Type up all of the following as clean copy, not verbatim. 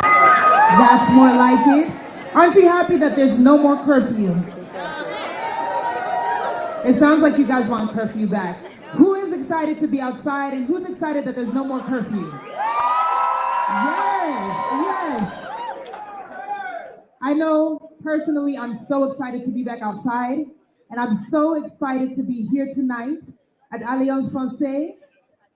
That's more like it. Aren't you happy that there's no more curfew? It sounds like you guys want curfew back. Who is excited to be outside and who's excited that there's no more curfew? Yes, yes. I know personally I'm so excited to be back outside and I'm so excited to be here tonight at Alliance Francaise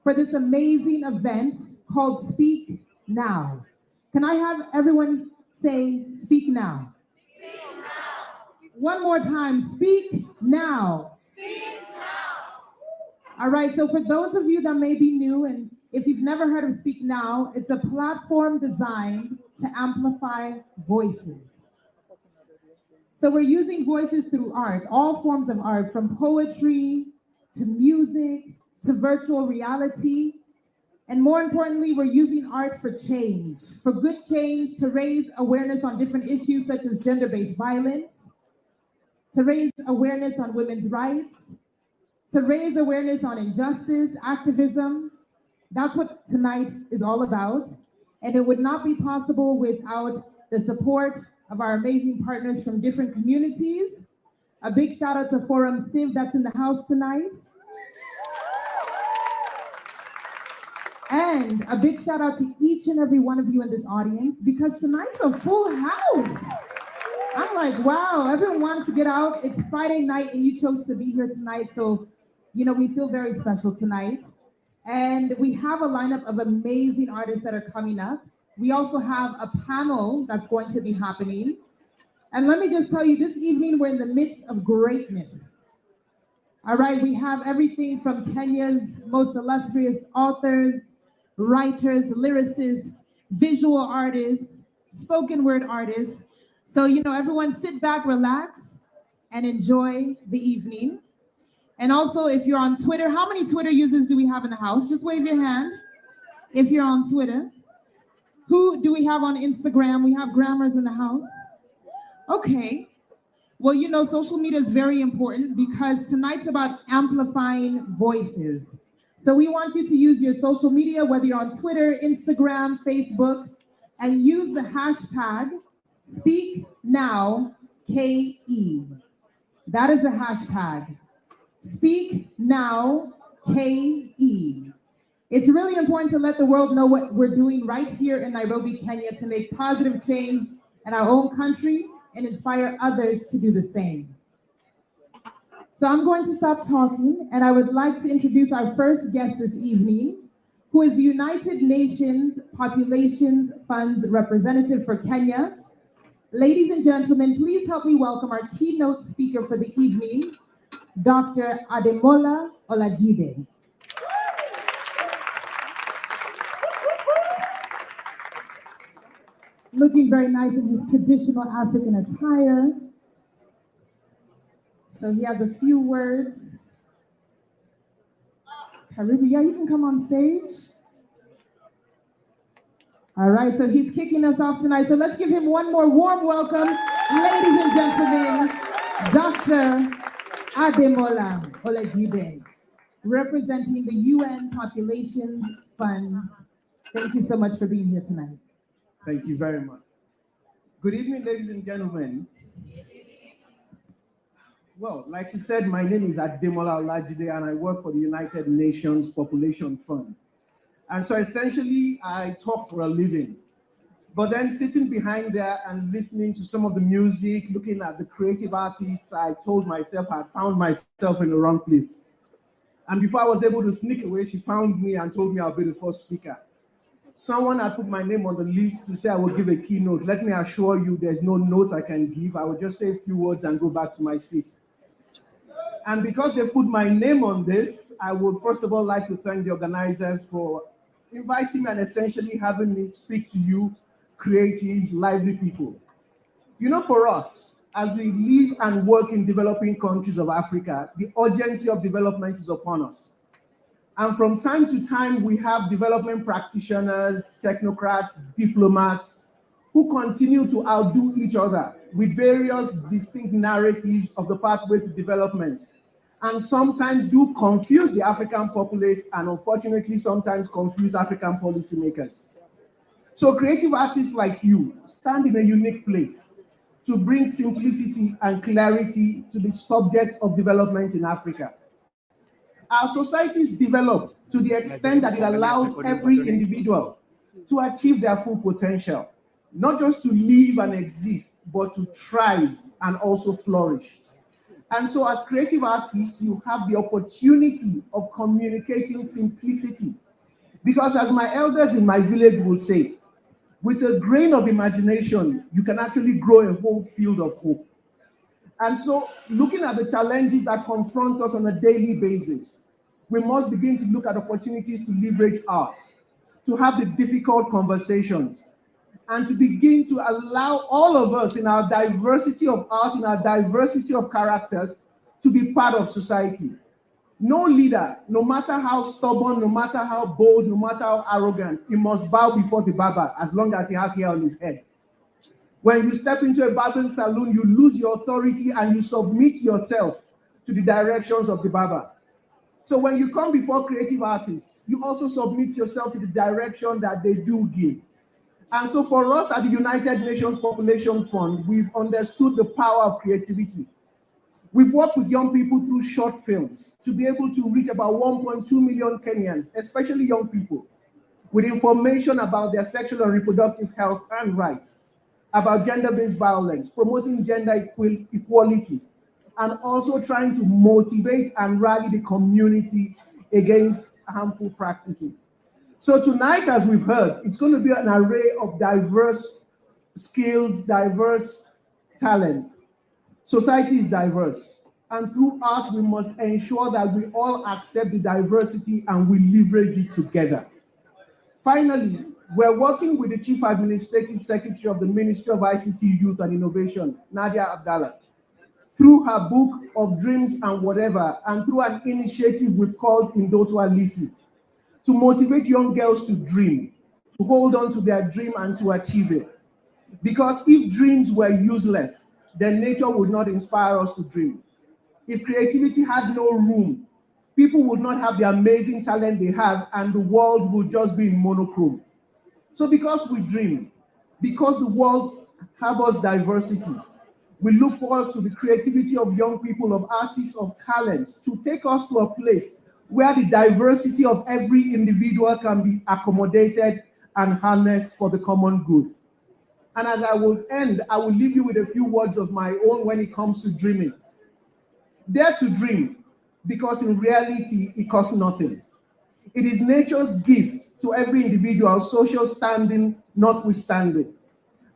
for this amazing event called Speak Now. Can I have everyone say Speak Now? Speak now. One more time, Speak Now. Speak now. All right, so for those of you that may be new and if you've never heard of Speak Now, it's a platform designed to amplify voices. So we're using voices through art, all forms of art, from poetry to music to virtual reality. And more importantly, we're using art for change, for good change, to raise awareness on different issues such as gender-based violence, to raise awareness on women's rights, to raise awareness on injustice, activism. That's what tonight is all about. And it would not be possible without the support of our amazing partners from different communities. A big shout out to Forum Civ that's in the house tonight. And a big shout out to each and every one of you in this audience because tonight's a full house. I'm like, wow, everyone wanted to get out. It's Friday night and you chose to be here tonight. So, we feel very special tonight. And we have a lineup of amazing artists that are coming up. We also have a panel that's going to be happening. And let me just tell you, this evening we're in the midst of greatness. All right, we have everything from Kenya's most illustrious authors, writers, lyricists, visual artists, spoken word artists. So, everyone sit back, relax, and enjoy the evening. And also, if you're on Twitter, how many Twitter users do we have in the house? Just wave your hand if you're on Twitter. Who do we have on Instagram? We have grammars in the house. Okay. Well, social media is very important because tonight's about amplifying voices. So we want you to use your social media, whether you're on Twitter, Instagram, Facebook, and use the hashtag SpeakNowKE. That is the hashtag. SpeakNowKE. It's really important to let the world know what we're doing right here in Nairobi, Kenya, to make positive change in our own country and inspire others to do the same. So I'm going to stop talking, and I would like to introduce our first guest this evening, who is the United Nations Populations Fund's representative for Kenya. Ladies and gentlemen, please help me welcome our keynote speaker for the evening, Dr. Ademola Olajide. Looking very nice in his traditional African attire. So he has a few words. Karibu, yeah, you can come on stage. All right, so he's kicking us off tonight. So let's give him one more warm welcome, ladies and gentlemen, Dr. Ademola Olajide, representing the UN Populations Funds. Thank you so much for being here tonight. Thank you very much. Good evening, ladies and gentlemen. Well, like you said, my name is Ademola Olajide, and I work for the United Nations Population Fund. And so essentially, I talk for a living. But then sitting behind there and listening to some of the music, looking at the creative artists, I told myself I found myself in the wrong place. And before I was able to sneak away, she found me and told me I'll be the first speaker. Someone had put my name on the list to say I will give a keynote. Let me assure you there's no note I can give. I will just say a few words and go back to my seat. And because they put my name on this, I would first of all like to thank the organizers for inviting me and essentially having me speak to you, creative, lively people. For us, as we live and work in developing countries of Africa, the urgency of development is upon us. And from time to time, we have development practitioners, technocrats, diplomats, who continue to outdo each other with various distinct narratives of the pathway to development, and sometimes do confuse the African populace and unfortunately sometimes confuse African policymakers. So creative artists like you stand in a unique place to bring simplicity and clarity to the subject of development in Africa. Our society is developed to the extent that it allows every individual to achieve their full potential, not just to live and exist, but to thrive and also flourish. And so as creative artists, you have the opportunity of communicating simplicity. Because as my elders in my village would say, with a grain of imagination, you can actually grow a whole field of hope. And so looking at the challenges that confront us on a daily basis, we must begin to look at opportunities to leverage art, to have the difficult conversations, and to begin to allow all of us in our diversity of art, in our diversity of characters, to be part of society. No leader, no matter how stubborn, no matter how bold, no matter how arrogant, he must bow before the barber as long as he has hair on his head. When you step into a barbering salon, you lose your authority and you submit yourself to the directions of the barber. So when you come before creative artists, you also submit yourself to the direction that they do give. And so for us at the United Nations Population Fund, we've understood the power of creativity. We've worked with young people through short films to be able to reach about 1.2 million Kenyans, especially young people, with information about their sexual and reproductive health and rights, about gender-based violence, promoting gender equality, and also trying to motivate and rally the community against harmful practices. So tonight, as we've heard, it's going to be an array of diverse skills, diverse talents. Society is diverse, and through art, we must ensure that we all accept the diversity and we leverage it together. Finally, we're working with the Chief Administrative Secretary of the Ministry of ICT, Youth and Innovation, Nadia Abdallah, through her book of Dreams and Whatever, and through an initiative we've called Indoto Alisi, to motivate young girls to dream, to hold on to their dream and to achieve it. Because if dreams were useless, then nature would not inspire us to dream. If creativity had no room, people would not have the amazing talent they have and the world would just be in monochrome. So because we dream, because the world harbors diversity, we look forward to the creativity of young people, of artists, of talents, to take us to a place where the diversity of every individual can be accommodated and harnessed for the common good. And as I will end, I will leave you with a few words of my own when it comes to dreaming. Dare to dream, because in reality, it costs nothing. It is nature's gift to every individual, social standing notwithstanding.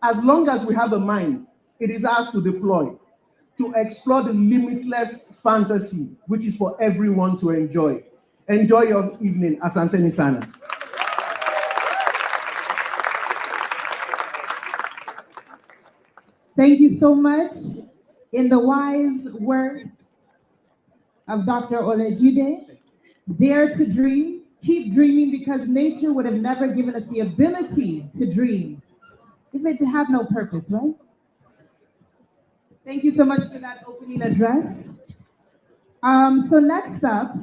As long as we have a mind, it is ours to deploy, to explore the limitless fantasy, which is for everyone to enjoy. Enjoy your evening. Asante Nisana. Thank you so much. In the wise words of Dr. Olajide, dare to dream, keep dreaming, because nature would have never given us the ability to dream if it had no purpose, right? Thank you so much for that opening address. So next up,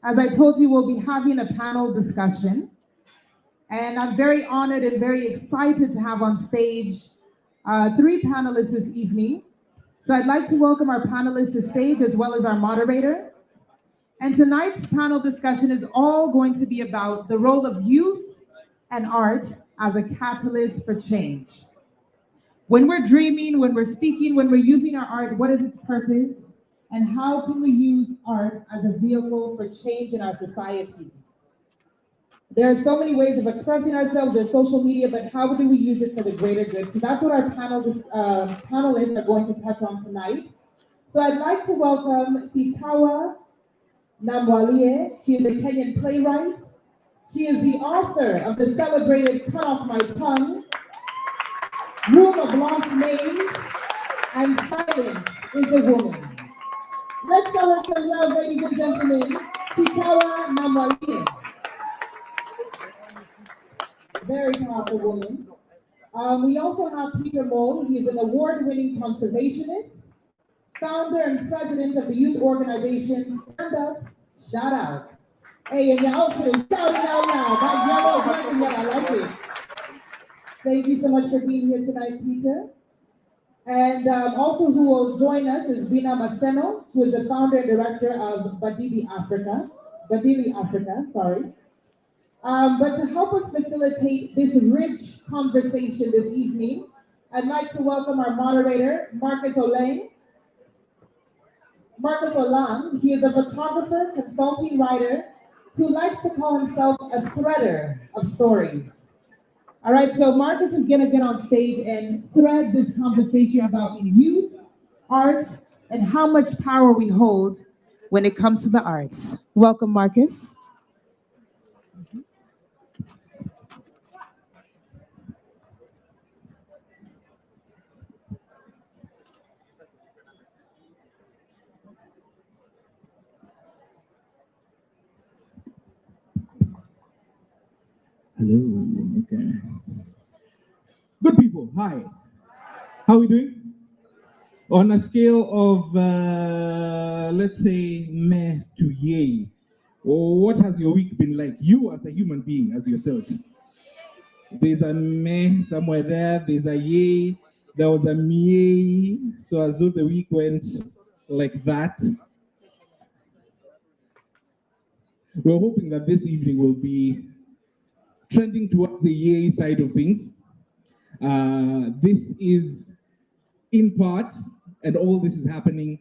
as I told you, we'll be having a panel discussion. And I'm very honored and very excited to have on stage 3 panelists this evening. So I'd like to welcome our panelists to stage as well as our moderator. And tonight's panel discussion is all going to be about the role of youth and art as a catalyst for change. When we're dreaming, when we're speaking, when we're using our art, what is its purpose? And how can we use art as a vehicle for change in our society? There are so many ways of expressing ourselves. There's social media, but how do we use it for the greater good? So that's what our panelists are going to touch on tonight. So I'd like to welcome Sitawa Namwalie. She is a Kenyan playwright. She is the author of the celebrated Cut Off My Tongue, Room of Lost Names, and Silence is a Woman. Let's show her some love, ladies and gentlemen. Sitawa Namwalie. Very powerful woman. We also have Peter Moll. He is an award-winning conservationist, founder and president of the youth organization Stand Up, Shout Out. Hey, and your outfit is shouting out loud. That yellow, black and yellow, I like it. Thank you so much for being here tonight, Peter. And also who will join us is Bina Maseno, who is the founder and director of Badili Africa, sorry. But to help us facilitate this rich conversation this evening, I'd like to welcome our moderator, Marcus Olang. Marcus Olang, he is a photographer, consulting writer, who likes to call himself a threader of stories. All right, so Marcus is gonna get on stage and thread this conversation about youth, art, and how much power we hold when it comes to the arts. Welcome, Marcus. Hello. Okay. Good people. Hi. How are we doing? On a scale of, let's say, meh to yay, or what has your week been like? You as a human being, as yourself. There's a meh somewhere there. There's a yay. There was a meh. So as though the week went like that. We're hoping that this evening will be trending towards the yay side of things. This is in part, and all this is happening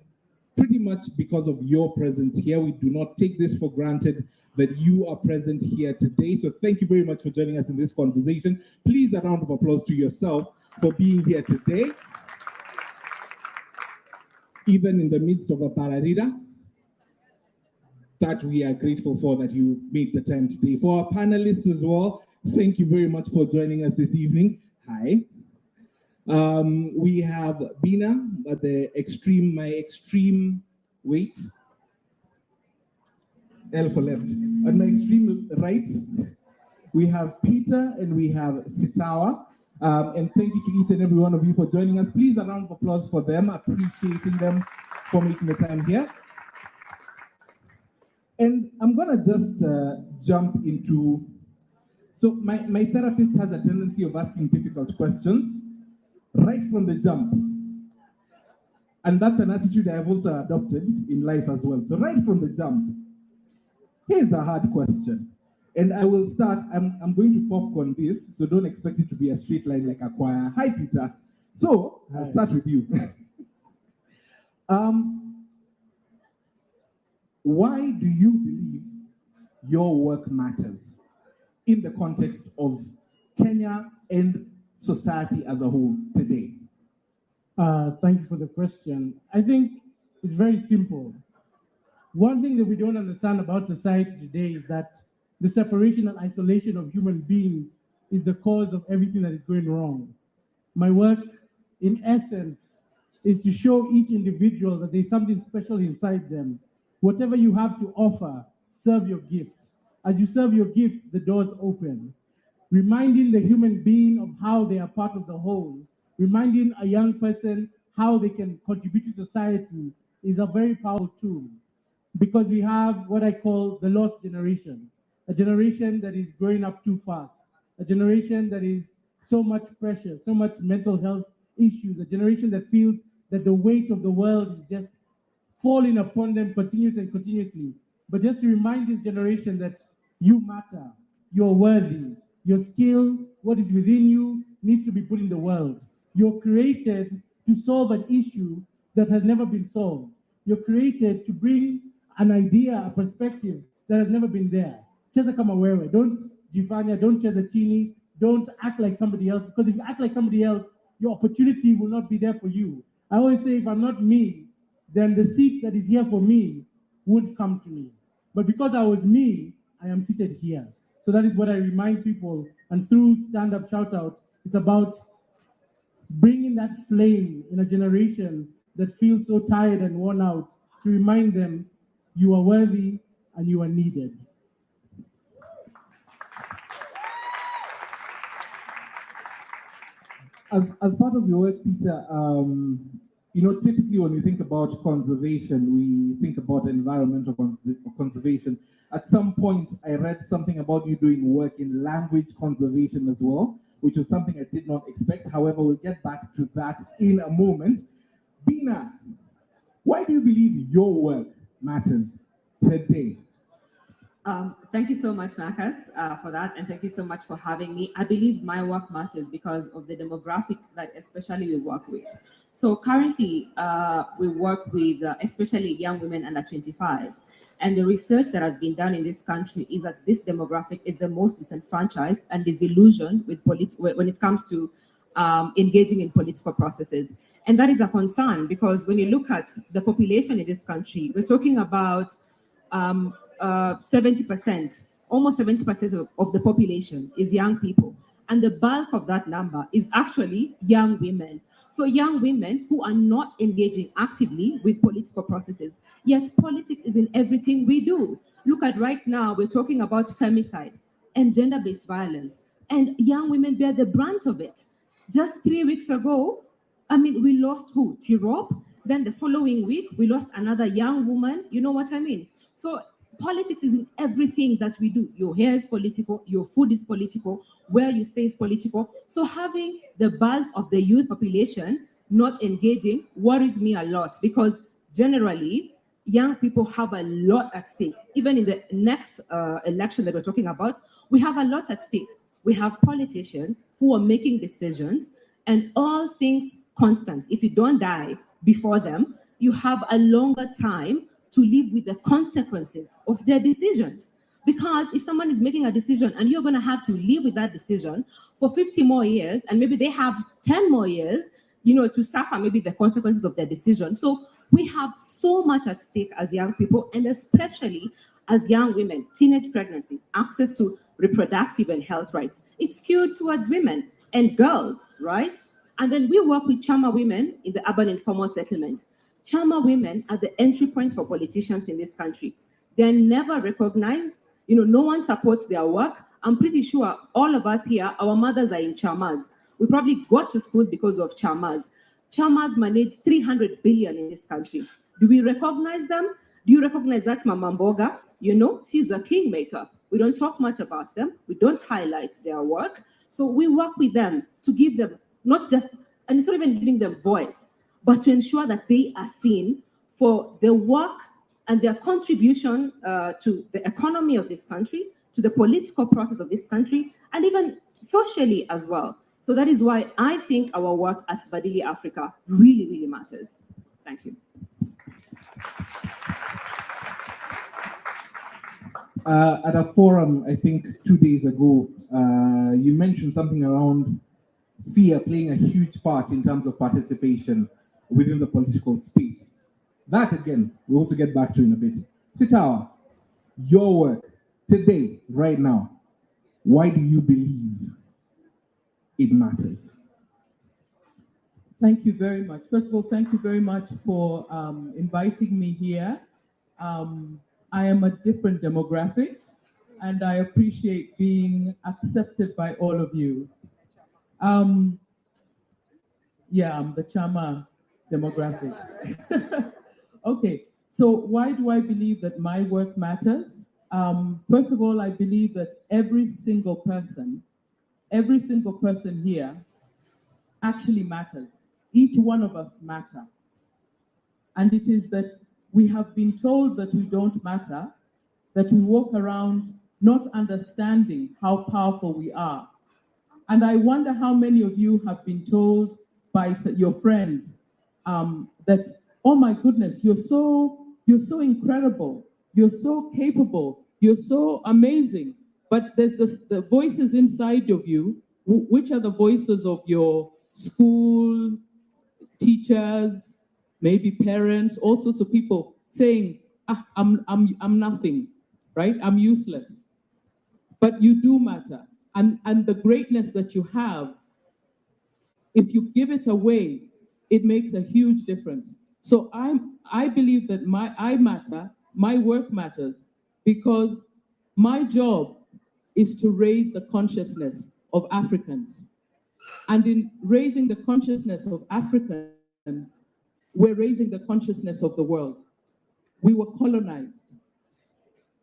pretty much because of your presence here. We do not take this for granted that you are present here today. So thank you very much for joining us in this conversation. Please, a round of applause to yourself for being here today. Even in the midst of a pararira, that we are grateful for that you made the time today. For our panelists as well, thank you very much for joining us this evening. Hi. We have Bina at my extreme weight. L for left. At my extreme right, we have Peter and we have Sitawa. And thank you to each and every one of you for joining us. Please, a round of applause for them, appreciating them for making the time here. And I'm gonna just jump into, so my therapist has a tendency of asking difficult questions right from the jump. And that's an attitude I've also adopted in life as well. So right from the jump, here's a hard question. And I will start, I'm going to popcorn this, so don't expect it to be a straight line like a choir. Hi, Peter. So I'll start with you. Why do you believe your work matters in the context of Kenya and society as a whole today? Thank you for the question. I think it's very simple. One thing that we don't understand about society today is that the separation and isolation of human beings is the cause of everything that is going wrong. My work, in essence, is to show each individual that there's something special inside them. Whatever you have to offer, serve your gift. As you serve your gift, the doors open. Reminding the human being of how they are part of the whole, reminding a young person how they can contribute to society is a very powerful tool, because we have what I call the lost generation, a generation that is growing up too fast, a generation that is so much pressure, so much mental health issues, a generation that feels that the weight of the world is just falling upon them continuously. But just to remind this generation that you matter, you're worthy, your skill, what is within you needs to be put in the world. You're created to solve an issue that has never been solved. You're created to bring an idea, a perspective that has never been there. Cheza kama wewe, don't jifanya, don't cheza chini, don't act like somebody else, because if you act like somebody else, your opportunity will not be there for you. I always say, if I'm not me, then the seat that is here for me would come to me. But because I was me, I am seated here. So that is what I remind people. And through Stand Up Shout Out, it's about bringing that flame in a generation that feels so tired and worn out, to remind them you are worthy and you are needed. As part of your work, Peter, typically when we think about conservation, we think about environmental conservation. At some point, I read something about you doing work in language conservation as well. which was something I did not expect. However, we'll get back to that in a moment. Bina, why do you believe your work matters today? Thank you so much, Marcus, for that, and thank you so much for having me. I believe my work matters because of the demographic that especially we work with. So currently, we work with especially young women under 25. And the research that has been done in this country is that this demographic is the most disenfranchised and disillusioned with when it comes to engaging in political processes. And that is a concern because when you look at the population in this country, we're talking about 70%, almost 70% of the population is young people. And the bulk of that number is actually young women. So young women who are not engaging actively with political processes, yet politics is in everything we do. Look at right now, we're talking about femicide and gender-based violence, and young women bear the brunt of it. Just 3 weeks ago, we lost who? Tirop. Then the following week, we lost another young woman. You know what I mean? So politics is in everything that we do. Your hair is political, your food is political, where you stay is political. So having the bulk of the youth population not engaging worries me a lot because generally, young people have a lot at stake. Even in the next election that we're talking about, we have a lot at stake. We have politicians who are making decisions and all things constant. If you don't die before them, you have a longer time to live with the consequences of their decisions. Because if someone is making a decision and you're going to have to live with that decision for 50 more years, and maybe they have 10 more years, to suffer maybe the consequences of their decision. So we have so much at stake as young people, and especially as young women, teenage pregnancy, access to reproductive and health rights. It's skewed towards women and girls, right? And then we work with Chama women in the urban informal settlement. Chama women are the entry point for politicians in this country. They're never recognized. No one supports their work. I'm pretty sure all of us here, our mothers are in Chamas. We probably got to school because of Chamas. Chamas manage 300 billion in this country. Do we recognize them? Do you recognize that Mama Mboga? She's a kingmaker. We don't talk much about them. We don't highlight their work. So we work with them to give them not just, and it's not even giving them voice, but to ensure that they are seen for their work and their contribution to the economy of this country, to the political process of this country, and even socially as well. So that is why I think our work at Badili Africa really, really matters. Thank you. At a forum, I think 2 days ago, you mentioned something around fear playing a huge part in terms of participation within the political space. That, again, we'll also get back to in a bit. Sitawa, your work today, right now, why do you believe it matters? Thank you very much. First of all, thank you very much for inviting me here. I am a different demographic, and I appreciate being accepted by all of you. Yeah, I'm the Chama demographic. Okay, so why do I believe that my work matters? First of all, I believe that every single person here actually matters. Each one of us matter. And it is that we have been told that we don't matter, that we walk around not understanding how powerful we are. And I wonder how many of you have been told by your friends that, oh my goodness, you're so incredible, you're so capable, you're so amazing. But there's the voices inside of you, which are the voices of your school, teachers, maybe parents, all sorts of people saying, I'm nothing, right? I'm useless. But you do matter. And the greatness that you have, if you give it away, it makes a huge difference. So I believe that I matter, my work matters, because my job is to raise the consciousness of Africans. And in raising the consciousness of Africans, we're raising the consciousness of the world. We were colonized.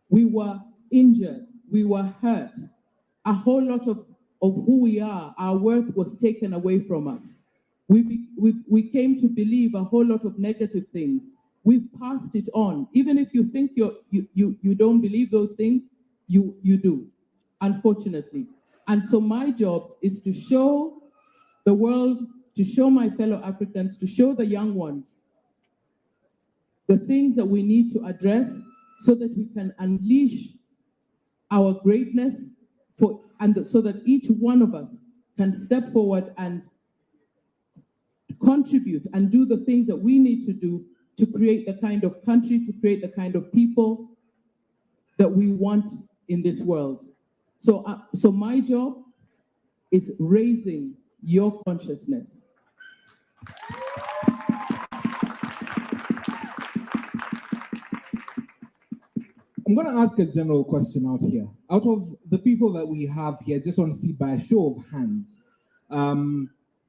We were injured. We were hurt. A whole lot of of who we are, our worth was taken away from us. We came to believe a whole lot of negative things. We've passed it on. Even if you think you don't believe those things, you do, unfortunately. And so my job is to show the world, to show my fellow Africans, to show the young ones the things that we need to address so that we can unleash our greatness so that each one of us can step forward and contribute and do the things that we need to do to create the kind of country, to create the kind of people that we want in this world. So my job is raising your consciousness. I'm going to ask a general question out here. Out of the people that we have here, just want to see by a show of hands.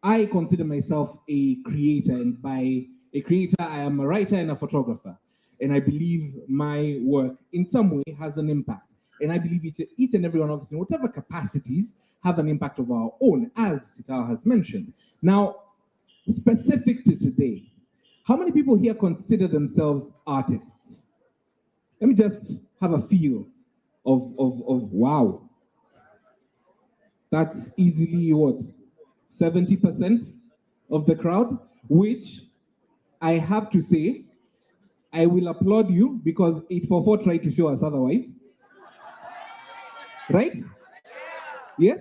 I consider myself a creator, and by a creator, I am a writer and a photographer. And I believe my work in some way has an impact. And I believe each and every one of us, in whatever capacities, have an impact of our own, as Sitao has mentioned. Now, specific to today, how many people here consider themselves artists? Let me just have a feel of wow. That's easily what? 70% of the crowd, which I have to say, I will applaud you because 844 tried to show us otherwise. Right? Yes?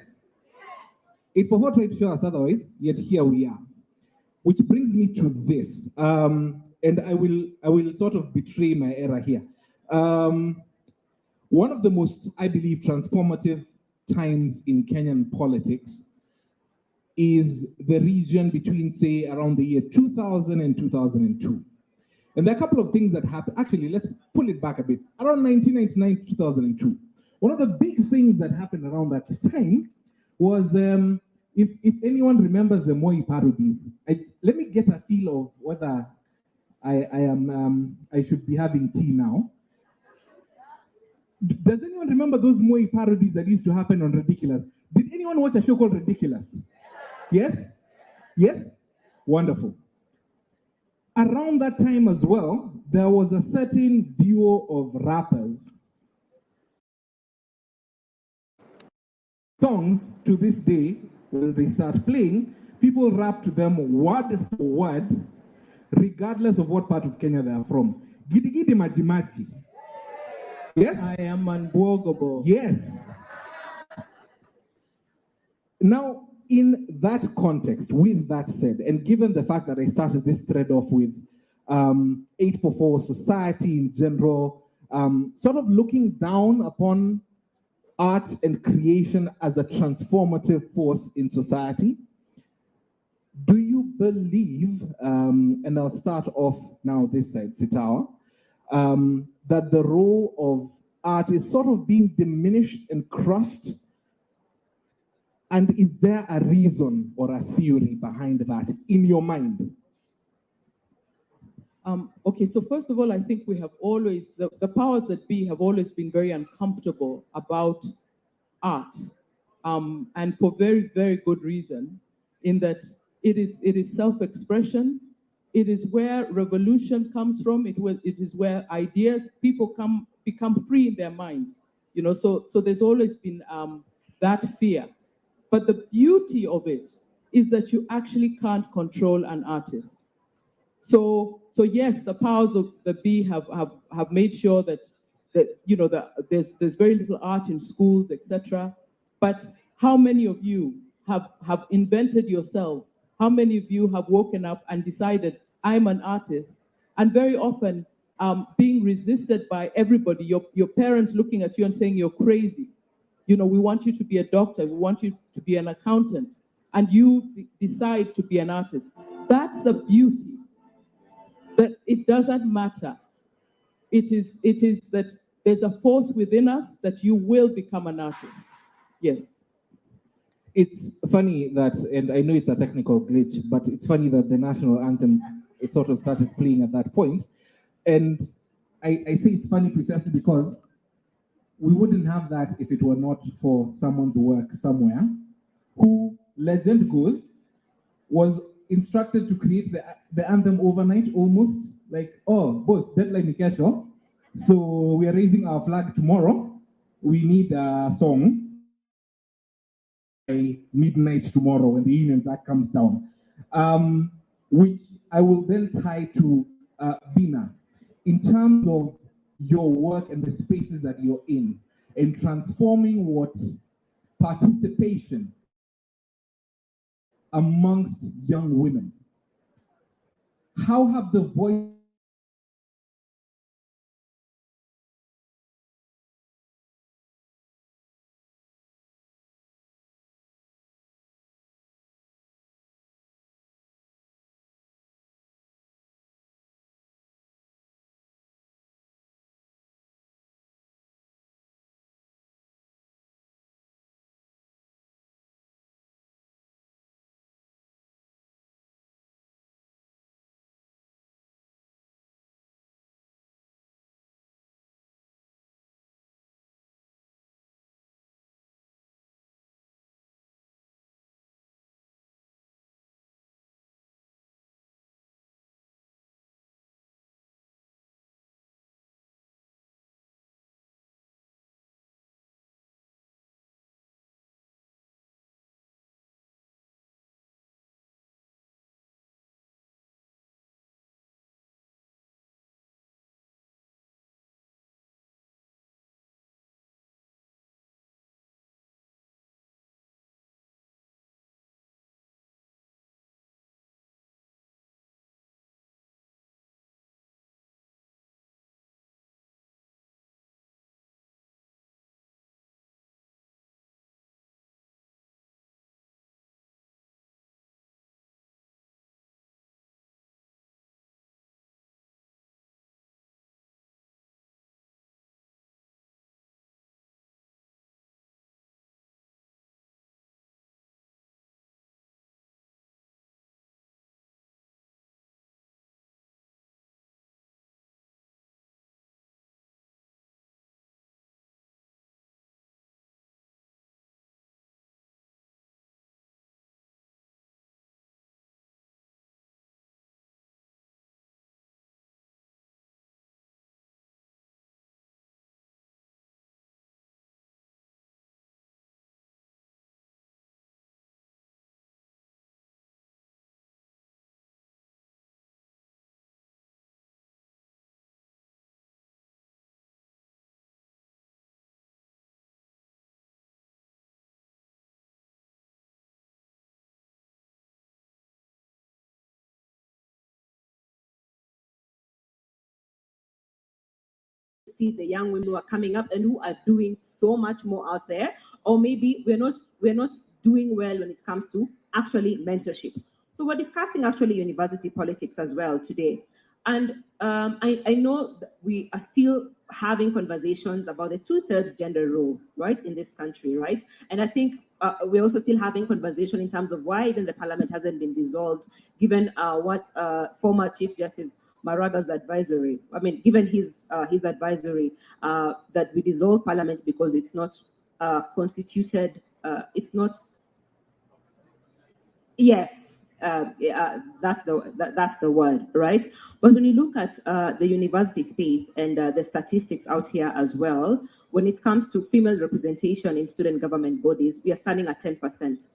844 tried to show us otherwise, yet here we are. Which brings me to this, and I will sort of betray my error here. One of the most, I believe, transformative times in Kenyan politics is the region between, say, around the year 2000 and 2002. And there are a couple of things that happened. Actually, let's pull it back a bit. Around 1999 to 2002, one of the big things that happened around that time was, if anyone remembers the Moi parodies, let me get a feel of whether I should be having tea now. Does anyone remember those Moi parodies that used to happen on Ridiculous? Did anyone watch a show called Ridiculous? Yes? Yes? Wonderful. Around that time as well, there was a certain duo of rappers. Songs to this day, when they start playing, people rap to them word for word, regardless of what part of Kenya they are from. Gidi Gidi Maji Maji. Yes? I am unbogable. Yes. Now, in that context, with that said, and given the fact that I started this thread off with 844 society in general, sort of looking down upon art and creation as a transformative force in society, do you believe, and I'll start off now this side, Sitao, that the role of art is sort of being diminished and crushed? And is there a reason or a theory behind that in your mind? Okay, so first of all, I think we have always, the powers that be have always been very uncomfortable about art, and for very, very good reason, in that it is self-expression. It is where revolution comes from. It is where ideas, people become free in their minds. You know, so there's always been that fear. But the beauty of it is that you actually can't control an artist. So yes, the powers of the be have made sure that you know that there's very little art in schools, etc. But how many of you have invented yourself? How many of you have woken up and decided, I'm an artist? And very often being resisted by everybody, your parents looking at you and saying you're crazy. You know, we want you to be a doctor, we want you to be an accountant, and you decide to be an artist. That's the beauty. That it doesn't matter. It is that there's a force within us that you will become an artist. Yes. It's funny that, and I know it's a technical glitch, but it's funny that the national anthem sort of started playing at that point. And I say it's funny precisely because we wouldn't have that if it were not for someone's work somewhere. who, legend goes, was instructed to create the anthem overnight almost. Like, oh, boss, deadline is kesho. So we are raising our flag tomorrow. We need a song by midnight tomorrow when the Union Jack comes down. Which I will then tie to Bina. In terms of your work and the spaces that you're in transforming what participation amongst young women. How have the voice see the young women who are coming up and who are doing so much more out there, or maybe we're not doing well when it comes to actually mentorship. So we're discussing actually university politics as well today. And I know that we are still having conversations about the 2/3 gender rule, right, in this country, right? And I think we're also still having conversation in terms of why even the parliament hasn't been dissolved, given what former Chief Justice Maraga's advisory. I mean, given his advisory that we dissolve parliament because it's not constituted. It's not. Yes, that's the word, right? But when you look at the university space and the statistics out here as well, when it comes to female representation in student government bodies, we are standing at 10%.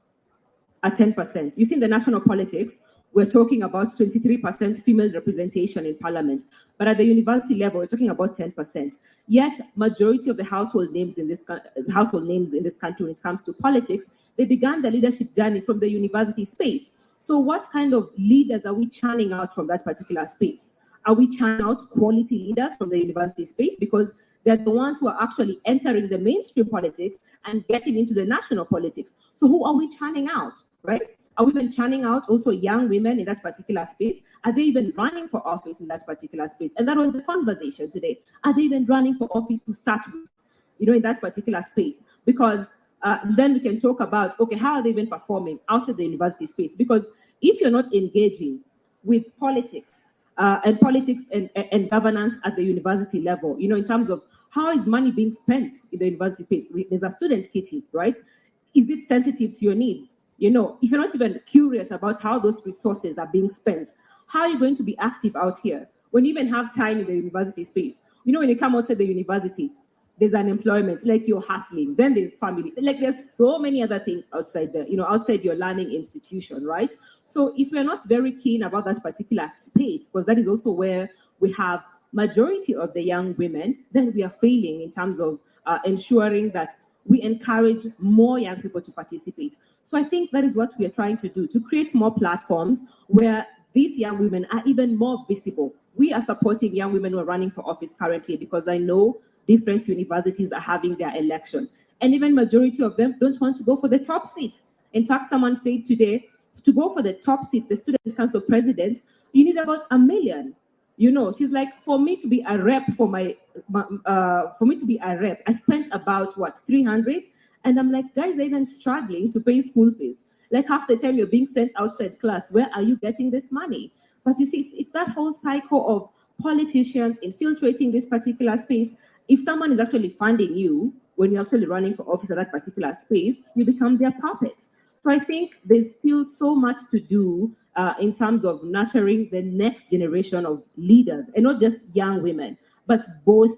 At 10%. You see, in the national politics, we're talking about 23% female representation in parliament. But at the university level, we're talking about 10%. Yet, majority of the household names in this country when it comes to politics, they began the leadership journey from the university space. So what kind of leaders are we churning out from that particular space? Are we churning out quality leaders from the university space? Because they're the ones who are actually entering the mainstream politics and getting into the national politics. So who are we churning out, right? Are we even churning out also young women in that particular space? Are they even running for office in that particular space? And that was the conversation today. Are they even running for office to start with, in that particular space? Because then we can talk about, okay, how are they even performing out of the university space? Because if you're not engaging with politics, and politics and governance at the university level, in terms of how is money being spent in the university space. There's a student kitty, right? is it sensitive to your needs? You know, if you're not even curious about how those resources are being spent, how are you going to be active out here when you even have time in the university space? You know, when you come outside the university, there's unemployment, like you're hustling, then there's family, like there's so many other things outside the, you know, outside your learning institution, right? So if we're not very keen about that particular space, because that is also where we have majority of the young women, then we are failing in terms of ensuring that we encourage more young people to participate. So I think that is what we are trying to do, to create more platforms where these young women are even more visible. We are supporting young women who are running for office currently because I know different universities are having their election. And even majority of them don't want to go for the top seat. In fact, someone said today, to go for the top seat, the student council president, you need about 1 million. You know, she's like, for me to be a rep I spent about what, 300? And I'm like, guys are even struggling to pay school fees. Like half the time you're being sent outside class, where are you getting this money? But you see, it's that whole cycle of politicians infiltrating this particular space. If someone is actually funding you when you're actually running for office at that particular space, you become their puppet. So I think there's still so much to do in terms of nurturing the next generation of leaders, and not just young women, but both,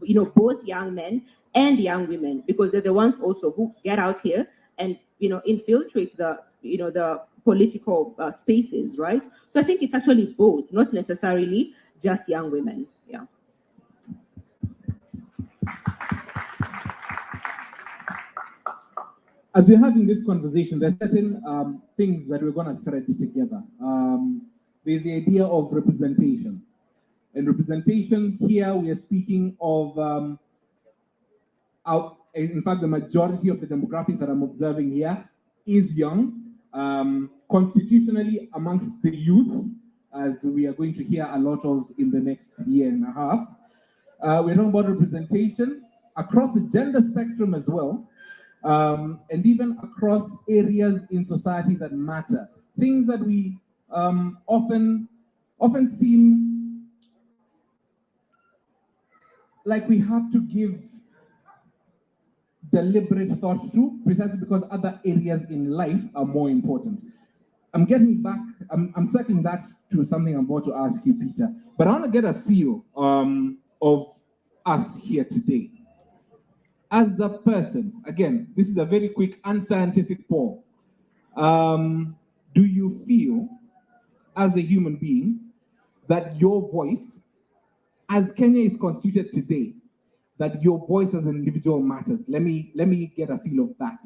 you know, both young men and young women, because they're the ones also who get out here and, you know, infiltrate the, you know, the political spaces, right? So I think it's actually both, not necessarily just young women. Yeah. As we're having this conversation, there's certain things that we're going to thread together. There's the idea of representation. And representation here, we are speaking of, in fact, the majority of the demographic that I'm observing here is young, constitutionally amongst the youth, as we are going to hear a lot of in the next year and a half. We're talking about representation across the gender spectrum as well. And even across areas in society that matter, things that we often seem like we have to give deliberate thought to, precisely because other areas in life are more important. I'm getting back, I'm circling that to something I'm about to ask you, Peter, but I want to get a feel of us here today. As a person, again, this is a very quick unscientific poll. Do you feel, as a human being, that your voice, as Kenya is constituted today, that your voice as an individual matters? Let me get a feel of that.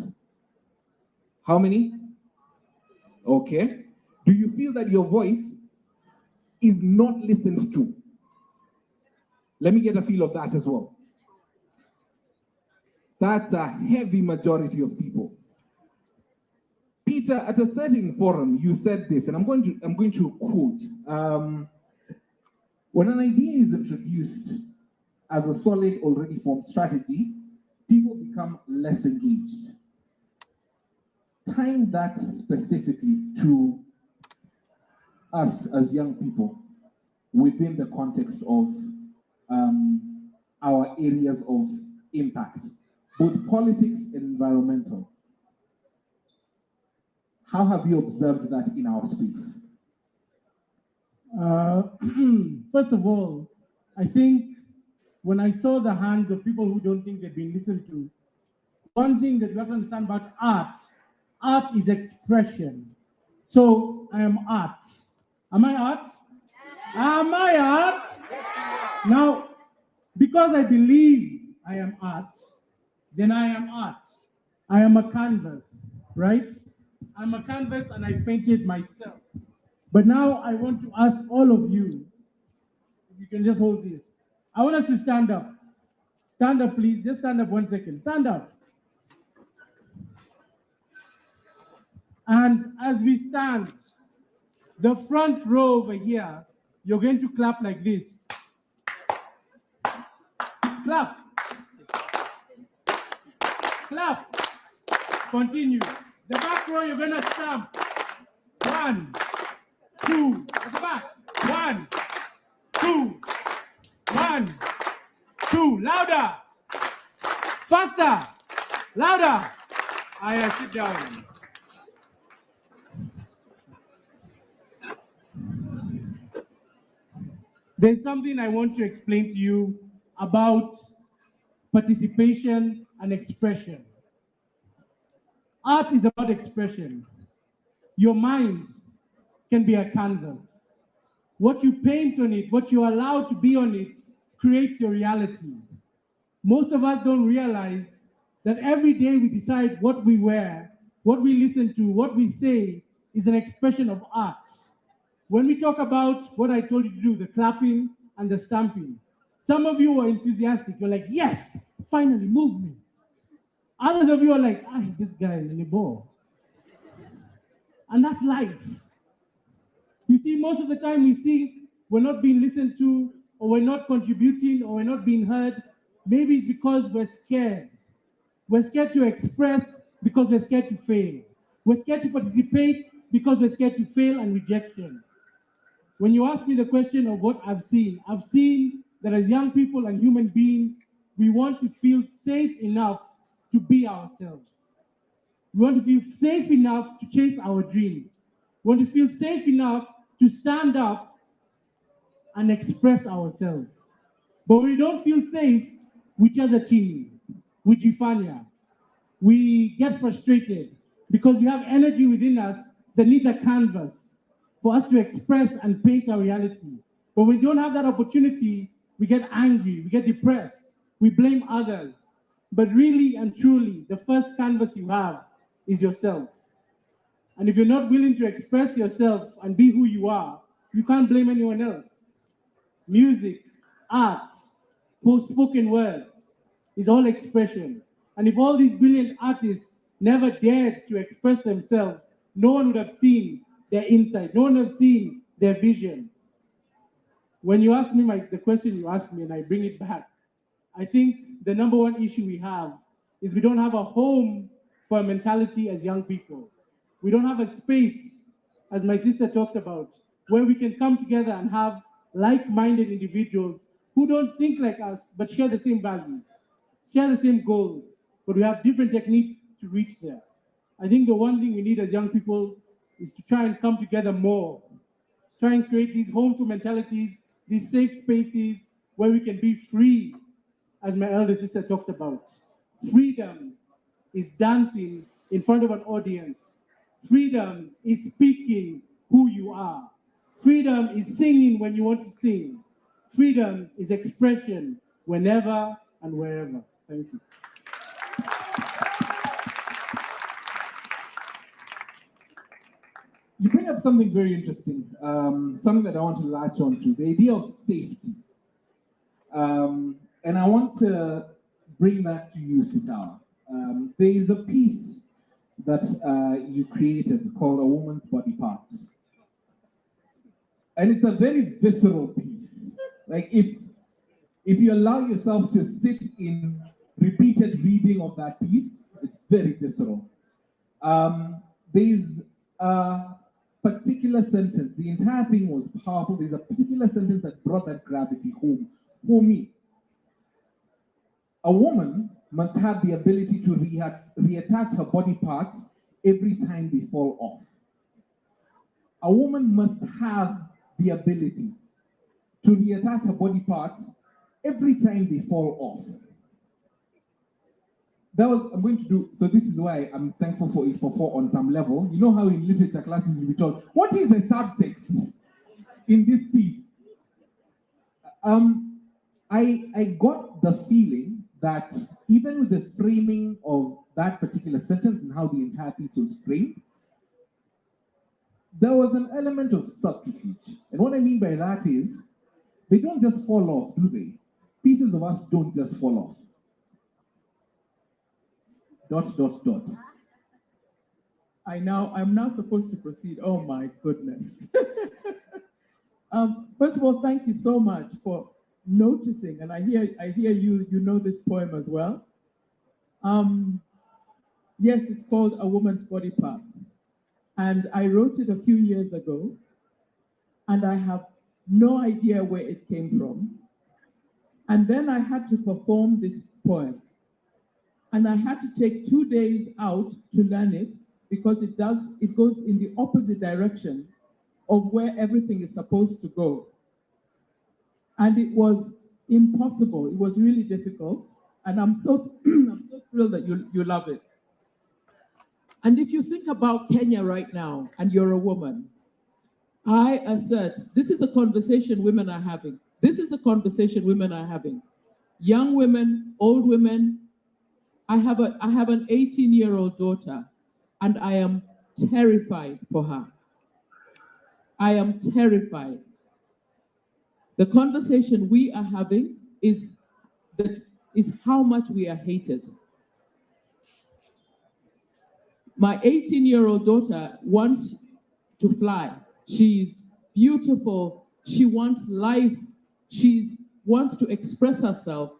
How many? Okay. Do you feel that your voice is not listened to? Let me get a feel of that as well. That's a heavy majority of people. Peter, at a certain forum, you said this, and I'm going to quote. When an idea is introduced as a solid, already formed strategy, people become less engaged. Time that specifically to us as young people within the context of our areas of impact, both politics and environmental. How have you observed that in our space? First of all, I think when I saw the hands of people who don't think they've been listened to, one thing that you have to understand about art is expression. So I am art. Am I art? Am I art? Now, because I believe I am art, then I am art. I am a canvas, right? I'm a canvas and I painted myself. But now I want to ask all of you, if you can just hold this. I want us to stand up. Stand up, please. Just stand up 1 second. Stand up. And as we stand, the front row over here, you're going to clap like this. Clap. Clap. Continue. The back row, you're going to stamp. 1, 2. At the back. 1, 2. 1, 2. Louder. Faster. Louder. Aya, sit down. There's something I want to explain to you about participation and expression. Art is about expression. Your mind can be a canvas. What you paint on it, what you allow to be on it, creates your reality. Most of us don't realize that every day we decide what we wear, what we listen to, what we say is an expression of art. When we talk about what I told you to do, the clapping and the stamping, some of you are enthusiastic. You're like, yes, finally, movement. Others of you are like, ah, this guy is in a ball. And that's life. You see, most of the time we think we're not being listened to, or we're not contributing, or we're not being heard. Maybe it's because we're scared. We're scared to express because we're scared to fail. We're scared to participate because we're scared to fail and rejection. When you ask me the question of what I've seen that as young people and human beings, we want to feel safe enough to be ourselves. We want to feel safe enough to chase our dreams. We want to feel safe enough to stand up and express ourselves. But we don't feel safe with Chazachini, with Jifanya. We get frustrated because we have energy within us that needs a canvas for us to express and paint our reality. But when we don't have that opportunity, we get angry, we get depressed, we blame others. But really and truly, the first canvas you have is yourself. And if you're not willing to express yourself and be who you are, you can't blame anyone else. Music, art, spoken words is all expression. And if all these brilliant artists never dared to express themselves, no one would have seen their insight, no one would have seen their vision. When you ask me the question you asked me and I bring it back, I think the number one issue we have is we don't have a home for a mentality as young people. We don't have a space, as my sister talked about, where we can come together and have like-minded individuals who don't think like us, but share the same values, share the same goals, but we have different techniques to reach there. I think the one thing we need as young people is to try and come together more, try and create these home for mentalities, these safe spaces where we can be free, as my elder sister talked about. Freedom is dancing in front of an audience. Freedom is speaking who you are. Freedom is singing when you want to sing. Freedom is expression whenever and wherever. Thank you. You bring up something very interesting, something that I want to latch on to, the idea of safety. And I want to bring that to you, Sitawa. There is a piece that you created called A Woman's Body Parts. And it's a very visceral piece. Like if you allow yourself to sit in repeated reading of that piece, it's very visceral. There's a particular sentence, the entire thing was powerful. There's a particular sentence that brought that gravity home for me. A woman must have the ability to reattach her body parts every time they fall off. A woman must have the ability to reattach her body parts every time they fall off. I'm going to do, so this is why I'm thankful for it for on some level. You know how in literature classes you'll be told, what is the subtext in this piece? I got the feeling that even with the framing of that particular sentence and how the entire piece was framed, there was an element of subterfuge. And what I mean by that is, they don't just fall off, do they? Pieces of us don't just fall off. ... I'm now supposed to proceed. Oh my goodness. First of all, thank you so much for noticing, and I hear you know this poem as well. Yes, it's called A Woman's Body Parts. And I wrote it a few years ago, and I have no idea where it came from. And then I had to perform this poem. and I had to take 2 days out to learn it because it goes in the opposite direction of where everything is supposed to go. And it was impossible. It was really difficult. And I'm so, I'm so thrilled that you love it. And if you think about Kenya right now, and you're a woman, I assert, this is the conversation women are having. This is the conversation women are having. Young women, old women. I have an 18-year-old daughter, and I am terrified for her. I am terrified. The conversation we are having is how much we are hated. My 18-year-old daughter wants to fly. She's beautiful. She wants life. She wants to express herself.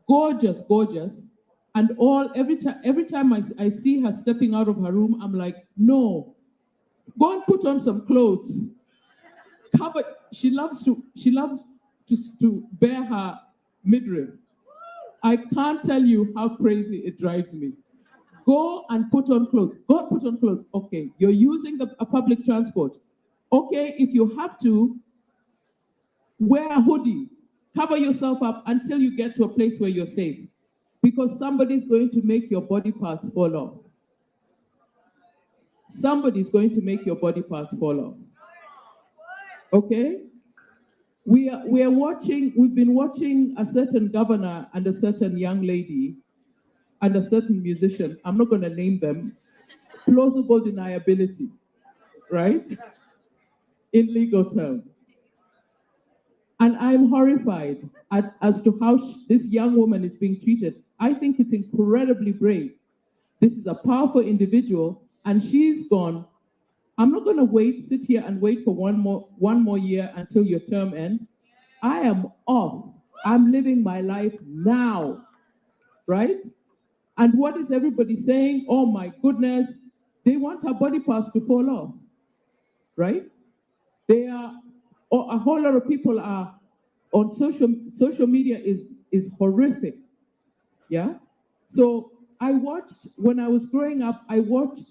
Gorgeous, gorgeous. And every time I see her stepping out of her room, I'm like, no, go and put on some clothes. Cover. She loves to bare her midriff. I can't tell you how crazy it drives me. Go and put on clothes. Go and put on clothes. Okay, you're using a public transport. Okay, if you have to, wear a hoodie. Cover yourself up until you get to a place where you're safe. Because somebody's going to make your body parts fall off. Somebody's going to make your body parts fall off. Okay? We've been watching a certain governor and a certain young lady and a certain musician, I'm not going to name them, plausible deniability, right? In legal terms. And I'm horrified as to how this young woman is being treated. I think it's incredibly brave. This is a powerful individual, and she's gone. I'm not going to sit here and wait for one more year until your term ends. I am off. I'm living my life now, right? And what is everybody saying? Oh my goodness, they want her body parts to fall off, right? A whole lot of people are on social media is horrific, yeah? So when I was growing up, I watched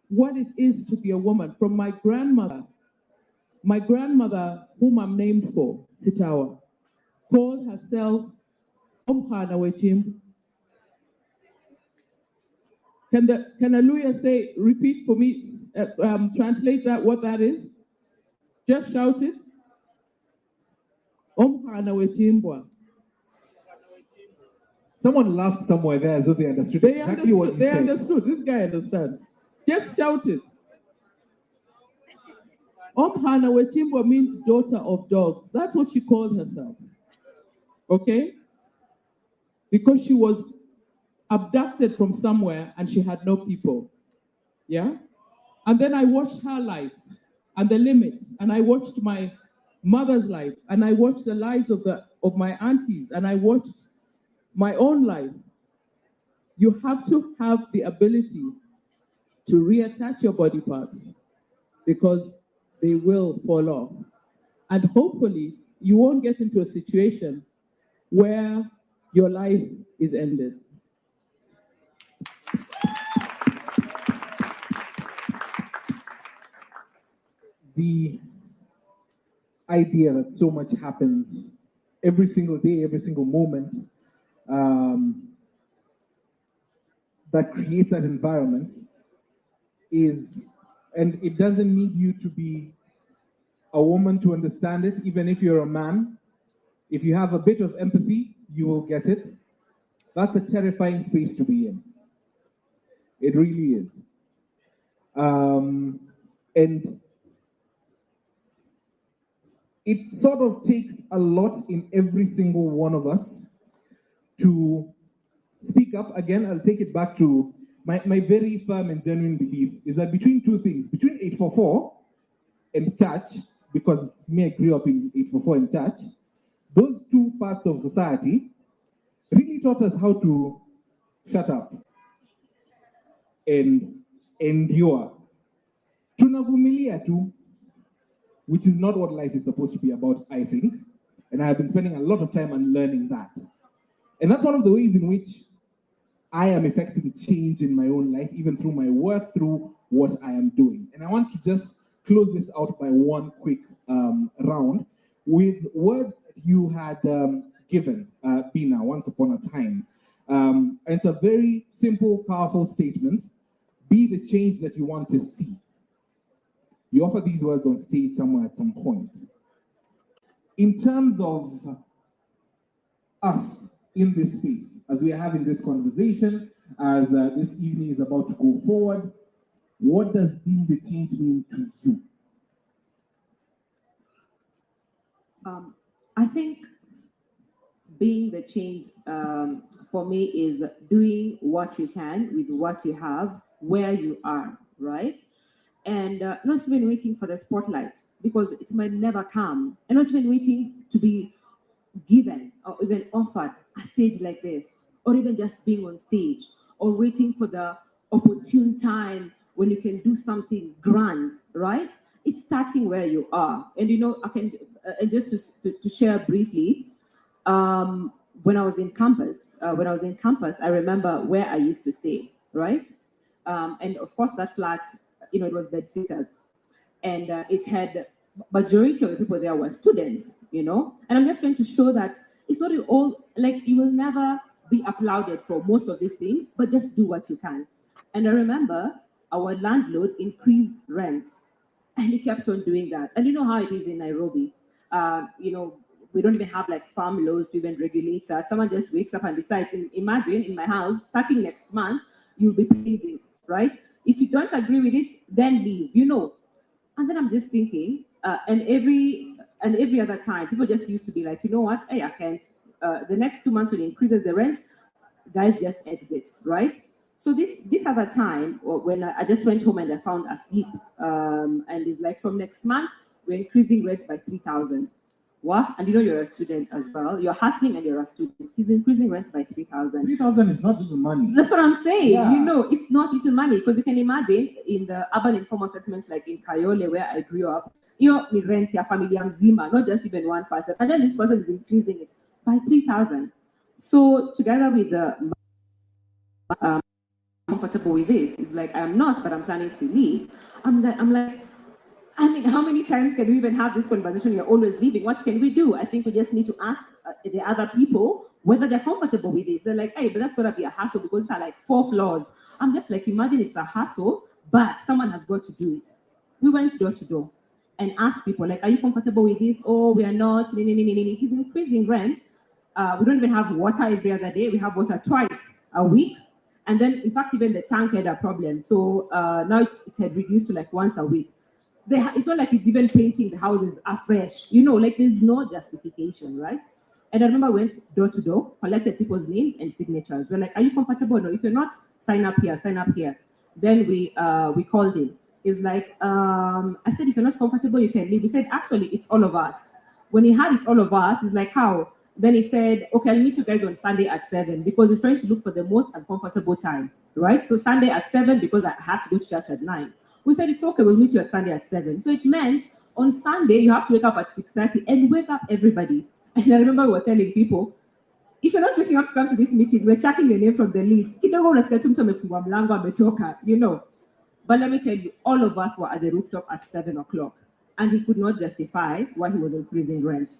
what it is to be a woman from my grandmother. My grandmother, whom I'm named for, Sitawa, called herself Omkhana Wechimbu. Can a lawyer repeat for me, translate that, what that is? Just shout it. Omkhana Wechimbwa. Someone laughed somewhere there as though they understood exactly what you said. They understood. This guy understands. Just shout it. Omkhana Wechimbwa means daughter of dogs. That's what she called herself. Okay? Because she was abducted from somewhere and she had no people. Yeah? And then I watched her life and the limits, and I watched my mother's life, and I watched the lives of my aunties, and I watched my own life. You have to have the ability to reattach your body parts because they will fall off. And hopefully you won't get into a situation where your life is ended. The idea that so much happens every single day, every single moment, that creates that environment and it doesn't need you to be a woman to understand it, even if you're a man. If you have a bit of empathy, you will get it. That's a terrifying space to be in. It really is. And it sort of takes a lot in every single one of us to speak up. Again, I'll take it back to my very firm and genuine belief is that between two things, between 844 and church, because me, I grew up in 844 and church, those two parts of society really taught us how to shut up and endure. Tunavumilia tu, which is not what life is supposed to be about, I think. And I have been spending a lot of time on learning that. And that's one of the ways in which I am effecting change in my own life, even through my work, through what I am doing. And I want to just close this out by one quick round with words that you had given, Bina, once upon a time. And it's a very simple, powerful statement. Be the change that you want to see. You offer these words on stage somewhere at some point. In terms of us in this space, as we are having this conversation, as this evening is about to go forward, what does being the change mean to you? I think being the change for me is doing what you can with what you have, where you are, right? And not even waiting for the spotlight, because it might never come, and not even waiting to be given or even offered a stage like this, or even just being on stage, or waiting for the opportune time when you can do something grand, right? It's starting where you are. And you know, I can, and just to share briefly, when I was in campus, I remember where I used to stay, right? And of course, that flat, you know, it was bedsitters, and it had majority of the people there were students, you know. And I'm just trying to show that it's not all, like, you will never be applauded for most of these things, but just do what you can. And I remember our landlord increased rent, and he kept on doing that. And you know how it is in Nairobi. You know, we don't even have like farm laws to even regulate that. Someone just wakes up and decides, imagine in my house, starting next month, you'll be paying this, right? If you don't agree with this, then leave, you know. And then I'm just thinking, and every other time, people just used to be like, you know what? Hey, I can't. The next 2 months when it increases the rent, guys just exit, right? So this other time, when I just went home and I found a slip, and it's like, from next month we're increasing rent by 3,000. What? And you know, you're a student as well. You're hustling and you're a student. He's increasing rent by 3,000. 3,000 is not little money. That's what I'm saying. Yeah. You know, it's not little money, because you can imagine in the urban informal settlements like in Kayole, where I grew up, you know, we rent your family mzima, not just even one person. And then this person is increasing it by 3,000. So together with the comfortable with this, it's like, I'm not, but I'm planning to leave. I'm like, I mean, how many times can we even have this conversation? You're always leaving. What can we do? I think we just need to ask the other people whether they're comfortable with this. They're like, hey, but that's going to be a hassle because it's like 4 floors. I'm just like, imagine it's a hassle, but someone has got to do it. We went door to door and asked people, like, are you comfortable with this? Oh, we are not. He's increasing rent. We don't even have water every other day. We have water twice a week. And then, in fact, even the tank had a problem. So now it had reduced to like once a week. It's not like he's even painting the houses afresh, you know, like there's no justification, right? And I remember I went door to door, collected people's names and signatures. We're like, are you comfortable? No, if you're not, sign up here, sign up here. Then we called him. He's like, I said, if you're not comfortable, you can leave. He said, actually, it's all of us. When he had it's all of us, he's like, how? Then he said, okay, I'll meet you guys on Sunday at 7, because he's trying to look for the most uncomfortable time, right? So Sunday at 7, because I have to go to church at 9. We said, it's okay, we'll meet you at Sunday at 7. So it meant on Sunday, you have to wake up at 6:30 and wake up everybody. And I remember we were telling people, if you're not waking up to come to this meeting, we're checking your name from the list. You know. But let me tell you, all of us were at the rooftop at 7 o'clock, and he could not justify why he was increasing rent.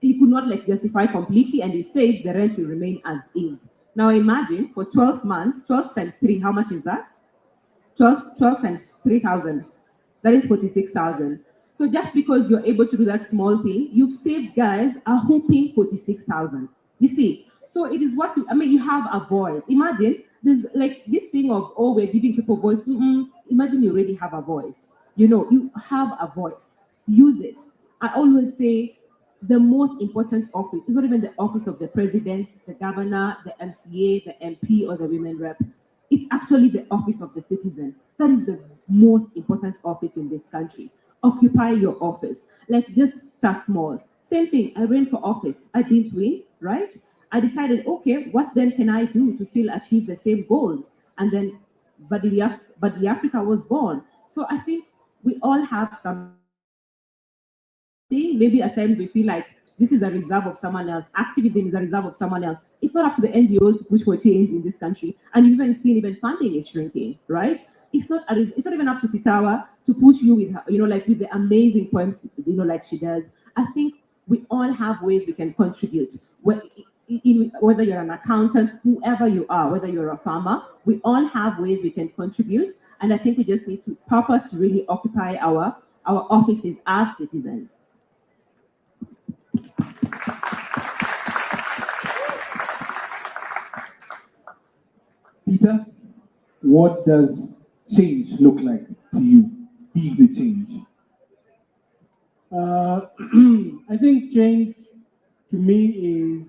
He could not justify completely, and he said the rent will remain as is. Now imagine for 12 months, 12 times 3, how much is that? 12 times 3,000, that is 46,000. So just because you're able to do that small thing, you've saved guys a whooping 46,000. You see, so it is what you have a voice. Imagine there's like this thing of, oh, we're giving people voice. Imagine you already have a voice. You know, you have a voice. Use it. I always say the most important office is not even the office of the president, the governor, the MCA, the MP, or the women rep. It's actually the office of the citizen. That is the most important office in this country. Occupy your office. Like, just start small. Same thing, I ran for office. I didn't win, right? I decided, okay, what then can I do to still achieve the same goals? And then Badili Africa was born. So I think we all have something. Maybe at times we feel like this is a reserve of someone else. Activism is a reserve of someone else. It's not up to the NGOs to push for change in this country. And you've even seen even funding is shrinking, right? It's not even up to Sitawa to push you with her, like with the amazing poems, like she does. I think we all have ways we can contribute. Whether you're an accountant, whoever you are, whether you're a farmer, we all have ways we can contribute. And I think we just need to purpose to really occupy our offices as citizens. Peter, what does change look like to you? Being the change. I think change to me is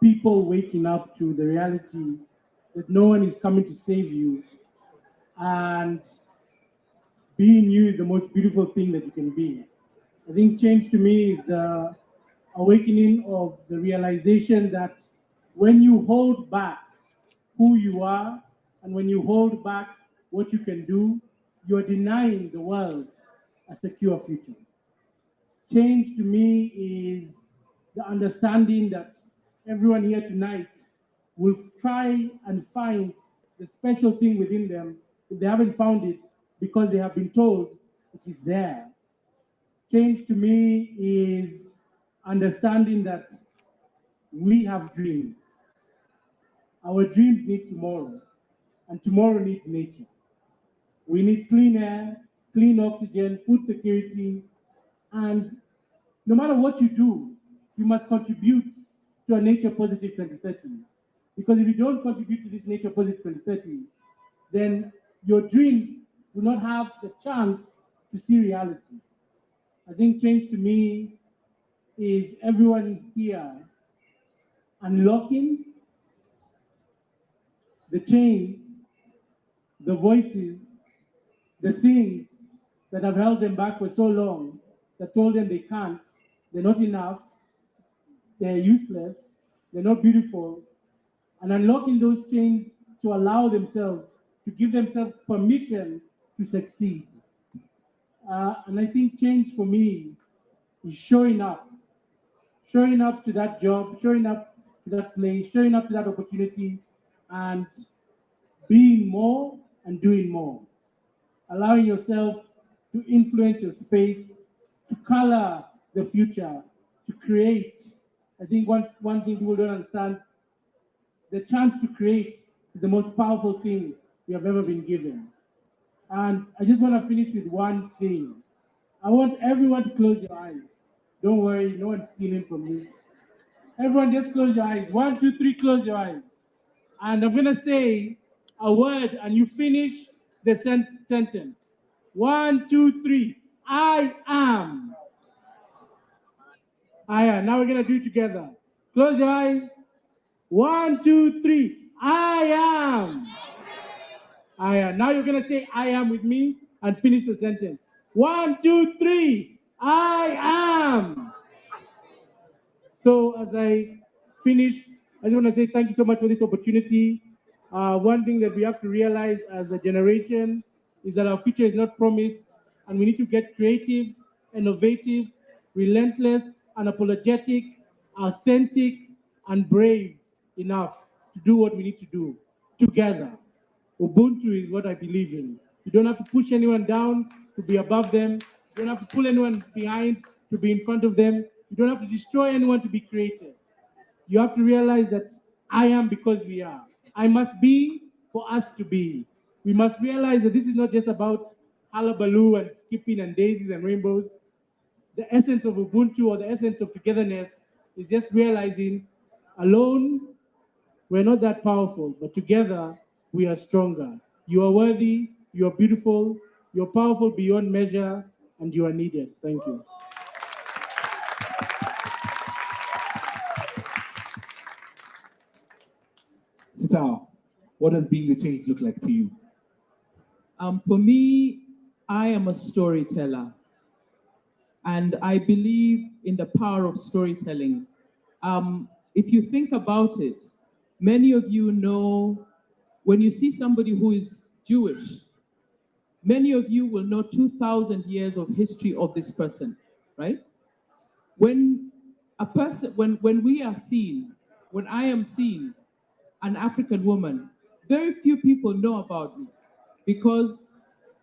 people waking up to the reality that no one is coming to save you, and being you is the most beautiful thing that you can be. I think change to me is the awakening of the realization that when you hold back who you are and when you hold back what you can do, you're denying the world a secure future. Change to me is the understanding that everyone here tonight will try and find the special thing within them if they haven't found it because they have been told it is there. Change to me is understanding that we have dreams. Our dreams need tomorrow, and tomorrow needs nature. We need clean air, clean oxygen, food security, and no matter what you do, you must contribute to a nature positive 2030. Because if you don't contribute to this nature positive 2030, then your dreams will not have the chance to see reality. I think change to me is everyone here unlocking the chains, the voices, the things that have held them back for so long, that told them they can't, they're not enough, they're useless, they're not beautiful, and unlocking those chains to allow themselves, to give themselves permission to succeed. And I think change for me is showing up to that job, showing up to that place, showing up to that opportunity, and being more and doing more. Allowing yourself to influence your space, to color the future, to create. I think one thing people don't understand, the chance to create is the most powerful thing we have ever been given. And I just want to finish with one thing. I want everyone to close your eyes. Don't worry, no one's stealing from you. Everyone just close your eyes. 1, 2, 3, close your eyes. And I'm going to say a word and you finish the sentence. 1, 2, 3. I am. I am. Now we're going to do it together. Close your eyes. 1, 2, 3. I am. I am. Now you're going to say I am with me and finish the sentence. 1, 2, 3. I am. So as I finish, I just want to say thank you so much for this opportunity. One thing that we have to realize as a generation is that our future is not promised, and we need to get creative, innovative, relentless, unapologetic, authentic, and brave enough to do what we need to do together. Ubuntu is what I believe in. You don't have to push anyone down to be above them. You don't have to pull anyone behind to be in front of them. You don't have to destroy anyone to be created. You have to realize that I am because we are. I must be for us to be. We must realize that this is not just about hullabaloo and skipping and daisies and rainbows. The essence of Ubuntu or the essence of togetherness is just realizing alone we're not that powerful, but together we are stronger. You are worthy, you are beautiful, you're powerful beyond measure, and you are needed. Thank you. Sitawa, what does being the change look like to you? For me, I am a storyteller, and I believe in the power of storytelling. If you think about it, many of you know when you see somebody who is Jewish, many of you will know 2,000 years of history of this person, right? When a person, when we are seen, when I am seen, an African woman, very few people know about me because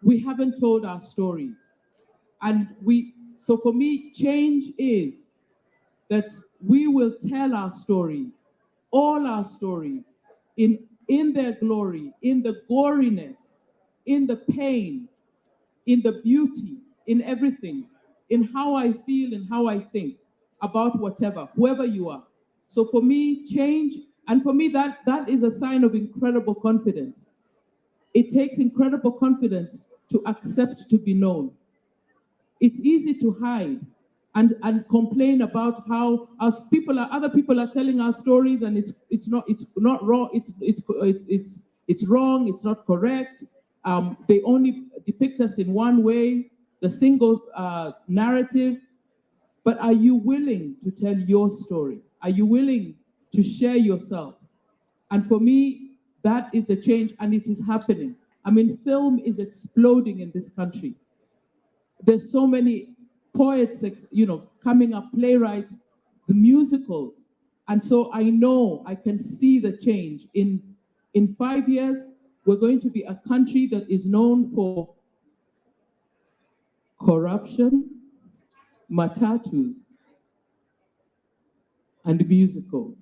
we haven't told our stories. And so for me, change is that we will tell our stories, all our stories, in their glory, in the goriness, in the pain, in the beauty, in everything, in how I feel and how I think about whatever, whoever you are. So for me, change, and for me, that is a sign of incredible confidence. It takes incredible confidence to accept to be known. It's easy to hide and complain about how other people are telling our stories, and it's not wrong. It's wrong. It's not correct. They only depict us in one way, the single narrative. But are you willing to tell your story? Are you willing to share yourself? And for me, that is the change, and it is happening. I mean, film is exploding in this country. There's so many poets, coming up, playwrights, the musicals. And so I know I can see the change. In 5 years, we're going to be a country that is known for corruption, matatus, and musicals,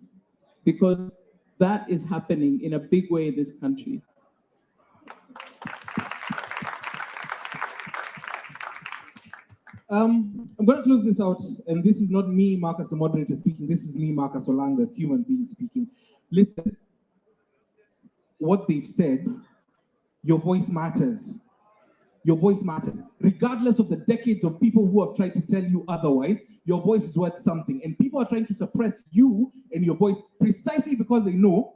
because that is happening in a big way in this country. I'm going to close this out, and this is not me, Marcus, the moderator, speaking. This is me, Marcus Olanga, human being speaking. Listen, what they've said, your voice matters. Your voice matters. Regardless of the decades of people who have tried to tell you otherwise, your voice is worth something. And people are trying to suppress you and your voice precisely because they know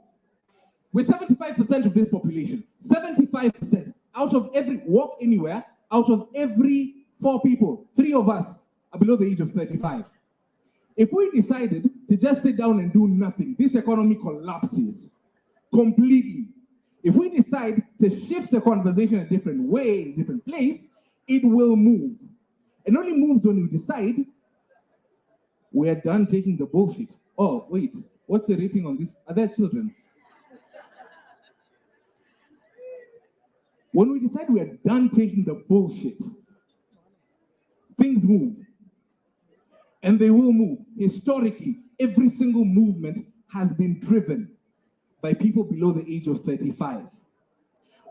we're 75% of this population. 75%. Out of every, walk anywhere, out of every 4 people, 3 of us are below the age of 35. If we decided to just sit down and do nothing, this economy collapses completely. If we decide to shift the conversation a different way, in a different place, it will move. It only moves when we decide we're done taking the bullshit. Oh, wait, what's the rating on this? Are there children? When we decide we're done taking the bullshit, things move. And they will move. Historically, every single movement has been driven by people below the age of 35.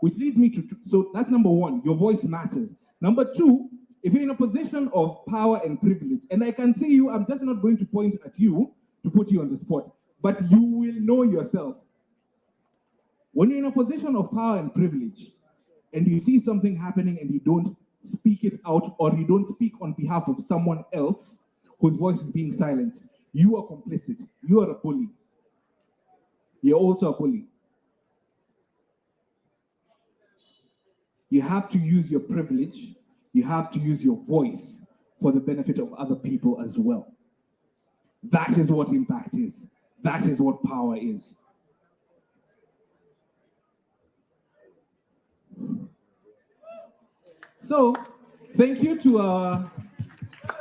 Which leads me to, so that's number 1, your voice matters. Number 2, if you're in a position of power and privilege, and I can see you, I'm just not going to point at you to put you on the spot, but you will know yourself. When you're in a position of power and privilege, and you see something happening and you don't speak it out, or you don't speak on behalf of someone else whose voice is being silenced, you are complicit. You are a bully. You're also a bully. You have to use your privilege. You have to use your voice for the benefit of other people as well. That is what impact is. That is what power is. So, thank you to our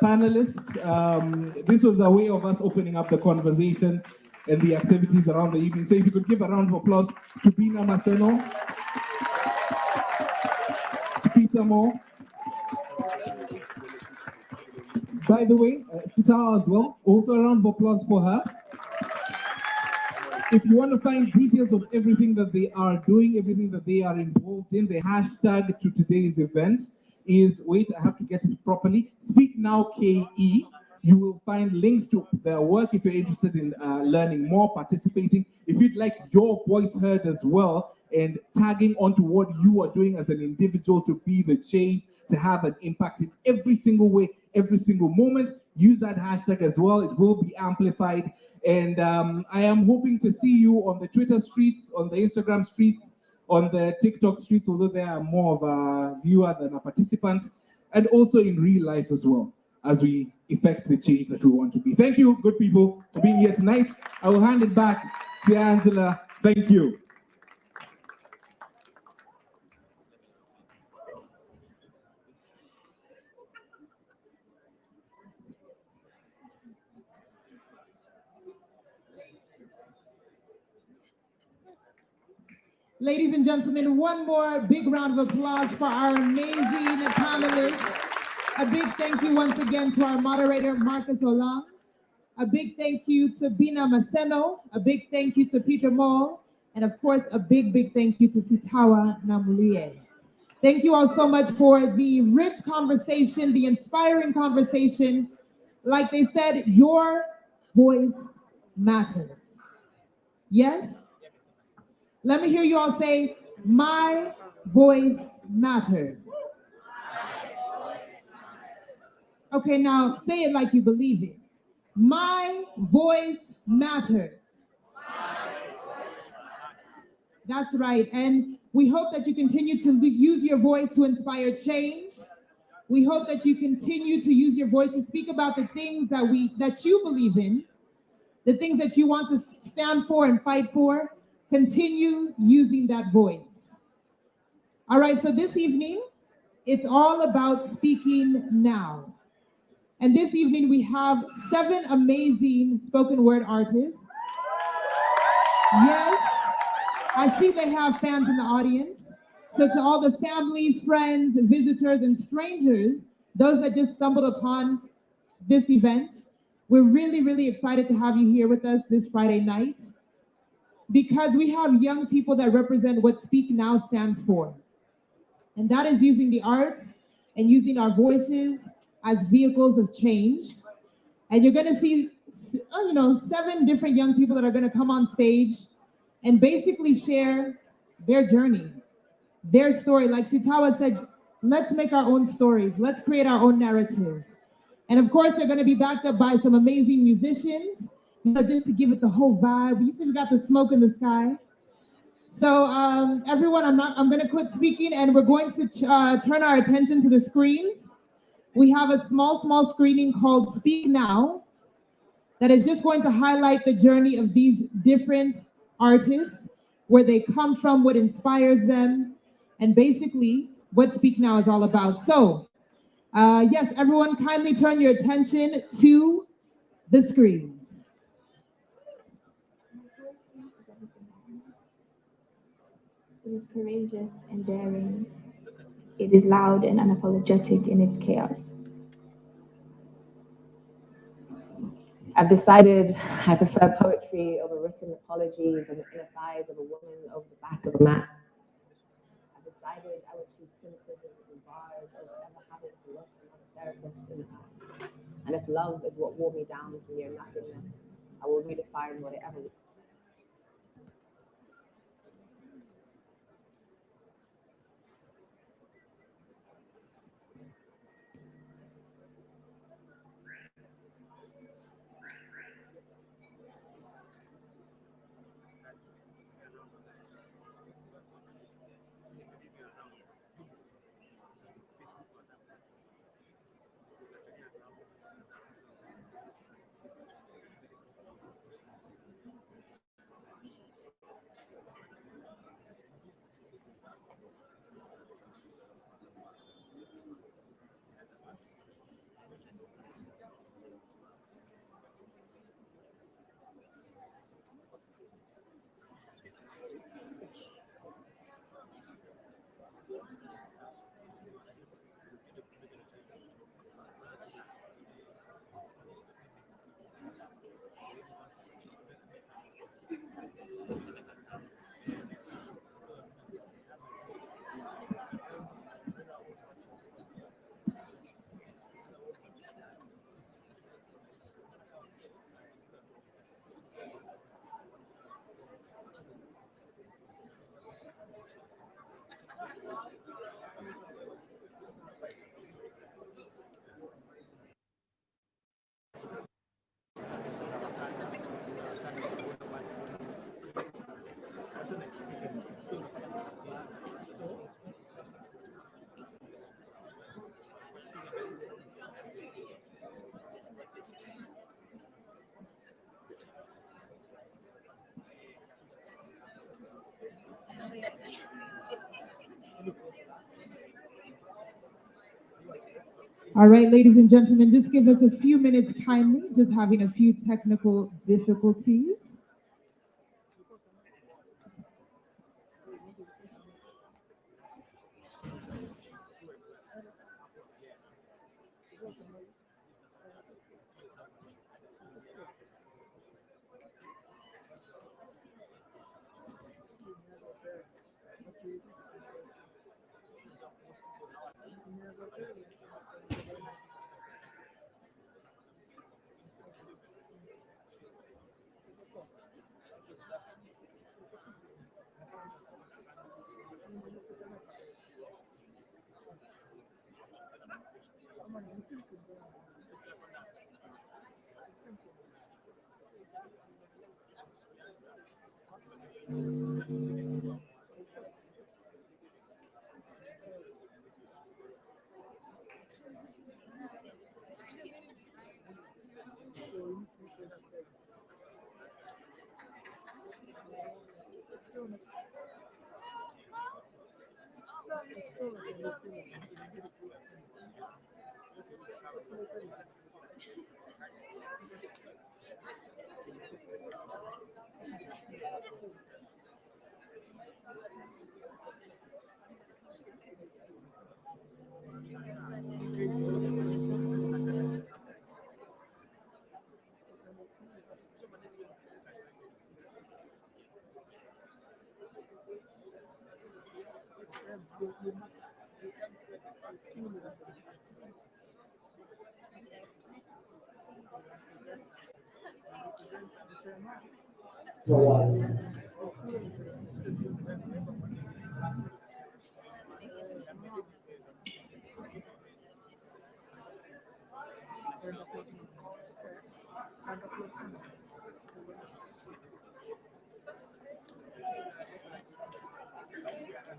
panelists. This was a way of us opening up the conversation and the activities around the evening. So if you could give a round of applause to Bina Maseno, to Peter Moore. By the way, Sita as well, also a round of applause for her. If you want to find details of everything that they are doing, everything that they are involved in, the hashtag to today's event is, wait, I have to get it properly, Speak Now KE. You will find links to their work if you're interested in learning more, participating. If you'd like your voice heard as well, and tagging onto what you are doing as an individual to be the change, to have an impact in every single way, every single moment, use that hashtag as well. It will be amplified. And I am hoping to see you on the Twitter streets, on the Instagram streets, on the TikTok streets, although they are more of a viewer than a participant, and also in real life as well, as we effect the change that we want to be. Thank you, good people, for being here tonight. I will hand it back to Angela. Thank you. Ladies and gentlemen, one more big round of applause for our amazing panelists. A big thank you once again to our moderator, Marcus Olam. A big thank you to Bina Maseno. A big thank you to Peter Moll. And of course, a big thank you to Sitawa Namulie. Thank you all so much for the rich conversation, the inspiring conversation. Like they said, your voice matters. Yes? Let me hear you all say, my voice matters. Okay, now say it like you believe it. My voice matters. That's right. And we hope that you continue to use your voice to inspire change. We hope that you continue to use your voice to speak about the things that you believe in, the things that you want to stand for and fight for. Continue using that voice. All right, so this evening, it's all about speaking now. And this evening, we have 7 amazing spoken word artists. Yes, I see they have fans in the audience. So to all the family, friends, visitors, and strangers, those that just stumbled upon this event, we're really excited to have you here with us this Friday night, because we have young people that represent what Speak Now stands for. And that is using the arts and using our voices as vehicles of change. And you're gonna see, 7 different young people that are gonna come on stage and basically share their journey, their story. Like Sitawa said, let's make our own stories. Let's create our own narrative. And of course, they're gonna be backed up by some amazing musicians, just to give it the whole vibe. You see, we got the smoke in the sky. So everyone, I'm gonna quit speaking and we're going to turn our attention to the screens. We have a small screening called Speak Now that is just going to highlight the journey of these different artists, where they come from, what inspires them, and basically what Speak Now is all about. So yes, everyone kindly turn your attention to the screens. It is courageous and daring. It is loud and unapologetic in its chaos. I've decided I prefer poetry over written apologies and the inner thighs of a woman over the back of a mat. I've decided I would choose cynicism and bars over ever having to look another therapist in the eyes. And if love is what wore me down to near nothingness, I will redefine what it ever was. All right, ladies and gentlemen, just give us a few minutes kindly, just having a few technical difficulties.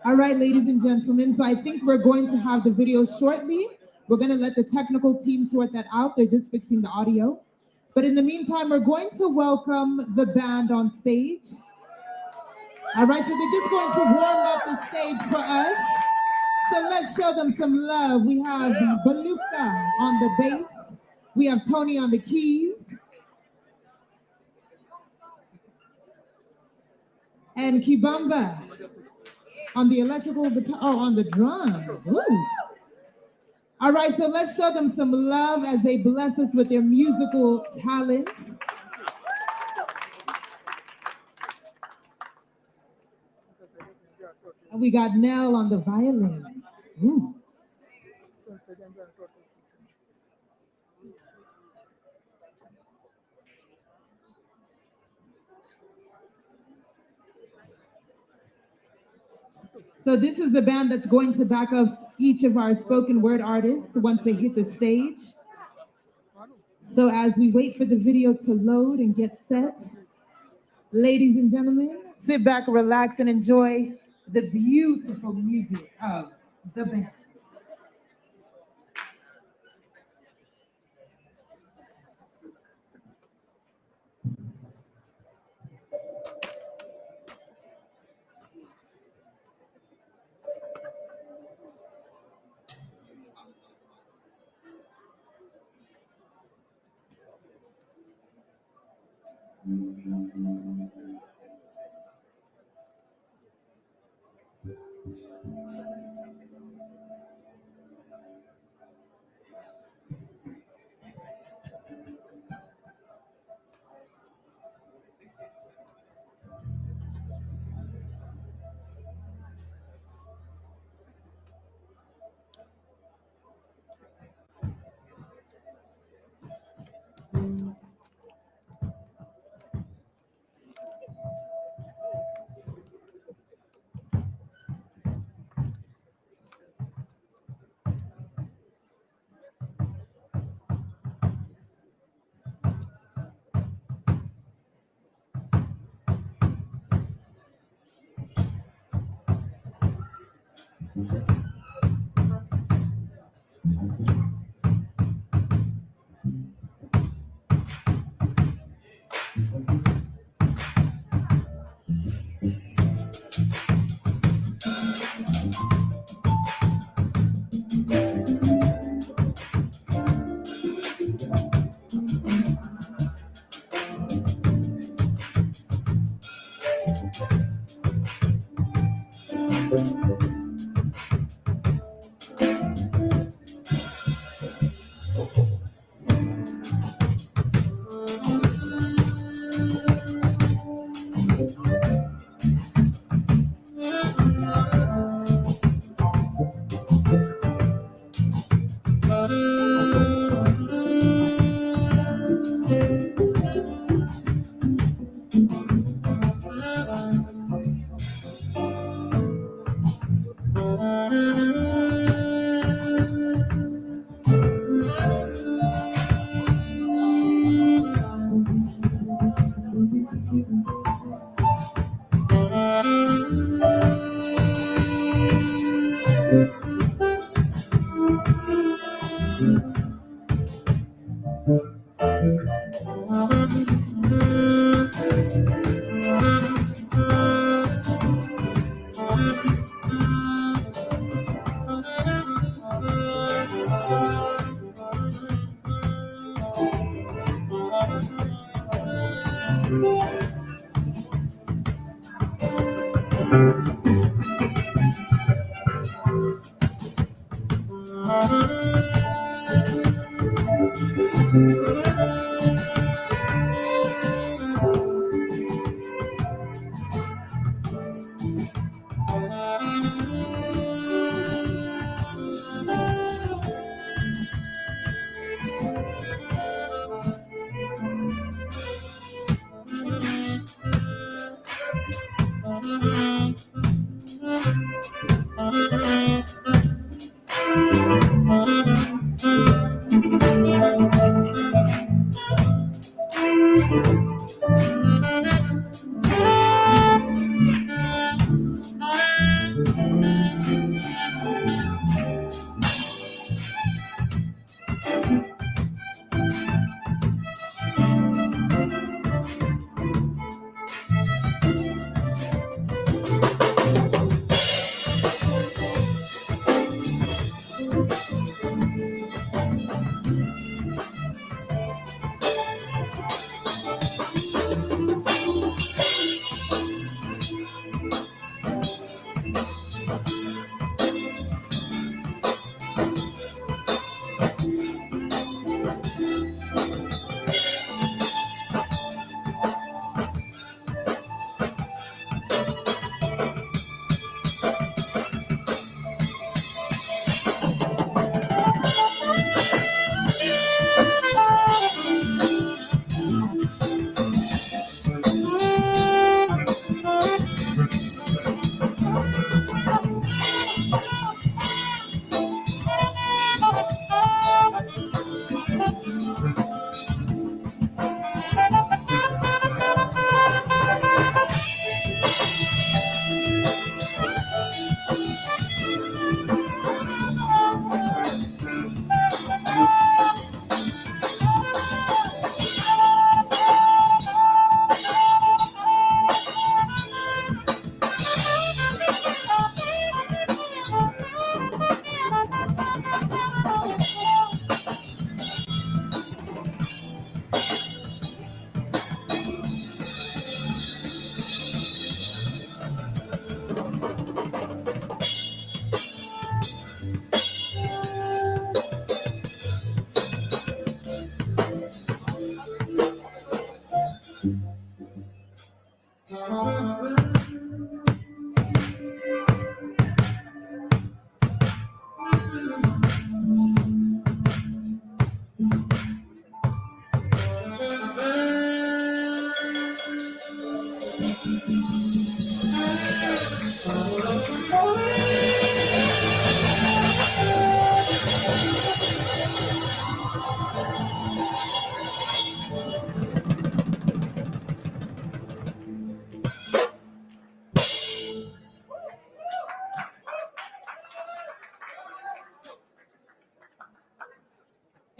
All right, ladies and gentlemen, so I think we're going to have the video shortly. We're going to let the technical team sort that out. They're just fixing the audio. But in the meantime, we're going to welcome the band on stage. All right, so they're just going to warm up the stage for us. So let's show them some love. We have Beluka on the bass. We have Tony on the keys. And Kibamba on the electrical guitar, on the drums. Ooh. All right, so let's show them some love as they bless us with their musical talents. And we got Nell on the violin. Ooh. So this is the band that's going to back up each of our spoken word artists once they hit the stage. So as we wait for the video to load and get set, ladies and gentlemen, sit back, relax, and enjoy the beautiful music of the band.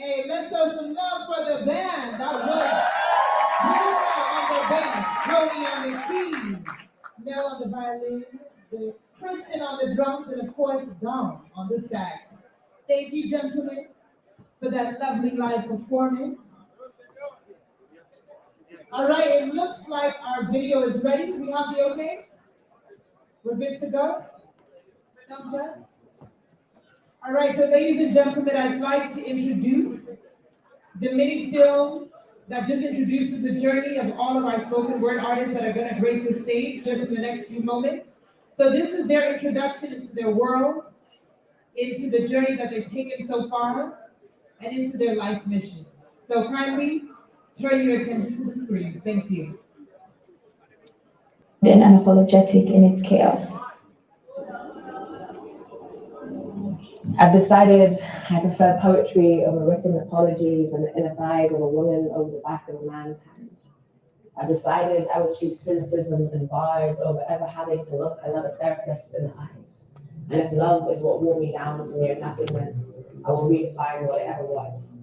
Hey, let's show some love for the band. That was Bruno on the bass, Tony on the keys, Nell on the violin, the Christian on the drums, and of course, Dom on the sax. Thank you, gentlemen, for that lovely live performance. All right, it looks like our video is ready. We have the okay? We're good to go? Thumbs up? All right, so ladies and gentlemen, I'd like to introduce the mini film that just introduces the journey of all of our spoken word artists that are going to grace the stage just in the next few moments. So this is their introduction into their world, into the journey that they've taken so far, and into their life mission. So kindly turn your attention to the screen. Thank you. And unapologetic in its chaos. I've decided I prefer poetry over written apologies and the inner thighs of a woman over the back of a man's hand. I decided I would choose cynicism and bars over ever having to look another therapist in the eyes. And if love is what wore me down to near nothingness, I will redefine what it ever was.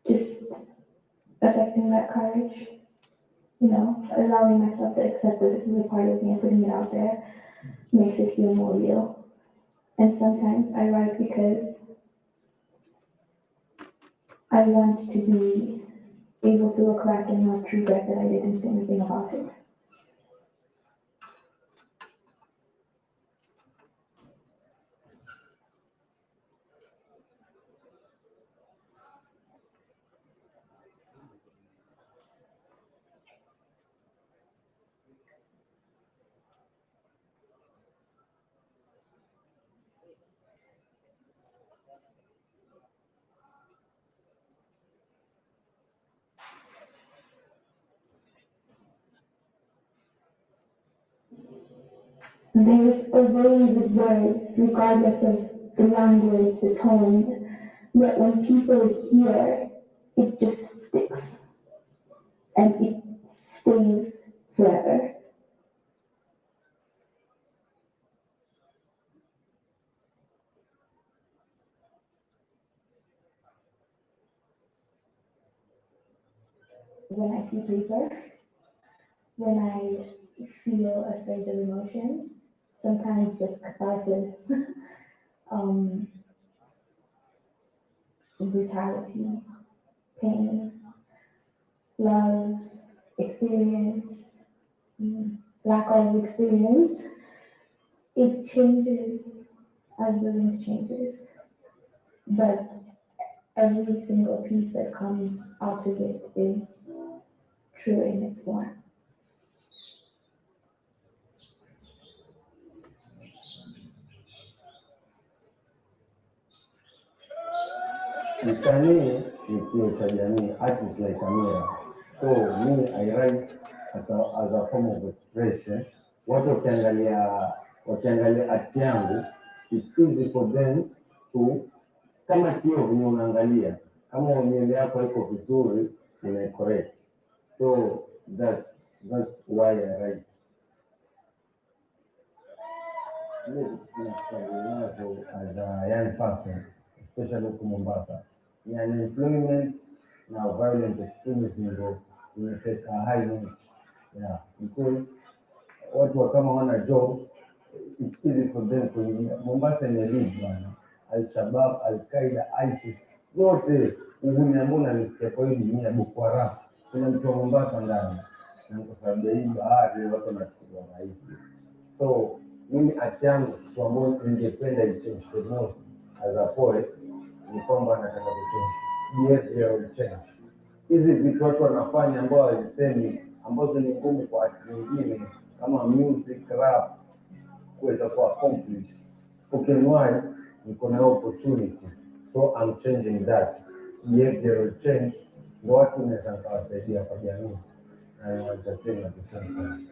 Just affecting that courage, allowing myself to accept that this is a part of me and putting it out there makes it feel more real. And sometimes I write because I want to be able to look back and not regret that I didn't say anything about it. There is a way with words, regardless of the language, the tone, that when people hear, it just sticks and it stays forever. When I see paper, when I feel a surge of emotion, sometimes just catharsis, brutality, pain, love, experience, lack of experience, it changes as the wind changes. But every single piece that comes out of it is true in its form. Msanii ni kioo cha jamii, art is like a mirror. So me I write as a form of expression. Watu wakiangalia art yangu, it's easy for them to, kama kioo venye unaangalia, kama nywele yako haiko vizuri, ina correct. So that's why I write. As a young person, especially huku Mombasa, ni unemployment na violent extremism ndo zimefika high note. Yeah, because watu kama wana jobs, it's easy for them to Mombasa ni lead bana. Al-Shabaab, Al-Qaeda, ISIS, zote uhuni ambao unalisikia kwa hii dunia, Boko Haram, kuna mtu wa Mombasa ndani. Na kwa sababu hii bahari watu wanachukuliwa rahisi. So mimi art yangu kitu ambayo ningependa ichange the most as a poet ni kwamba nataka kuchange behavioral change. Hizi vitu watu wanafanya ambao walisemi ambazo ni ngumu kwa watu wengine kama music, rap, kuweza kuwa accomplished. Spoken word niko na opportunity, so I'm changing that behavioral change ndio watu wanaweza kuwasaidia kwa jamii na watasema at the same time.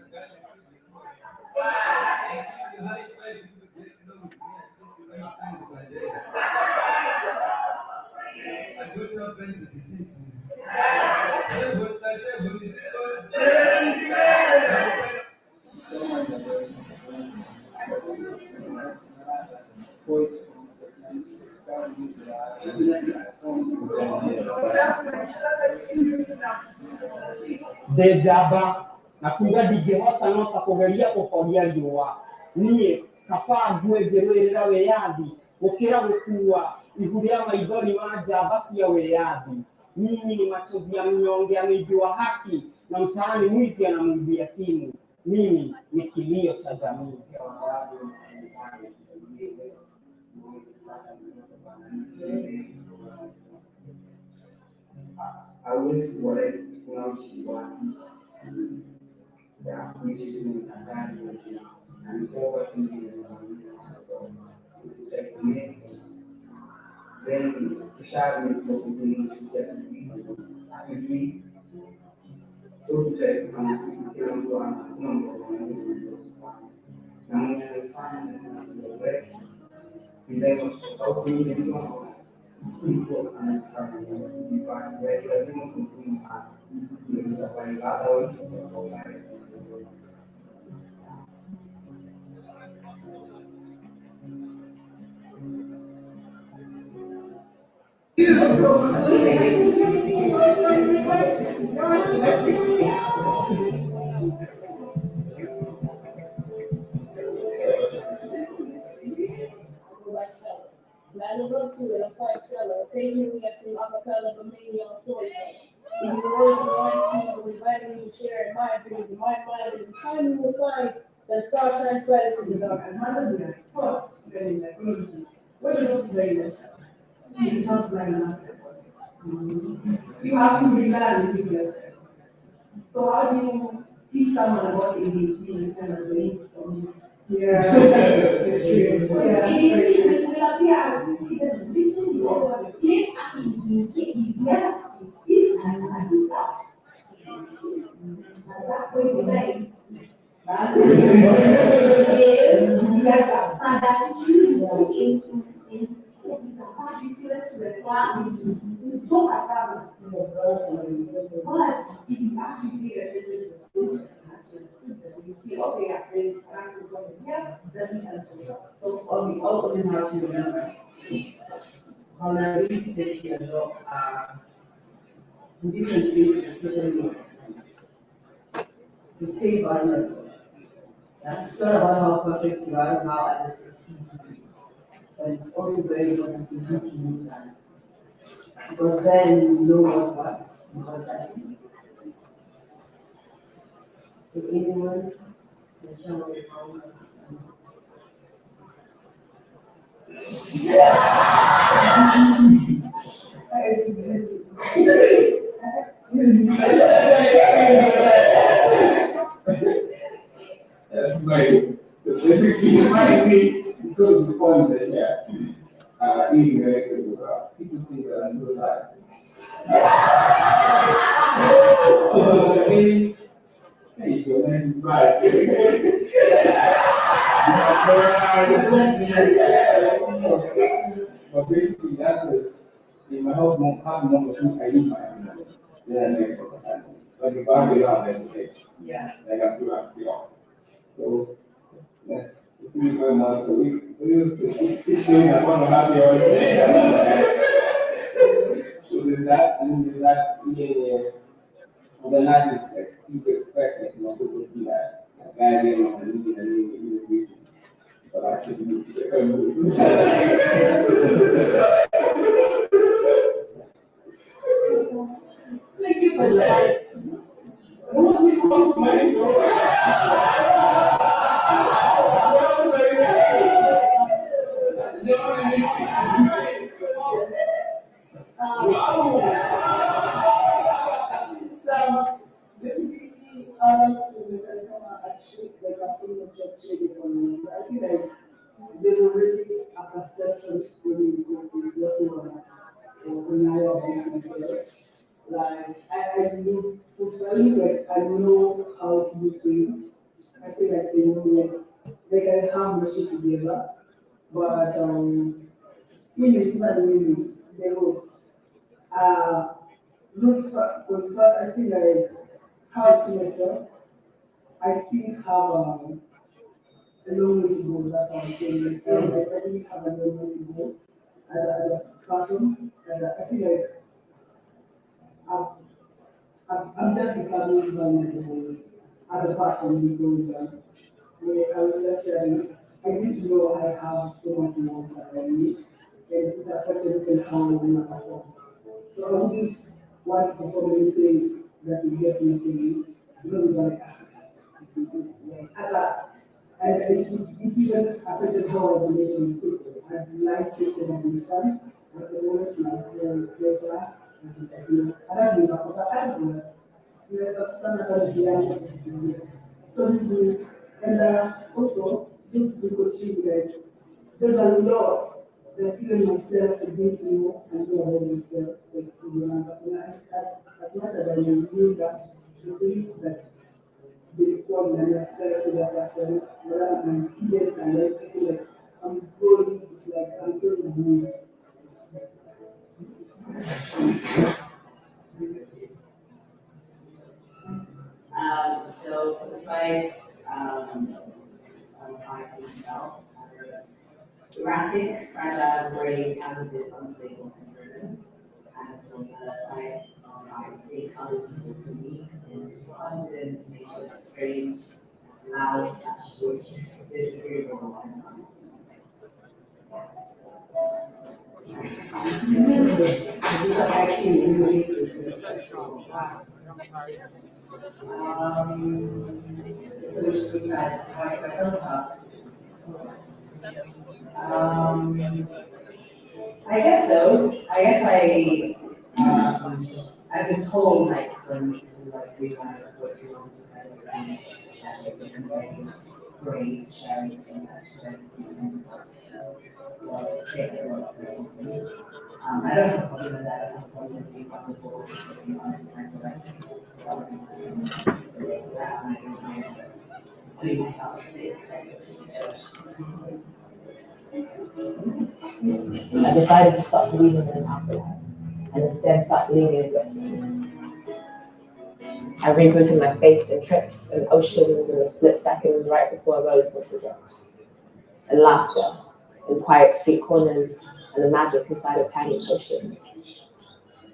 Dejaba na kuga ndingĩhota no ta kũgeria gũkoria riũa niĩ kaba ngwĩngĩrĩra wĩyathi gũkĩra gũkua ihu rĩa maithori ma njamba cia wĩyathi. Mimi ni machozi ya mnyonge ameibiwa haki na mtaani mwizi anamwibia simu. Mimi ni kilio cha jamii. Hawezi kuwaleta kuishi waandishi ya kuishi tu mtandani na mikoba mingi wengi tushari kwa kujihusisha hivi so tutaweza kufanya kitu kila mtu ana mtu na mwenye anafanya design tofauti ndio kulikuwa anafanya sifanye lazima kumtumia ndio safari otherwise I look up to it, I'm quite stellar. Occasionally I sing acapella for many on storytelling. Even the words of Weinstein will invite me to share in my dreams and my mind, and time you will find that a star shines brightest in the darkness. What is not very necessary? It's not blind enough. You have to be glad in yourself. So how do you teach someone about ADHD and kind of believe from yeah, it's true. Yeah, it will appear as this because listen to what the place actually is never to see and do that. And that way the way that attitude in ridiculous to the class so aside but if you actually pay attention to the you see, okay, after this, I'm going to here, then we can switch. So, we also have to remember vulnerability takes a lot in different spaces, especially to stay vulnerable. It's not about how perfect you are, how others see you. But it's also very important for you to do that. Because then you know what works and what doesn't. So anyone can show me how That's right. So basically, you might be because the point that yeah, eating very good. People think that I'm so tired. There you go, man. Right. But basically, that's what in my house, half the month of I eat my own. Yeah, next of the time. Like if I get out every day. Yeah. Like I do have to be off. So that's 3 months a week. So it's showing I want to have the all day. So there's that, and then there's that, yeah. And then I just like people expect that people see that bad game on the meeting and then but I should do it. Thank you for that. So basically, actually like a pretty much shaded on. I feel like there's already a perception when I about myself. Like I do like I know how to do things. I feel like they know like I have my shit together. But it's not really the roots. Roots was first I feel like how I see myself. I still have a long way to go. That's how I'm feeling. I really have a long way to go as a person. I feel like I'm just becoming vulnerable as a person because I was just sharing. I didn't know I have so much more inside me, and it affected people how I perform. So I wouldn't want to perform anything that will get me things because like and it even affected how I relate with people. I'd like people to understand, but the moment very closer, I don't know because I don't know. So this is, and also since the coaching, like there's a lot that even myself I didn't know and know about myself. Like, as much as I knew that the things that they call me and to that person, rather than hidden talent, I feel like I'm growing, it's like I'm growing. So besides I see myself, erratic, fragile, brave, talented, unstable, and driven. And on the other side, I think other people see me is confident, tenacious, strange, loud, boisterous, disagreeable, and honest. Which I voice myself about. I guess so. I guess I've been told like when like 3 times or 4 months that great sharing so much that I don't have a problem with that. I don't have a problem with being comfortable, to be honest. I feel like putting myself safe. I decided to stop believing in an afterlife and instead start believing in destiny. I rebooted my faith in trips and oceans in a split second right before a roller coaster drops. And laughter in quiet street corners and the magic inside of tiny potions.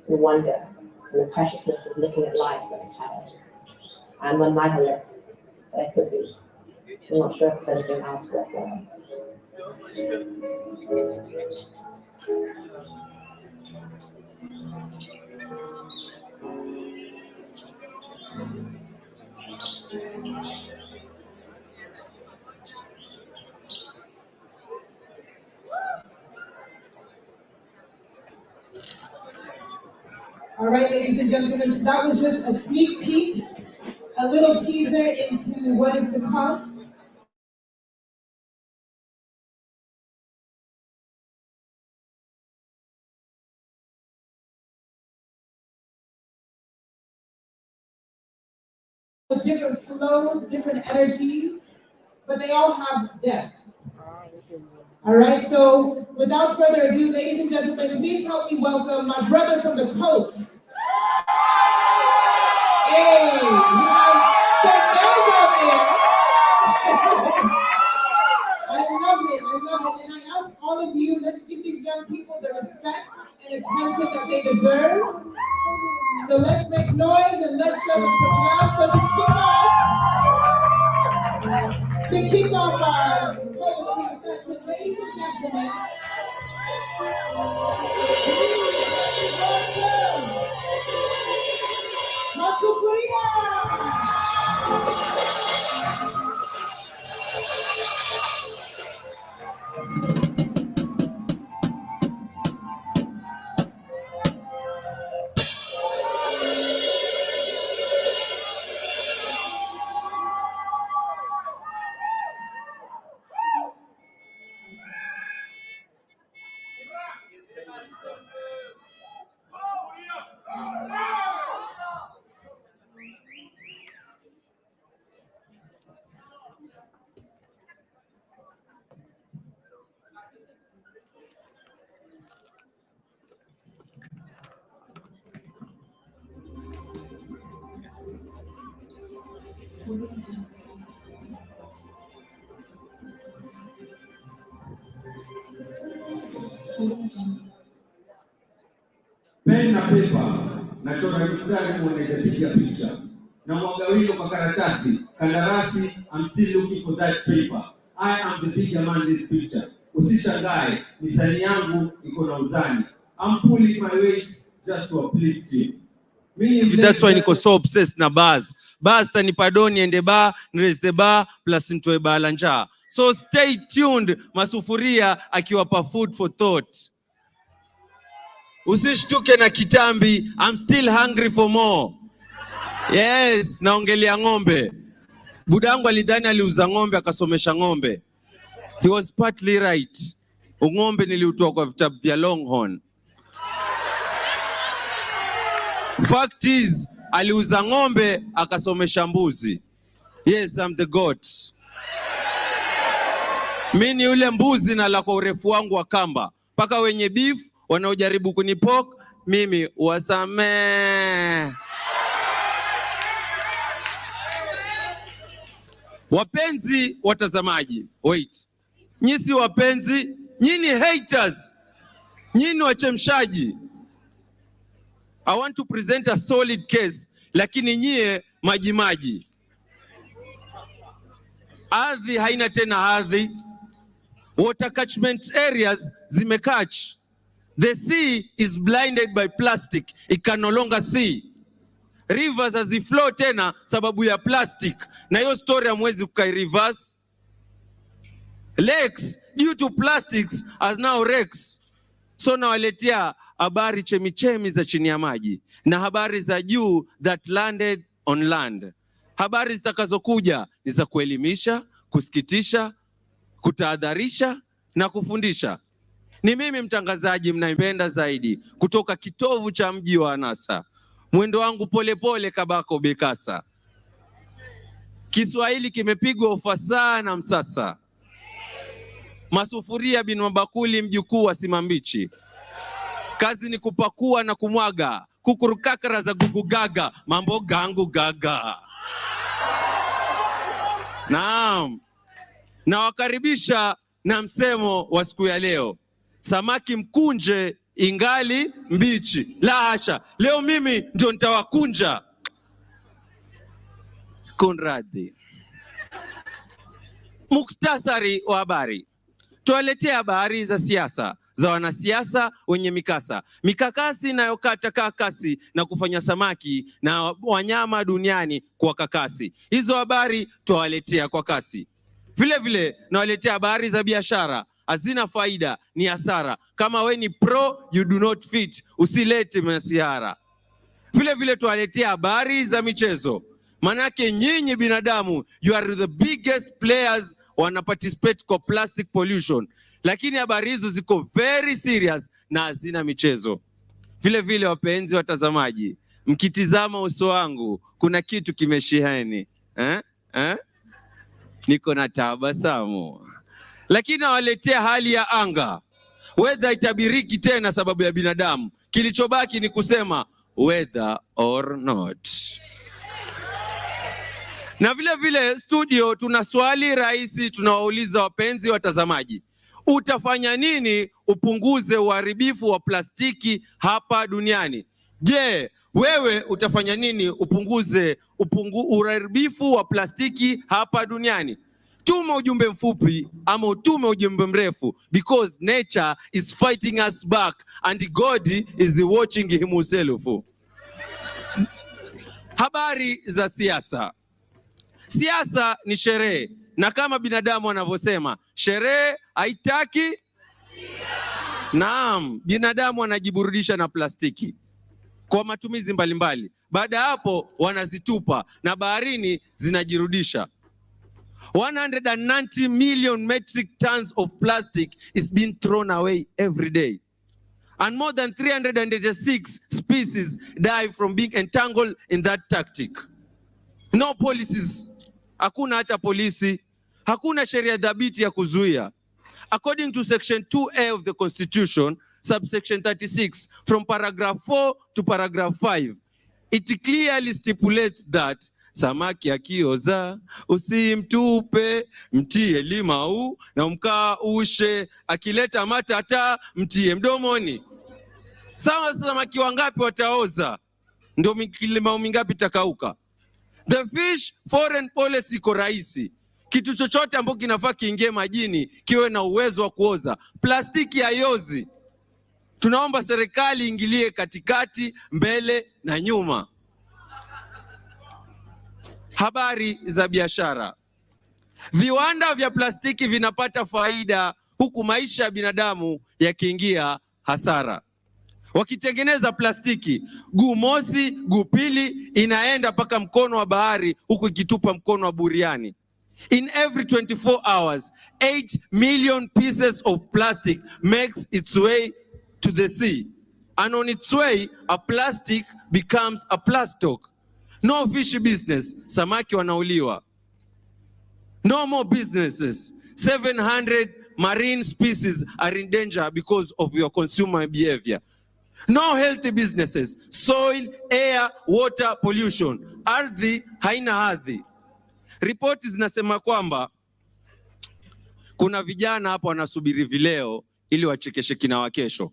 And wonder and the preciousness of looking at life like a child. I'm on my list, but I could be. I'm not sure if there's anything else worthwhile. All right, ladies and gentlemen, so that was just a sneak peek, a little teaser into what is to come. Different flows, different energies, but they all have depth. All right, so without further ado, ladies and gentlemen, please help me welcome my brother from the coast. Hey, we have Seth Bells out there. I love it, and I ask all of you, let's give these young people the respect and attention that they deserve. So let's make noise and let's show them some love. So to kick off our poetry session, ladies and gentlemen, pen na paper, nachora mistari muone piga picha. Na mwagawiko kwa karatasi, kandarasi, I'm still looking for that paper. I am the bigger man in this picture. Usishangae, misani yangu iko na uzani. I'm pulling my weight just to uplift you. That's why niko so obsessed na bars. Bars tanipa doni ende bar, raise the bar, plus nitoe bala njaa. So stay tuned, Masufuria akiwapa food for thought. Usishtuke na kitambi, I'm still hungry for more. Yes, naongelea ng'ombe. Budangu alidhani aliuza ng'ombe akasomesha ng'ombe. He was partly right. Ng'ombe niliutoa kwa vitabu vya Longhorn. Fact is, aliuza ng'ombe akasomesha mbuzi. Yes, I'm the goat. Mimi ni yule mbuzi na la kwa urefu wangu wa kamba. Paka wenye beef wanaojaribu kunipok, mimi wasamee. Wapenzi watazamaji, wait. Nyinyi si wapenzi, nyinyi ni haters. Nyinyi ni wachemshaji. I want to present a solid case, lakini nyie majimaji. Ardhi haina tena ardhi. Water catchment areas zimekatch. The sea is blinded by plastic. It can no longer see. Rivers haziflow tena sababu ya plastic. Na hiyo story hamwezi kukai reverse. Lakes due to plastics are now wrecks. So nawaletea habari chemichemi za chini ya maji na habari za juu that landed on land. Habari zitakazokuja ni za kuelimisha, kusikitisha, kutahadharisha na kufundisha. Ni mimi mtangazaji mnaipenda zaidi kutoka kitovu cha mji wa anasa. Mwendo wangu polepole kabako bekasa. Kiswahili kimepigwa ufasaha na msasa. Masufuria bin mabakuli mjukuu wa simambichi. Kazi ni kupakua na kumwaga. Kukurukakara za gugugaga. Mambo gangu gaga. Naam. Nawakaribisha na msemo wa siku ya leo. Samaki mkunje ingali mbichi. La hasha. Leo mimi ndio nitawakunja. Kunradhi. Muktasari wa habari. Tuwaletea habari za siasa, za wanasiasa wenye mikasa. Mikakasi inayokata kakasi na kufanya samaki na wanyama duniani kwa kakasi. Hizo habari tuwaletea kwa kasi. Vile vile nawaletea habari za biashara. Hazina faida, ni hasara. Kama we ni pro, you do not fit. Usilete masiara. Vile vile tuwaletea habari za michezo. Manake nyinyi binadamu, you are the biggest players wana participate kwa plastic pollution. Lakini habari hizo ziko very serious na hazina michezo. Vile vile wapenzi watazamaji, mkitizama uso wangu, kuna kitu kimesheheni. Niko na tabasamu. Lakini nawaletea hali ya anga. Weather itabiriki tena sababu ya binadamu. Kilichobaki ni kusema whether or not. Na vile vile studio tuna swali rahisi tunawauliza wapenzi watazamaji. Utafanya nini upunguze uharibifu wa plastiki hapa duniani? Je, wewe utafanya nini upunguze uharibifu wa plastiki hapa duniani? Tuma ujumbe mfupi ama utume ujumbe mrefu, because nature is fighting us back and God is watching himself. Habari za siasa. Siasa ni sherehe, na kama binadamu wanavyosema, sherehe haitaki. Naam, binadamu anajiburudisha na plastiki kwa matumizi mbalimbali. Baada hapo wanazitupa na baharini zinajirudisha. 190 million metric tons of plastic is being thrown away every day. And more than 386 species die from being entangled in that tactic. No policies. Hakuna hata polisi. Hakuna sheria dhabiti ya kuzuia. According to section 2A of the Constitution, subsection 36, from paragraph 4 to paragraph 5, it clearly stipulates that samaki akioza usimtupe, mtie limau na mkaushe, akileta matata mtie mdomoni. Sawa, samaki wangapi wataoza? Ndio limau mingapi takauka? The fish foreign policy iko rahisi. Kitu chochote ambacho kinafaa kiingie majini kiwe na uwezo wa kuoza. Plastiki haiozi. Tunaomba serikali ingilie katikati, mbele na nyuma. Habari za biashara. Viwanda vya plastiki vinapata faida huku maisha ya binadamu yakiingia hasara. Wakitengeneza plastiki, guu mosi, guu pili inaenda mpaka mkono wa bahari huku ikitupa mkono wa buriani. In every 24 hours, 8 million pieces of plastic makes its way to the sea. And on its way, a plastic becomes a plastic. No fish business, samaki wanauliwa. No more businesses. 700 marine species are in danger because of your consumer behavior. No healthy businesses. Soil, air, water pollution. Ardhi haina ardhi. Ripoti zinasema kwamba kuna vijana hapa wanasubiri vileo ili wachekeshe kina wa kesho.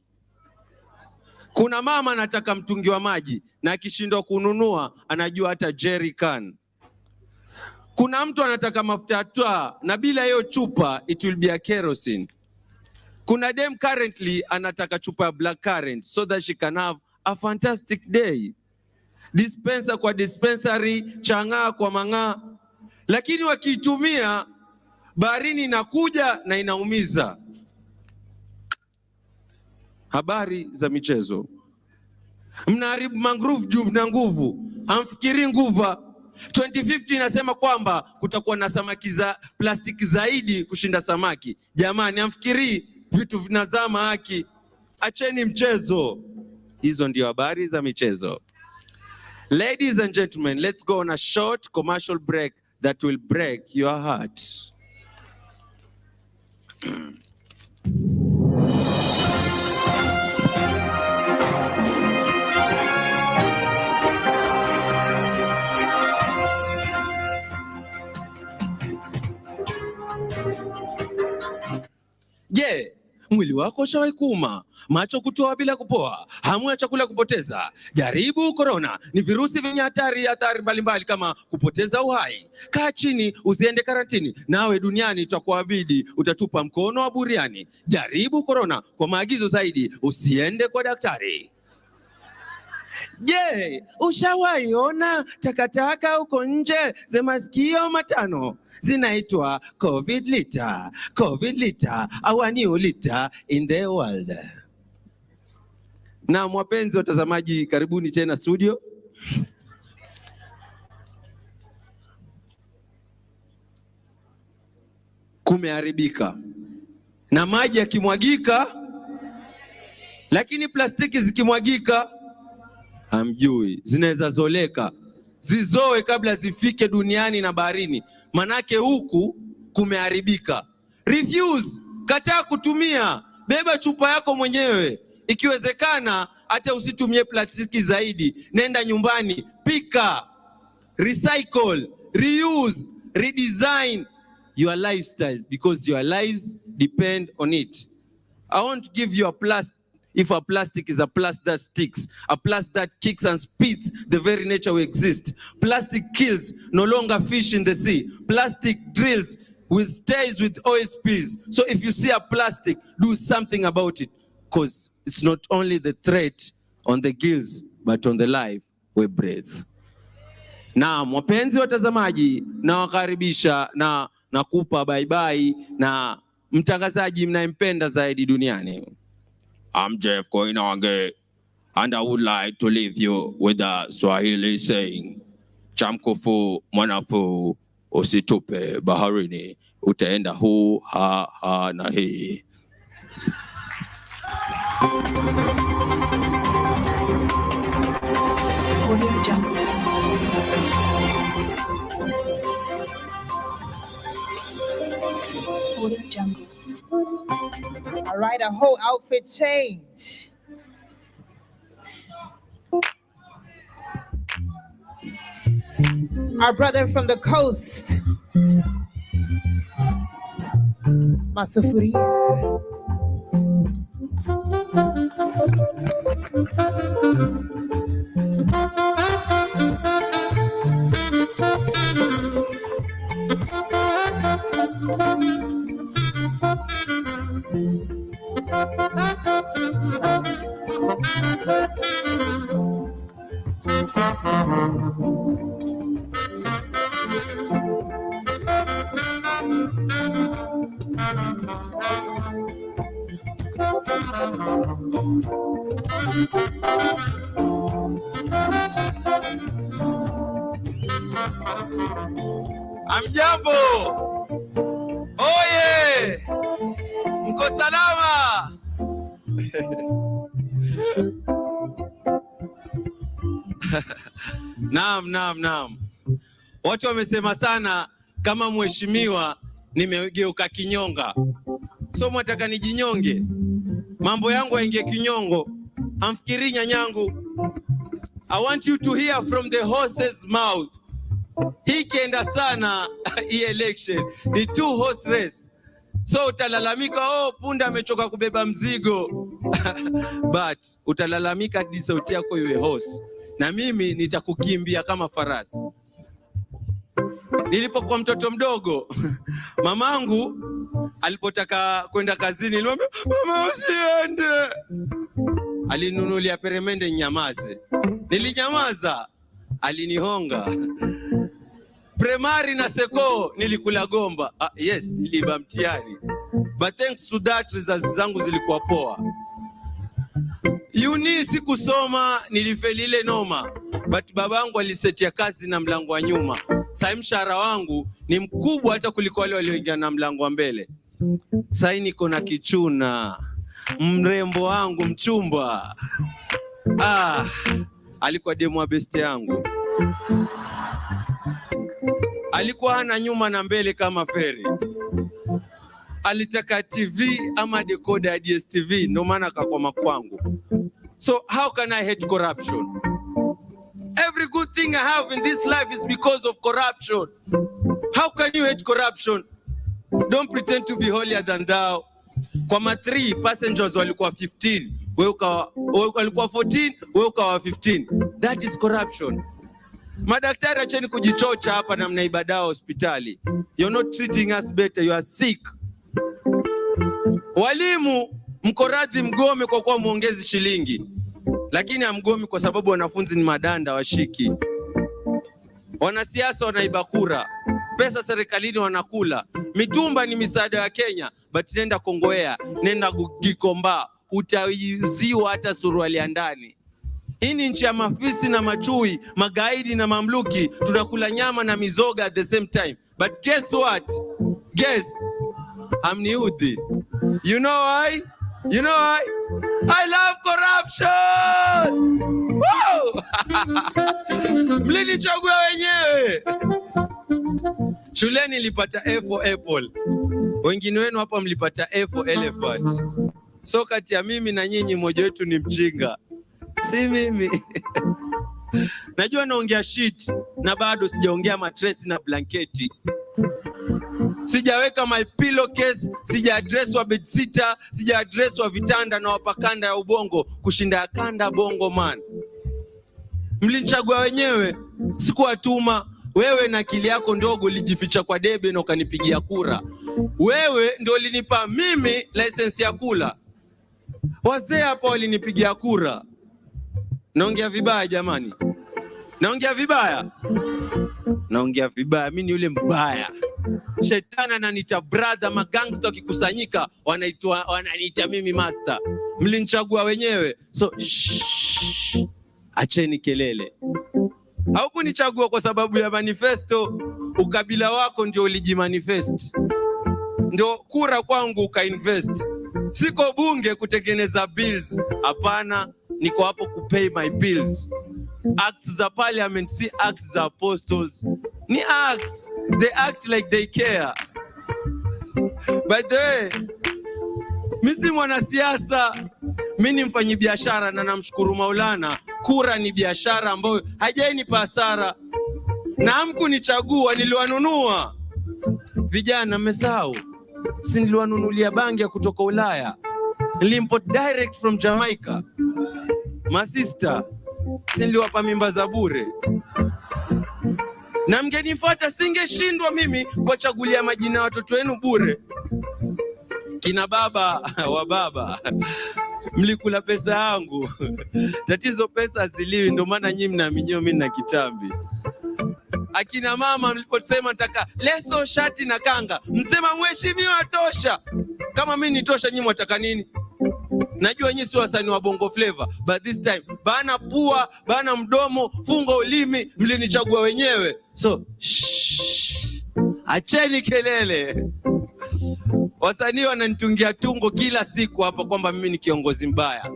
Kuna mama anataka mtungi wa maji na akishindwa kununua anajua hata jerry can. Kuna mtu anataka mafuta ya taa na bila hiyo chupa it will be a kerosene. Kuna dem currently anataka chupa ya black currant so that she can have a fantastic day. Dispenser kwa dispensary, chang'aa kwa mang'aa. Lakini wakiitumia baharini inakuja na inaumiza. Habari za michezo. Mnaharibu mangrove juu mna nguvu. Hamfikiri nguva. 2050 inasema kwamba kutakuwa na samaki za plastiki zaidi kushinda samaki. Jamani, hamfikiri vitu vinazama haki. Acheni mchezo. Hizo ndio habari za michezo. Ladies and gentlemen, let's go on a short commercial break that will break your heart. Je, mwili wako ushawahi kuuma, macho kutoa bila kupoa, hamu ya chakula kupoteza? Jaribu Corona. Ni virusi vyenye hatari mbalimbali kama kupoteza uhai. Kaa chini, usiende karantini. Nawe duniani tutakuabidi utatupa mkono wa buriani. Jaribu Corona. Kwa maagizo zaidi, usiende kwa daktari. Je, ushawahi ona takataka huko nje za masikio matano? Zinaitwa COVID litter. COVID litter, our new litter in the world. Na wapenzi watazamaji, karibuni tena studio. Kumeharibika. Na maji yakimwagika, lakini plastiki zikimwagika hamjui, zinaweza zoleka. Zizoe kabla zifike duniani na baharini. Manake huku kumeharibika. Refuse, kataa kutumia. Beba chupa yako mwenyewe. Ikiwezekana hata usitumie plastiki zaidi. Nenda nyumbani, pika, recycle, reuse, redesign your lifestyle because your lives depend on it. I want to give you a plastic. If a plastic is a plastic that sticks, a plastic that kicks and spits the very nature we exist. Plastic kills, no longer fish in the sea. Plastic drills, stays with oil spills. So if you see a plastic, do something about it, because it's not only the threat on the gills, but on the life we breathe. Na wapenzi watazamaji, na wakaribisha na nakupa bye bye na mtangazaji mnayempenda zaidi duniani. I'm Jeff Koinange, and I would like to leave you with a Swahili saying, Chamkufu mwanafu usitupe baharini, utaenda huu ha ha na hii. All right, a whole outfit change. Our brother from the coast, Masufuria. Amjambo. Oye. Mko salama? Naam. Watu wamesema sana kama mheshimiwa nimegeuka kinyonga. So mwataka nijinyonge? Mambo yangu yaingie kinyongo. Hamfikiri nyanyangu. I want you to hear from the horse's mouth. Hii kienda sana hii election ni 2 horse race. So utalalamika punda amechoka kubeba mzigo. But utalalamika hadi sauti yako iwe horse. Na mimi nitakukimbia kama farasi. Nilipokuwa mtoto mdogo, mamangu alipotaka kwenda kazini, nilimwambia mama usiende. Alinunulia peremende nyamaze. Nilinyamaza, alinihonga. Primary na seko nilikula gomba. Yes, niliiba mtihani. But thanks to that results zangu zilikuwa poa. Uni sikusoma, nilifeli ile noma. But babangu alisetia kazi na mlango wa nyuma. Sasa mshahara wangu ni mkubwa hata kuliko wale walioingia na mlango wa mbele. Sasa niko na kichuna. Mrembo wangu mchumba. Alikuwa demu wa best yangu. Alikuwa hana nyuma na mbele kama feri. Alitaka TV ama decoder ya DSTV, ndio maana akakwama kwangu. So how can I hate corruption? Every good thing I have in this life is because of corruption. How can you hate corruption? Don't pretend to be holier than thou. Kwa 3 passengers walikuwa 15, wewe walikuwa 14, wewe ukawa 15. That is corruption. Madaktari acheni kujichocha hapa na mnaiba dawa hospitali. You're not treating us better, you are sick. Walimu mko radhi mgome kwa kuwa muongezi shilingi. Lakini hamgomi kwa sababu wanafunzi ni madanda washiki. Wanasiasa wanaiba kura. Pesa serikalini wanakula. Mitumba ni misaada ya Kenya, but nenda Kongowea, nenda Gikomba, utauziwa hata suruali ya ndani. Hii ni nchi ya mafisi na machui, magaidi na mamluki. Tunakula nyama na mizoga at the same time. But guess what? Guess. Amniudhi. You know why? You know why? I love corruption! Wow! Mlinichagua wenyewe. Shuleni nilipata A for apple. Wengine wenu hapa mlipata A for elephant. So kati ya mimi na nyinyi mmoja wetu ni mjinga. Si mimi. Najua naongea shit na bado sijaongea matresi na blanketi. Sijaweka my pillowcase, sija address wa bedsitter, sija address wa vitanda na wapakanda ya ubongo kushinda ya kanda bongo man. Mlinichagua wenyewe, sikuwatuma. Wewe na akili yako ndogo ulijificha kwa debe na ukanipigia kura. Wewe ndio ulinipa mimi license ya kula. Wazee hapa walinipigia kura. Naongea vibaya jamani. Naongea vibaya. Naongea vibaya, mimi ni yule mbaya. Shetani ananiita brother, magangster wakikusanyika wananiita mimi master. Mlinichagua wenyewe. So acheni kelele. Haukunichagua kwa sababu ya manifesto, ukabila wako ndio ulijimanifest. Ndio kura kwangu ukainvest. Siko bunge kutengeneza bills. Hapana, niko hapo kupay my bills. Acts za parliament si acts za apostles. Ni acts. They act like they care. By the way, mimi si mwanasiasa. Mimi ni mfanyabiashara na namshukuru Maulana. Kura ni biashara ambayo hajainipa hasara. Na hamkunichagua, niliwanunua. Vijana mmesahau. Si niliwanunulia bangi ya kutoka Ulaya. Niliimport direct from Jamaica. Masista, si niliwapa mimba za bure. Na mngenifuata singeshindwa mimi kuwachagulia majina ya watoto wenu bure. Kina baba wa baba, mlikula pesa yangu. Tatizo pesa ziliwi, ndio maana nyinyi mnaaminia mimi na kitambi. Akina mama mliposema nataka leso, shati na kanga, msema mheshimiwa tosha. Kama mimi ni tosha, nyinyi mwataka nini? Najua nyinyi si wasanii wa Bongo Flavor, but this time bana pua, bana mdomo, funga ulimi, mlinichagua wenyewe. So acheni kelele. Wasanii wananitungia tungo kila siku hapa kwamba mimi ni kiongozi mbaya.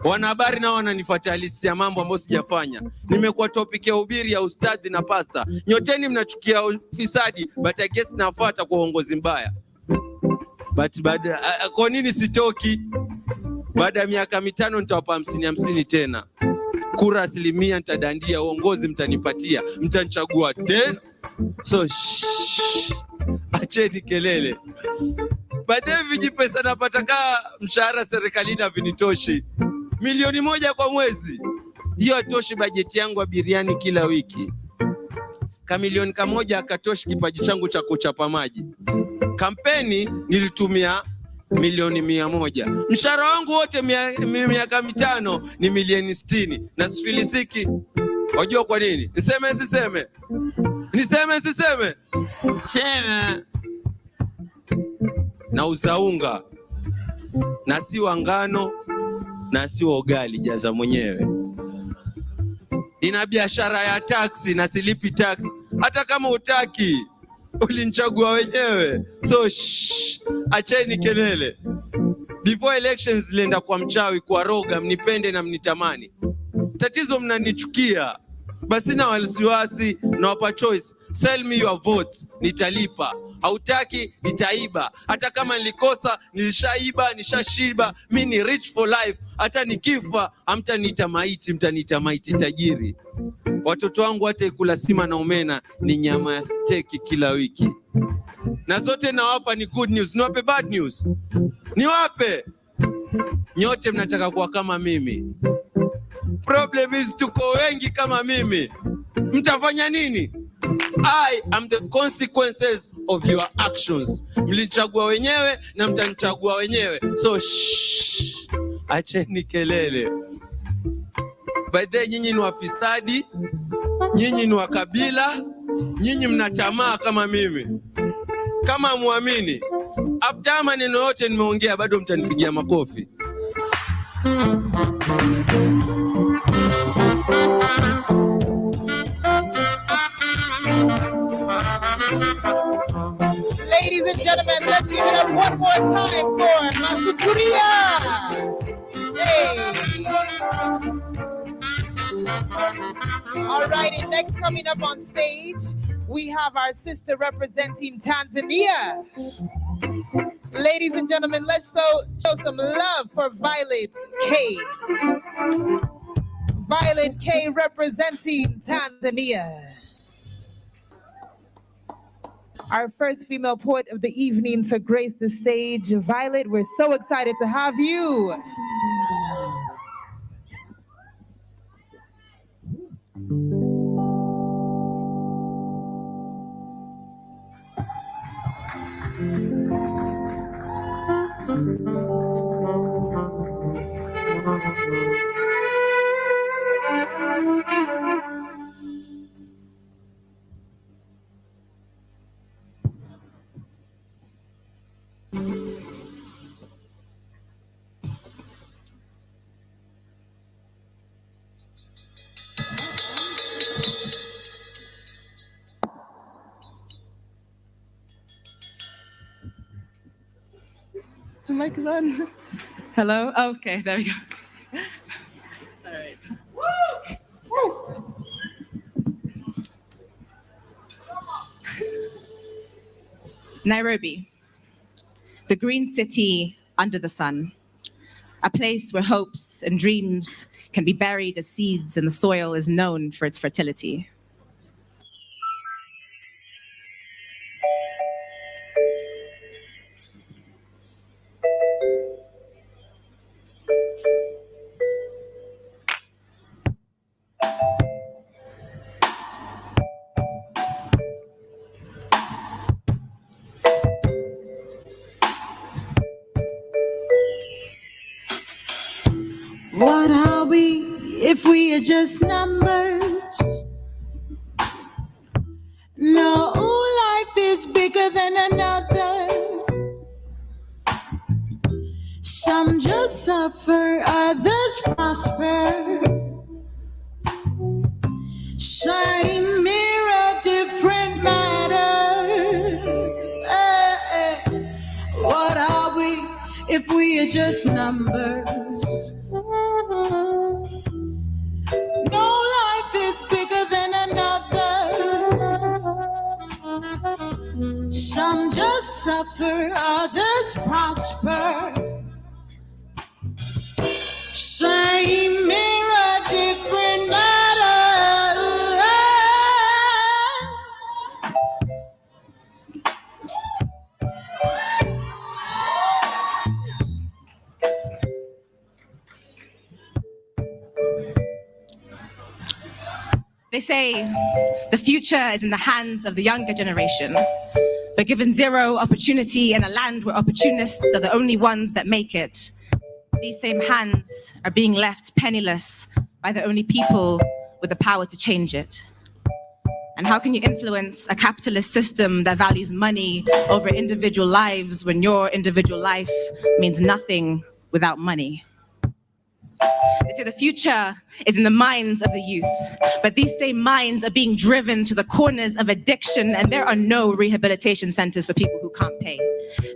Wanahabari nao wananifuatia list ya mambo ambayo sijafanya. Nimekuwa topic ya ubiri ya ustadhi na pasta. Nyoteni mnachukia ufisadi, but I guess nafuata kwa uongozi mbaya. But kwa nini sitoki? Baada ya miaka 5 nitawapa 50 tena. Kura 100% nitadandia, uongozi mtanipatia, mtanichagua tena. So acheni kelele. Baadaye vijipesa napata kaa mshahara serikalini havinitoshi. 1,000,000 kwa mwezi. Hiyo hatoshi bajeti yangu ya biriani kila wiki. Kamilioni kamoja akatoshi kipaji changu cha kuchapa maji. Kampeni nilitumia milioni 100. Mshahara wangu wote miaka 5 ni milioni 60 na sifilisiki. Wajua kwa nini? Niseme siseme? Niseme siseme? Sema. Na uzaunga na si wangano na si ugali, jaza mwenyewe. Nina biashara ya taxi na silipi tax. Hata kama utaki, ulinichagua wenyewe. So acheni kelele. Before elections nilienda kwa mchawi, kwa roga, mnipende na mnitamani. Tatizo mnanichukia. Basi na wasiwasi na wapa choice. Sell me your votes, nitalipa. Hautaki, nitaiba. Hata kama nilikosa, nilishaiba, nishashiba. Mimi ni rich for life. Hata nikifa, hamtaniita maiti, mtaniita maiti tajiri. Watoto wangu hata ikula sima na omena ni nyama ya steki kila wiki. Na zote nawapa ni good news. Niwape bad news? Niwape? Nyote mnataka kuwa kama mimi. Problem is tuko wengi kama mimi. Mtafanya nini? I am the consequences of your actions. Mlichagua wenyewe na mtanichagua wenyewe. So acheni kelele. By the way, nyinyi ni wafisadi, nyinyi ni wakabila, nyinyi mna tamaa kama mimi. Kama muamini, after maneno yote nimeongea bado mtanipigia makofi. Ladies and gentlemen, let's give it up one more time for Masufuria. Hey. All righty, next coming up on stage, we have our sister representing Tanzania. Ladies and gentlemen, let's show some love for Violet K. Violet K representing Tanzania. Our first female poet of the evening to grace the stage. Violet, we're so excited to have you. The mic is on. Hello? Okay, there we go. All right. Nairobi, the green city under the sun, a place where hopes and dreams can be buried as seeds and the soil is known for its fertility. What are we if we are just numbers? No, life is bigger than another. Some just suffer, others prosper. Shining mirror, different matter. What are we if we are just numbers? suffer, others prosper. Same mirror, different matter. They say the future is in the hands of the younger generation. But given zero opportunity in a land where opportunists are the only ones that make it, these same hands are being left penniless by the only people with the power to change it. And how can you influence a capitalist system that values money over individual lives when your individual life means nothing without money? They say the future is in the minds of the youth, but these same minds are being driven to the corners of addiction, and there are no rehabilitation centers for people who can't pay.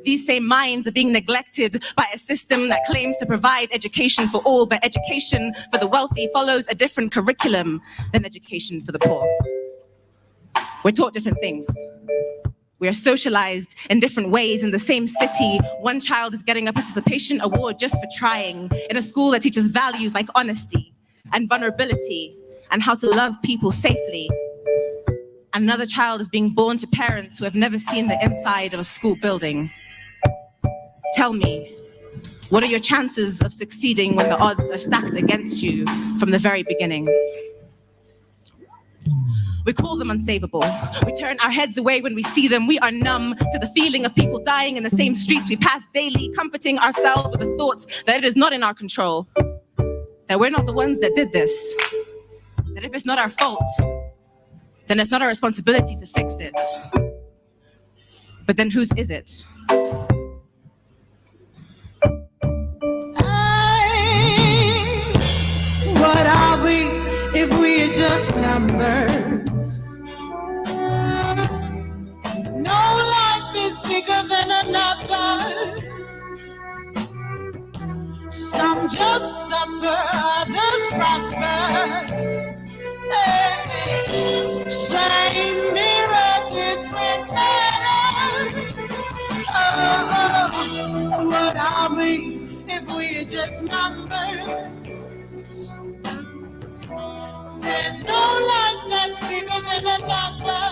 These same minds are being neglected by a system that claims to provide education for all, but education for the wealthy follows a different curriculum than education for the poor. We're taught different things. We are socialized in different ways in the same city. One child is getting a participation award just for trying in a school that teaches values like honesty and vulnerability and how to love people safely. And another child is being born to parents who have never seen the inside of a school building. Tell me, what are your chances of succeeding when the odds are stacked against you from the very beginning? We call them unsavable. We turn our heads away when we see them. We are numb to the feeling of people dying in the same streets we pass daily, comforting ourselves with the thoughts that it is not in our control, that we're not the ones that did this, that if it's not our fault, then it's not our responsibility to fix it. But then whose is it? What are we if we are just numbers? No life is bigger than another. Some just suffer, others prosper. Hey, same mirror, different matter. Oh, what are we if we are just numbers? There's no life that's bigger than another.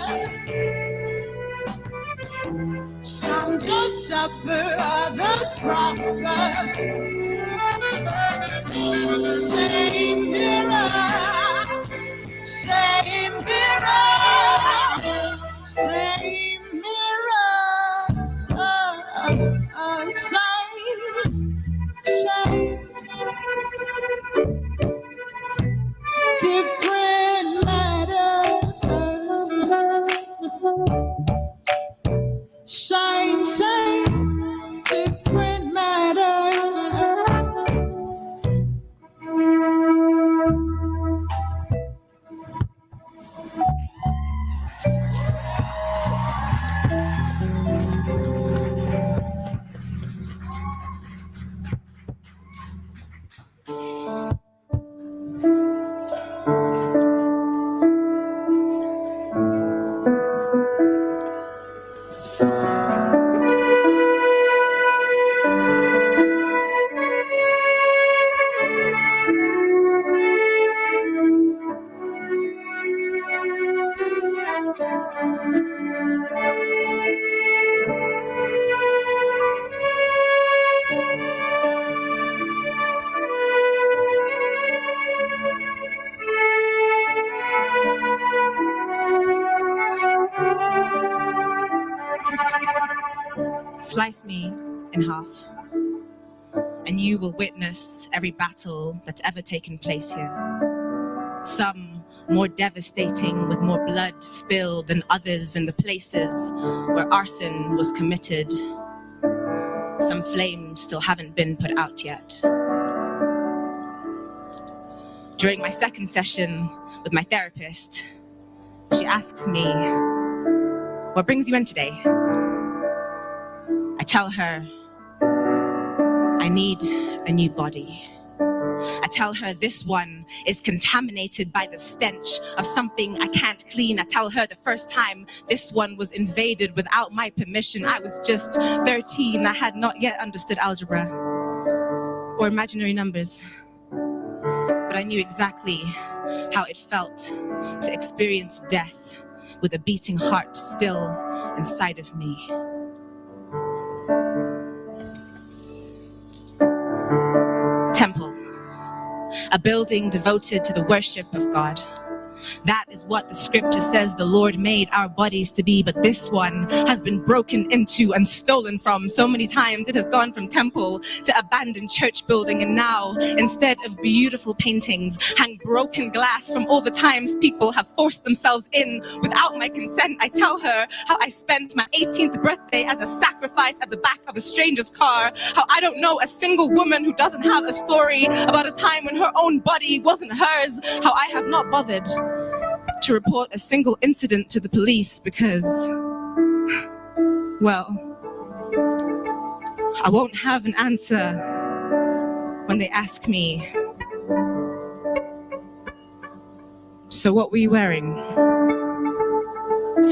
Some just suffer, others prosper. Same mirror, same mirror, same mirror, same. Different matter. Same, different matter. Slice me in half, and you will witness every battle that's ever taken place here. Some more devastating, with more blood spilled than others in the places where arson was committed. Some flames still haven't been put out yet. During my second session with my therapist, she asks me, "What brings you in today?" I tell her, I need a new body. I tell her this one is contaminated by the stench of something I can't clean. I tell her the first time this one was invaded without my permission. I was just 13. I had not yet understood algebra or imaginary numbers. But I knew exactly how it felt to experience death with a beating heart still inside of me. Temple, a building devoted to the worship of God. That is what the scripture says the Lord made our bodies to be, but this one has been broken into and stolen from so many times. It has gone from temple to abandoned church building, and now, instead of beautiful paintings, hang broken glass from all the times people have forced themselves in without my consent. I tell her how I spent my 18th birthday as a sacrifice at the back of a stranger's car, how I don't know a single woman who doesn't have a story about a time when her own body wasn't hers, how I have not bothered to report a single incident to the police because, well, I won't have an answer when they ask me, so what were you wearing?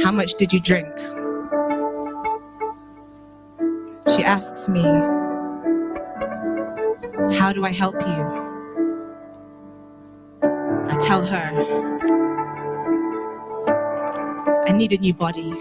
How much did you drink? She asks me, how do I help you? I tell her, I need a new body.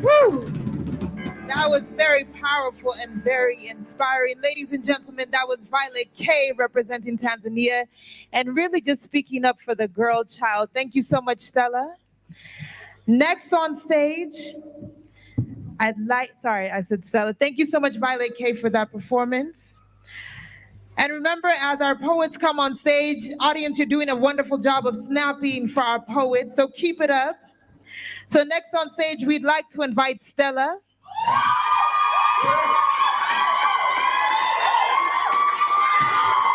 Woo! That was very powerful and very inspiring. Ladies and gentlemen, that was Violet K representing Tanzania and really just speaking up for the girl child. Thank you so much, Stella. Next on stage, I said Stella. Thank you so much, Violet K, for that performance. And remember, as our poets come on stage, audience, you're doing a wonderful job of snapping for our poets, so keep it up. So next on stage, we'd like to invite Stella.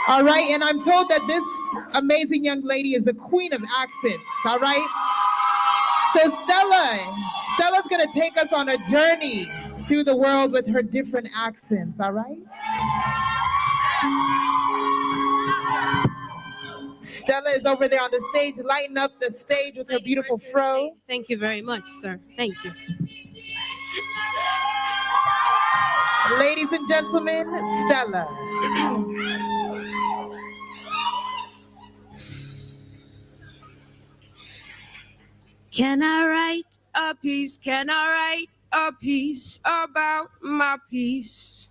All right, and I'm told that this amazing young lady is the queen of accents, all right? So Stella's gonna take us on a journey through the world with her different accents, all right? Stella is over there on the stage, lighting up the stage with her beautiful fro. Thank you very much, sir. Thank you. Ladies and gentlemen, Stella. Can I write a piece? Can I write a piece about my piece?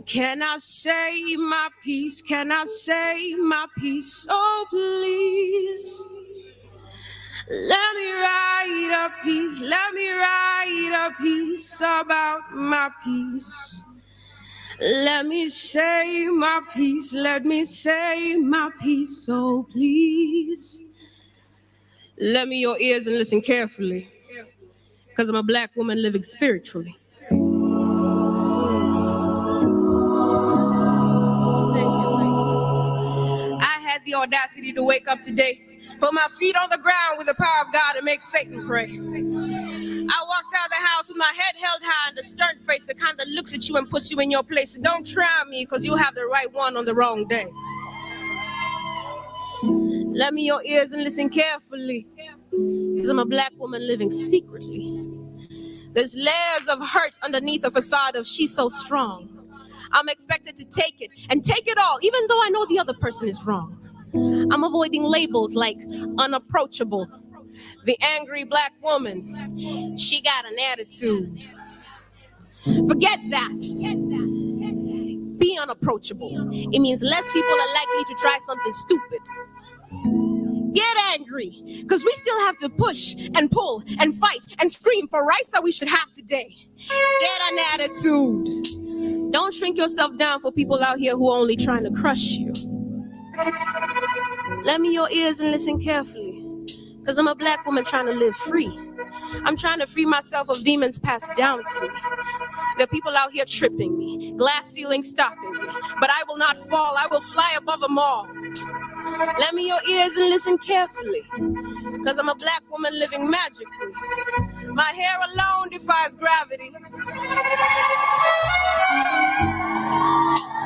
Can I say my piece? Can I say my piece? Oh, please. Let me write a piece. Let me write a piece about my piece. Let me say my piece, let me say my piece, so please. Lend me your ears and listen carefully, because I'm a Black woman living spiritually. Thank you. I had the audacity to wake up today, put my feet on the ground with the power of God and make Satan pray. I walked out of the house with my head held high and a stern face, the kind that looks at you and puts you in your place. So don't try me, because you'll have the right one on the wrong day. Lend me your ears and listen carefully, because I'm a Black woman living secretly. There's layers of hurt underneath a facade of she's so strong. I'm expected to take it and take it all, even though I know the other person is wrong. I'm avoiding labels like unapproachable. The angry Black woman, she got an attitude. Forget that. Be unapproachable. It means less people are likely to try something stupid. Get angry, because we still have to push and pull and fight and scream for rights that we should have today. Get an attitude. Don't shrink yourself down for people out here who are only trying to crush you. Lend me your ears and listen carefully, because I'm a Black woman trying to live free. I'm trying to free myself of demons passed down to me. There are people out here tripping me, glass ceilings stopping me, but I will not fall. I will fly above them all. Lend me your ears and listen carefully, because I'm a Black woman living magically. My hair alone defies gravity.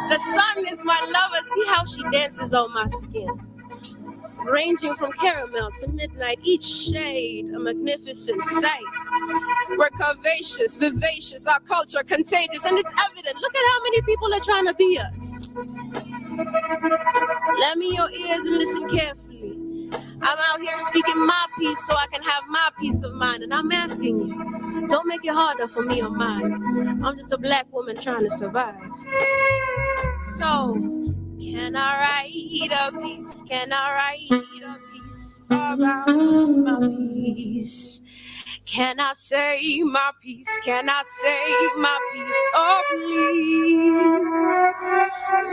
The sun is my lover. See how she dances on my skin. Ranging from caramel to midnight, each shade a magnificent sight. We're curvaceous, vivacious, our culture contagious, and it's evident. Look at how many people are trying to be us. Lend me your ears and listen carefully. I'm out here speaking my piece so I can have my peace of mind, and I'm asking you, don't make it harder for me or mine. I'm just a Black woman trying to survive. So, can I write a piece? Can I write a piece about my piece? Can I say my piece? Can I say my piece? Oh, please.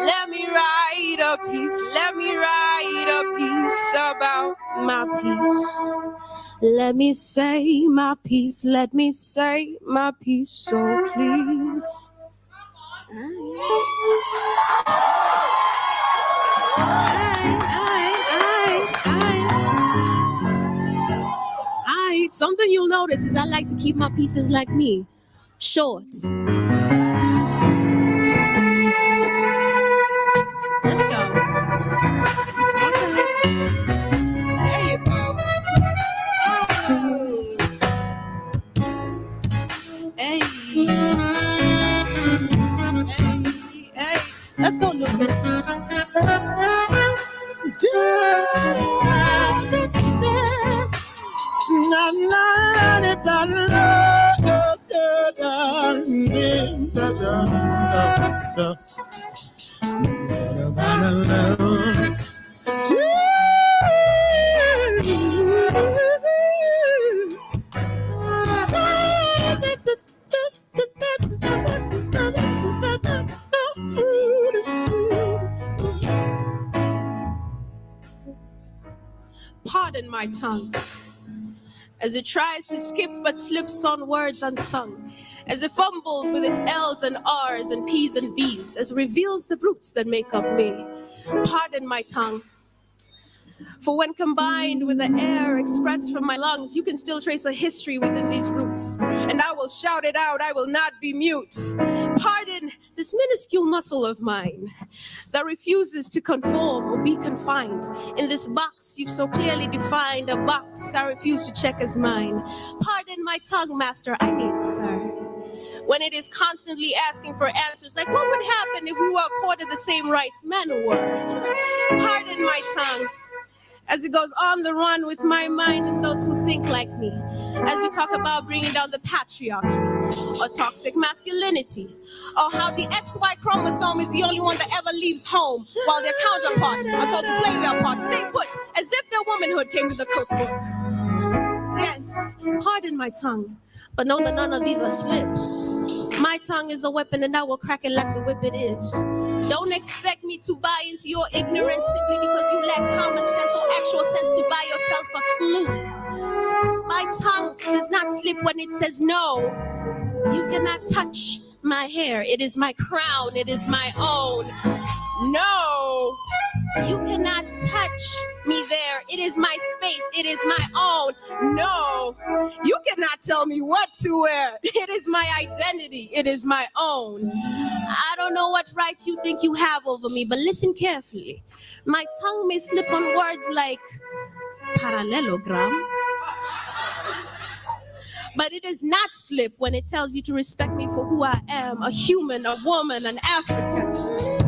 Let me write a piece. Let me write a piece about my piece. Let me say my piece. Let me say my piece. So please. Something you'll notice is I like to keep my pieces like me, short. Let's go. Okay. There you go. Oh. Hey. Hey. Let's go, Lucas. Pardon my tongue as it tries to skip but slips on words unsung, as it fumbles with its L's and R's and P's and B's, as it reveals the roots that make up me. Pardon my tongue, for when combined with the air expressed from my lungs, you can still trace a history within these roots, and I will shout it out, I will not be mute. Pardon this minuscule muscle of mine that refuses to conform or be confined in this box you've so clearly defined, a box I refuse to check as mine. Pardon my tongue, master, I mean sir, when it is constantly asking for answers like what would happen if we were accorded the same rights men were. Pardon my tongue as it goes on the run with my mind and those who think like me, as we talk about bringing down the patriarchy or toxic masculinity, or how the XY chromosome is the only one that ever leaves home while their counterparts are told to play their part, stay put, as if their womanhood came with a cookbook. Yes, pardon my tongue, but know that none of these are slips. My tongue is a weapon and I will crack it like the whip it is. Don't expect me to buy into your ignorance simply because you lack common sense or actual sense to buy yourself a clue. My tongue does not slip when it says no. You cannot touch my hair. It is my crown. It is my own. No, you cannot touch me there. It is my space. It is my own. No, you cannot tell me what to wear. It is my identity. It is my own. I don't know what right you think you have over me, but listen carefully. My tongue may slip on words like parallelogram, but it does not slip when it tells you to respect me for who I am, a human, a woman, an African.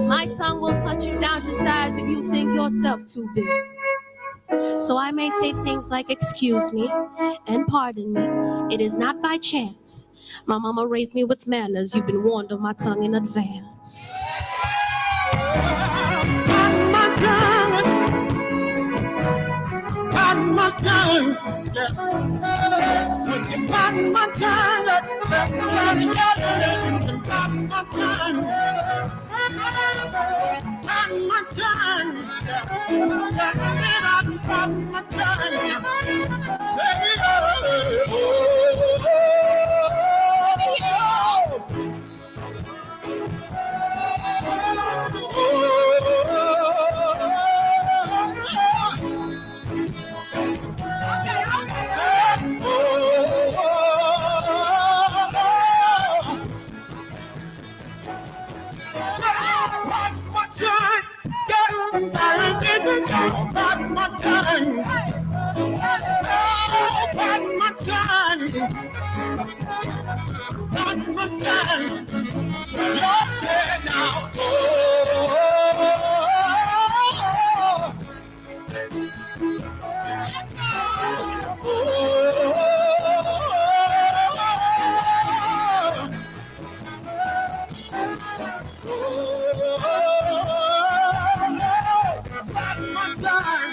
My tongue will cut you down to size if you think yourself too big. So I may say things like, excuse me and pardon me. It is not by chance. My mama raised me with manners. You've been warned of my tongue in advance. Pardon my tongue. Pardon my tongue. Would you pardon my tongue? Pardon my tongue. Pardon my tongue. Pardon my tongue. Say, pardon my tongue. Pardon my tongue. Pardon my tongue. So Lord said now, pardon my tongue.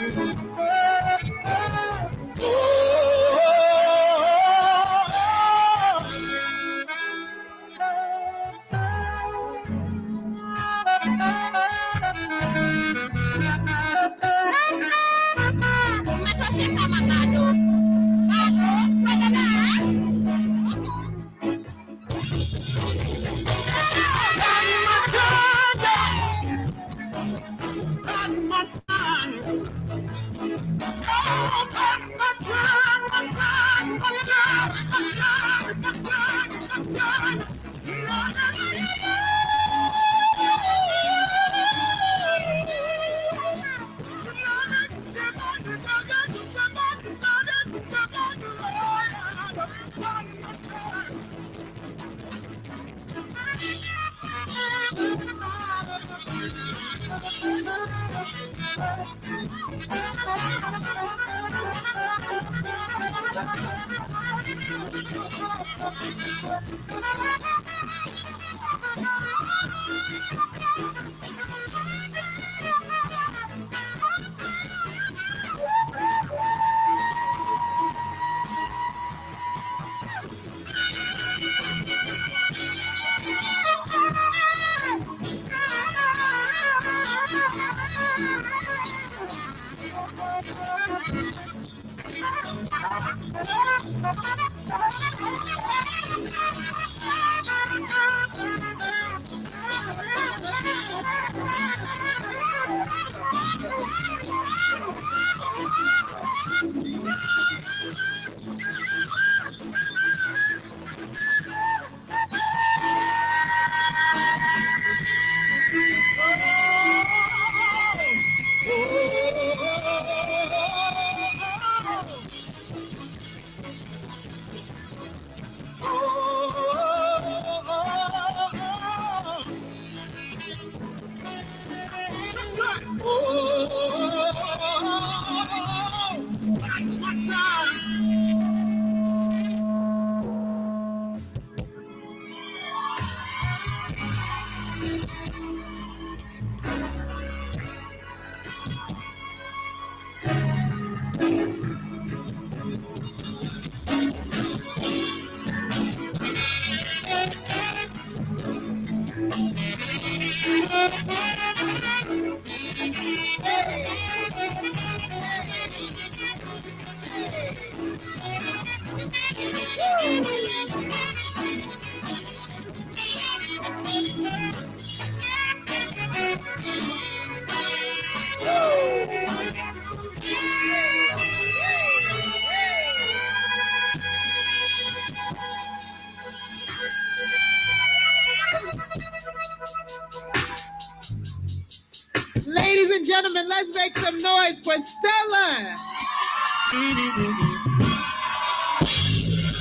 gentlemen, let's make some noise for Stella.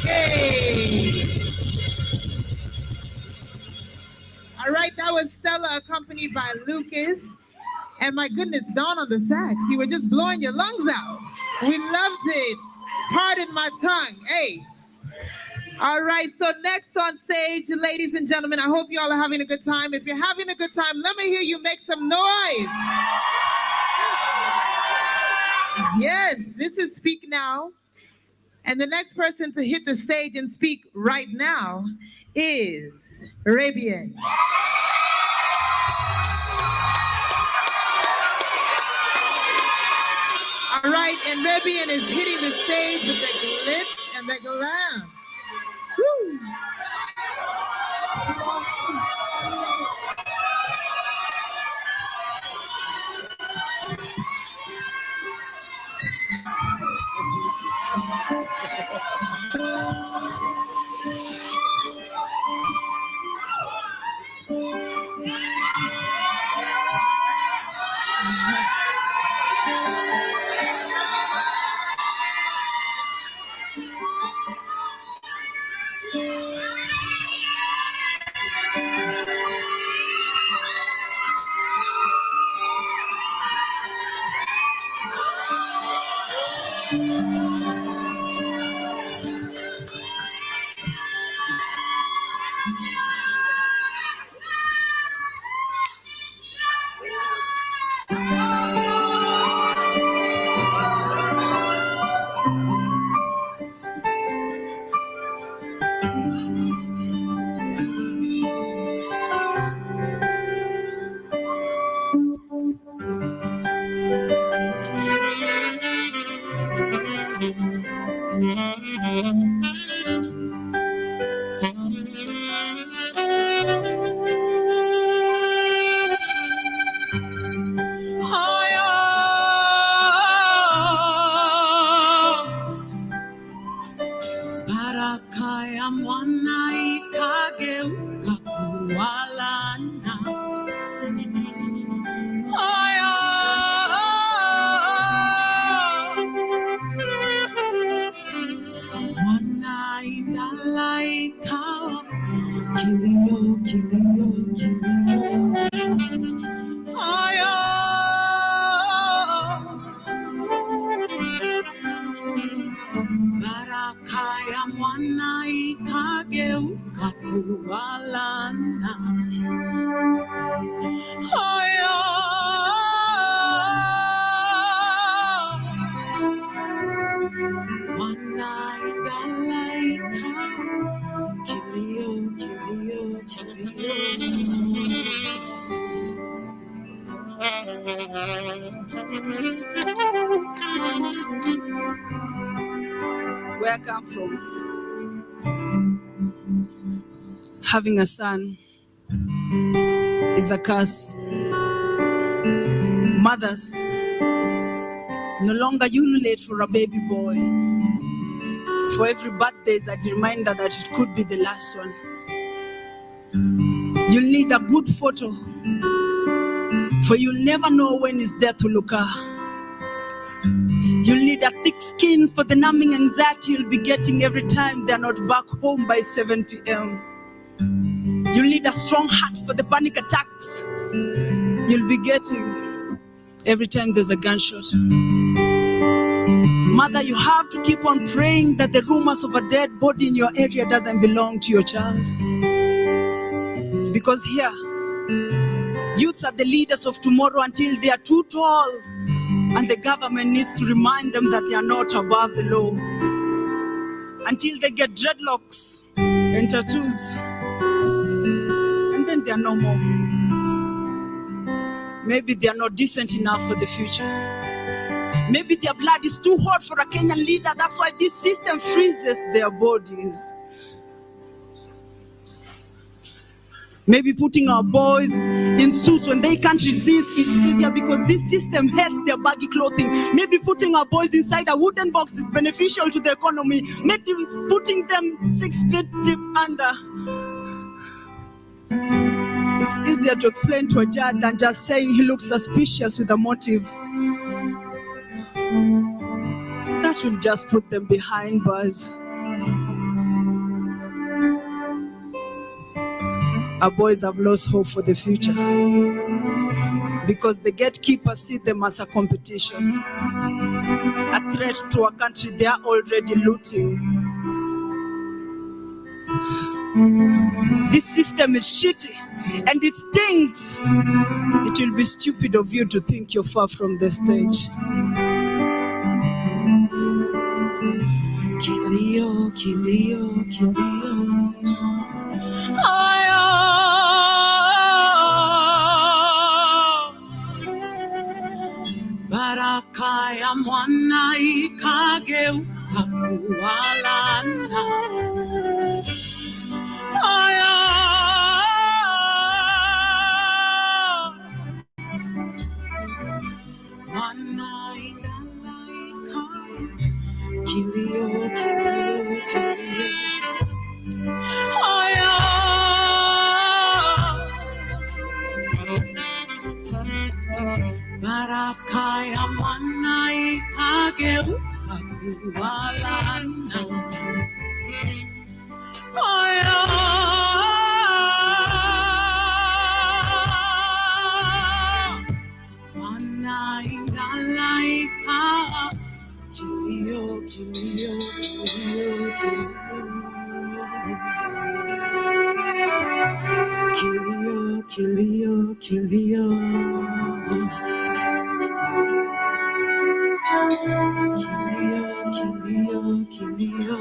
Hey. All right, that was Stella accompanied by Lucas. And my goodness, Dawn on the sax. You were just blowing your lungs out. We loved it. Pardon my tongue. Hey. All right, so next on stage, ladies and gentlemen, I hope you all are having a good time. If you're having a good time, let me hear you make some noise. Yes, this is Speak Now. And the next person to hit the stage and speak right now is Rabian. All right, and Rabian is hitting the stage with the glitz and the glam. Woo. Where I come from, having a son is a curse. Mothers, no longer ululate for a baby boy. For every birthday is a reminder that it could be the last one. You'll need a good photo, for you'll never know when his death will occur. You'll need a thick skin for the numbing anxiety you'll be getting every time they're not back home by 7 p.m. You'll need a strong heart for the panic attacks you'll be getting every time there's a gunshot. Mother, you have to keep on praying that the rumors of a dead body in your area doesn't belong to your child. Because here, youths are the leaders of tomorrow until they are too tall, and the government needs to remind them that they are not above the law. Until they get dreadlocks and tattoos, and then they are no more. Maybe they are not decent enough for the future. Maybe their blood is too hot for a Kenyan leader. That's why this system freezes their bodies. Maybe putting our boys in suits when they can't resist is easier because this system hates their baggy clothing. Maybe putting our boys inside a wooden box is beneficial to the economy. Maybe putting them 6 feet deep under It's easier to explain to a judge than just saying he looks suspicious with a motive. That will just put them behind bars. Our boys have lost hope for the future because the gatekeepers see them as a competition, a threat to a country they are already looting. This system is shitty and it stinks. It will be stupid of you to think you're far from the stage. Kilio, kilio, kilio. Baraka ya mwana ikageuka kuwa laana. Mwana ikalaika. Kilio, kilio, kilio. Baraka ya mwana ikageuka kuwa laana. Mwana ikalaika. Kilio, kilio, kilio, kilio. Kilio, kilio, kilio. Kilio, kilio, kilio.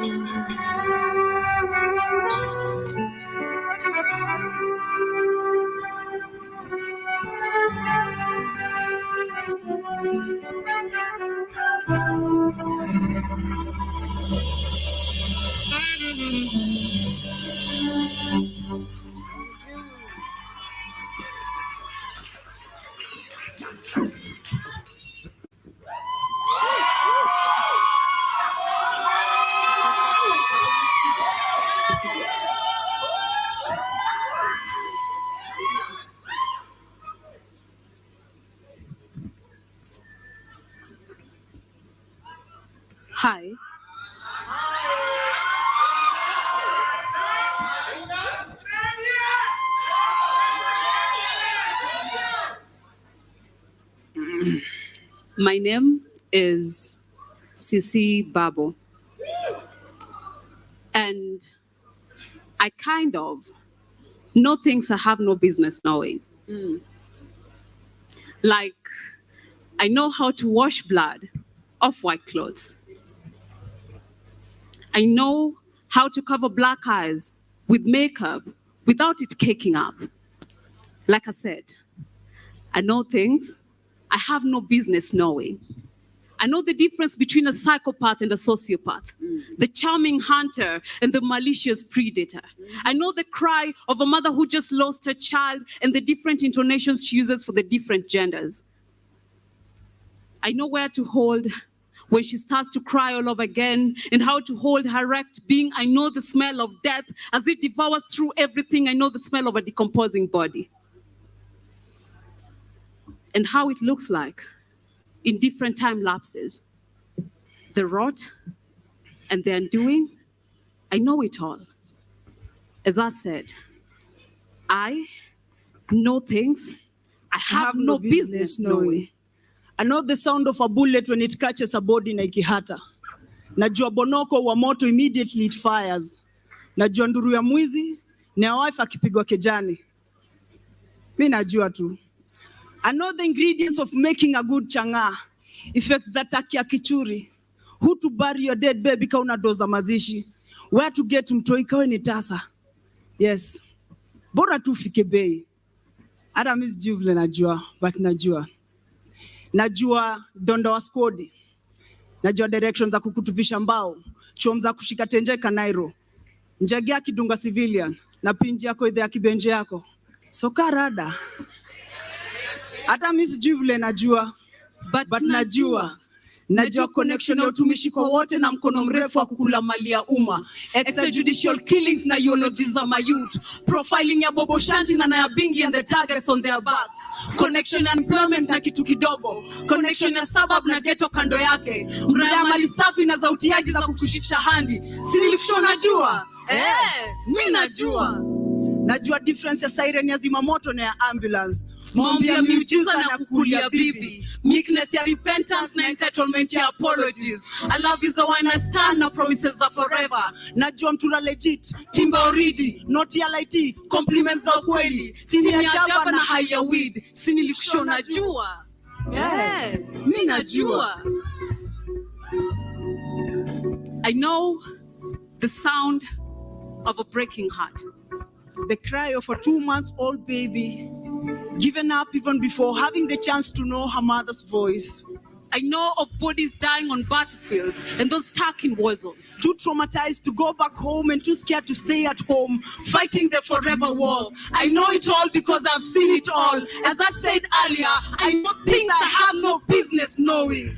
Hi. My name is Sisi Babo. And I kind of know things I have no business knowing. Like, I know how to wash blood off white clothes. I know how to cover black eyes with makeup without it caking up. Like I said, I know things I have no business knowing. I know the difference between a psychopath and a sociopath, the charming hunter and the malicious predator. I know the cry of a mother who just lost her child and the different intonations she uses for the different genders. I know where to hold when she starts to cry all over again, and how to hold her wrecked being. I know the smell of death as it devours through everything. I know the smell of a decomposing body. And how it looks like in different time lapses. The rot and the undoing, I know it all. As I said, I know things I have no business knowing. I know the sound of a bullet when it catches a body na ikihata. Najua bonoko wa moto immediately it fires. Najua nduru ya mwizi na ya wife akipigwa kejani. Mi najua tu. I know the ingredients of making a good changa. Effects za taki ya kichuri. Who to bury your dead baby ka una doza mazishi. Where to get mtoi kawe ni tasa. Yes. Bora tu fike bei. Hata Miss Jubilee najua, but najua. Najua donda wa skodi. Najua directions za kukutupisha mbao. Chom za kushika tenjeka Nairo. Njagi ya kidunga civilian. Na pinji yako idhe ya kibenje yako. Soka rada. Hata Miss Jubilee najua. But najua. Najua connection ya utumishi kwa wote na mkono mrefu wa kukula mali ya umma. Extrajudicial killings na eulogies za my youth. Profiling ya Bobo Shanti na Naya Bingi and the targets on their backs. Connection ya employment na kitu kidogo. Connection ya suburb na ghetto kando yake. Mraya mali safi na za utiaji za kukushisha handi. Si nilikusha najua? Mimi najua. Najua difference ya siren ya zimamoto na ya ambulance. Maombi ya miujiza na kukulia bibi. Meekness ya repentance na entitlement ya apologies. I love is a wine I stand na promises are forever. Najua mtura legit, timba origi, not ya light, compliments za ukweli. Stini ya jaba na haya weed. Si nilikusha najua? Mimi najua. I know the sound of a breaking heart. The cry of a 2-month-old baby, given up even before having the chance to know her mother's voice. I know of bodies dying on battlefiels and those stuck in war zones. Too traumatized to go back home and too scared to stay at home, fighting the forever war. I know it all because I've seen it all. As I said earlier, I know things I have no business knowing.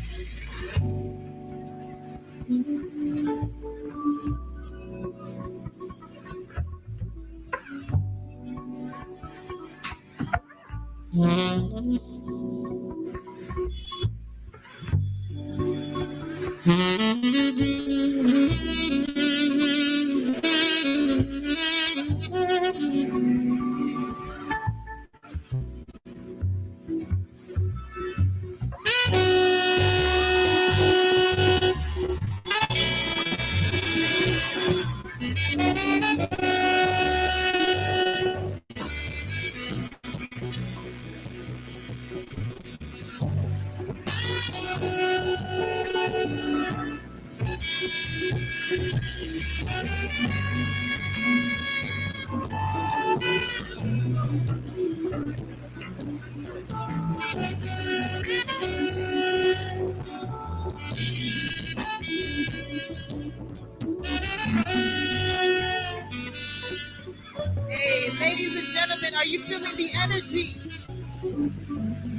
Hey, ladies and gentlemen, are you feeling the energy?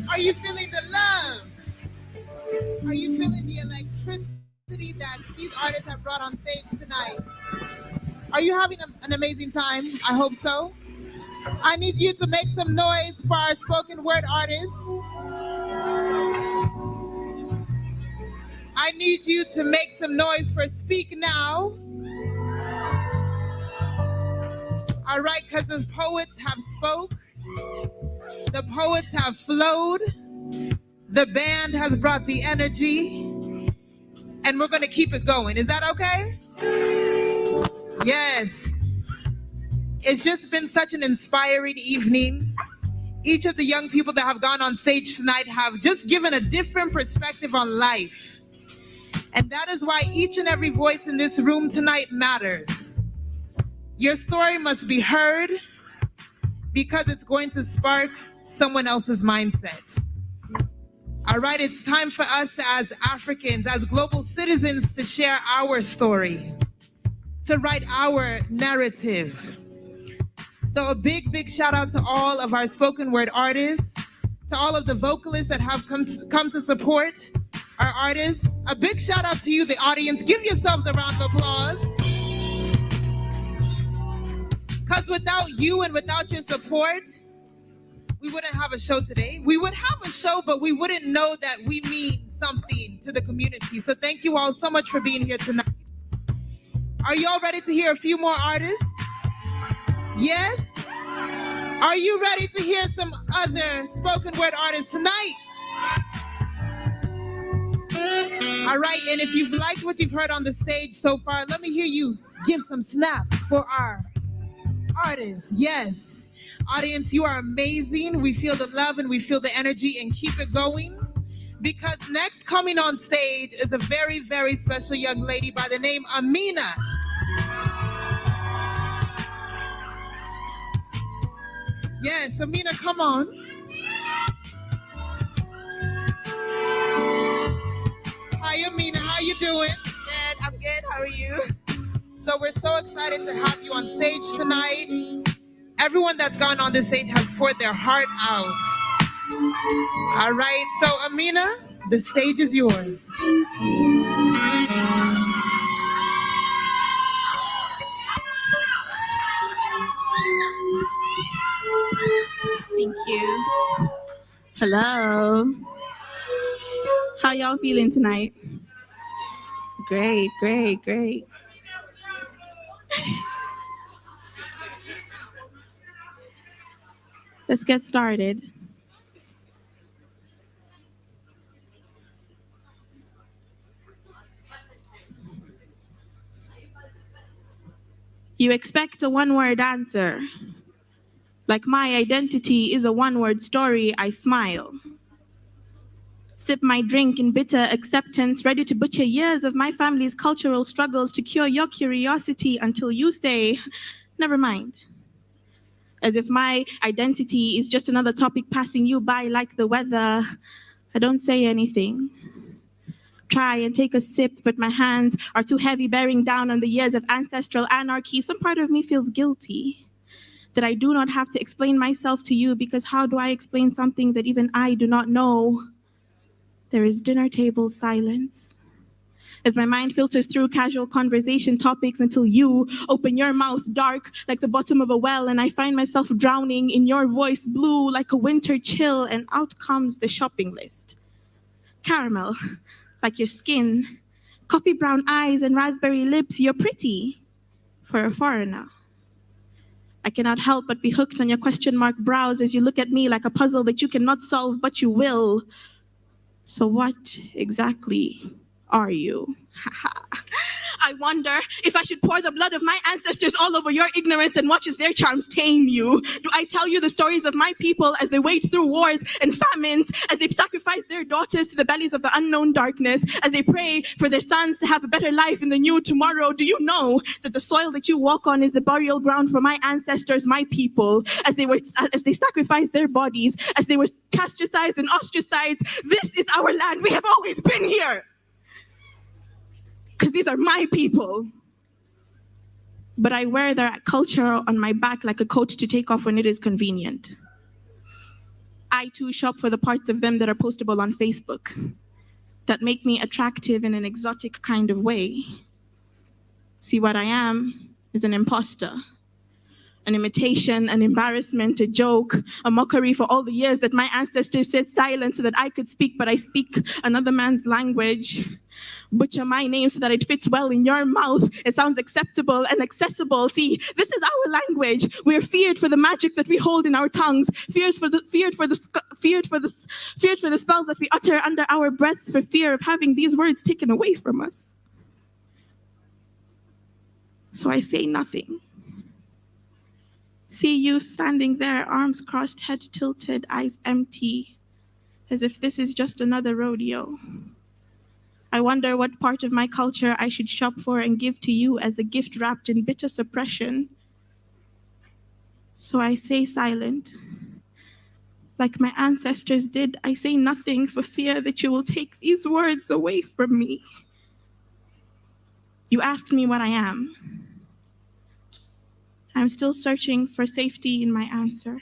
Are you feeling the love? Are you feeling the electricity that these artists have brought on stage tonight? Are you having an amazing time? I hope so. I need you to make some noise for our spoken word artists. I need you to make some noise for Speak Now. All right, because the poets have spoke. The poets have flowed. The band has brought the energy. And we're going to keep it going. Is that okay? Yes. It's just been such an inspiring evening. Each of the young people that have gone on stage tonight have just given a different perspective on life. And that is why each and every voice in this room tonight matters. Your story must be heard because it's going to spark someone else's mindset. All right, it's time for us as Africans, as global citizens, to share our story, to write our narrative. So a big, big shout out to all of our spoken word artists, to all of the vocalists that have come to support our artists. A big shout out to you, the audience. Give yourselves a round of applause. Because without you and without your support, we wouldn't have a show today. We would have a show, but we wouldn't know that we mean something to the community. So thank you all so much for being here tonight. Are you all ready to hear a few more artists? Yes? Are you ready to hear some other spoken word artists tonight? All right, and if you've liked what you've heard on the stage so far, let me hear you give some snaps for our artists. Yes. Audience, you are amazing. We feel the love and we feel the energy, and keep it going. Because next coming on stage is a very, very special young lady by the name Amina. Yes, Amina, come on. Hi, Amina, how you doing? Good, I'm good, how are you? So we're so excited to have you on stage tonight. Everyone that's gone on this stage has poured their heart out. All right, so Amina, The stage is yours. Thank you. Hello. How y'all feeling tonight? Great, great, great. Let's get started. You expect a one-word answer. Like my identity is a one-word story, I smile. Sip my drink in bitter acceptance, ready to butcher years of my family's cultural struggles to cure your curiosity until you say, never mind. As if my identity is just another topic passing you by like the weather, I don't say anything. Try and take a sip, but my hands are too heavy bearing down on the years of ancestral anarchy. Some part of me feels guilty that I do not have to explain myself to you, because how do I explain something that even I do not know? There is dinner table silence as my mind filters through casual conversation topics until you open your mouth dark like the bottom of a well, and I find myself drowning in your voice blue like a winter chill, and out comes the shopping list. Caramel, like your skin, coffee brown eyes and raspberry lips, you're pretty for a foreigner. I cannot help but be hooked on your question mark brows as you look at me like a puzzle that you cannot solve, but you will. So what exactly are you? I wonder if I should pour the blood of my ancestors all over your ignorance and watch as their charms tame you. Do I tell you the stories of my people as they wade through wars and famines, as they sacrifice their daughters to the bellies of the unknown darkness, as they pray for their sons to have a better life in the new tomorrow? Do you know that the soil that you walk on is the burial ground for my ancestors, my people, as they sacrificed their bodies, as they were castricized and ostracized? This is our land. We have always been here. Because these are my people. But I wear their culture on my back like a coat to take off when it is convenient. I too shop for the parts of them that are postable on Facebook, that make me attractive in an exotic kind of way. See, what I am is an imposter. An imitation, an embarrassment, a joke, a mockery for all the years that my ancestors sat silent so that I could speak, but I speak another man's language. Butcher my name so that it fits well in your mouth. It sounds acceptable and accessible. See, this is our language. We're feared for the magic that we hold in our tongues, feared for the spells that we utter under our breaths, for fear of having these words taken away from us. So I say nothing. See you standing there, arms crossed, head tilted, eyes empty, as if this is just another rodeo. I wonder what part of my culture I should shop for and give to you as a gift wrapped in bitter suppression. So I say silent. Like my ancestors did, I say nothing for fear that you will take these words away from me. You asked me what I am. I'm still searching for safety in my answer.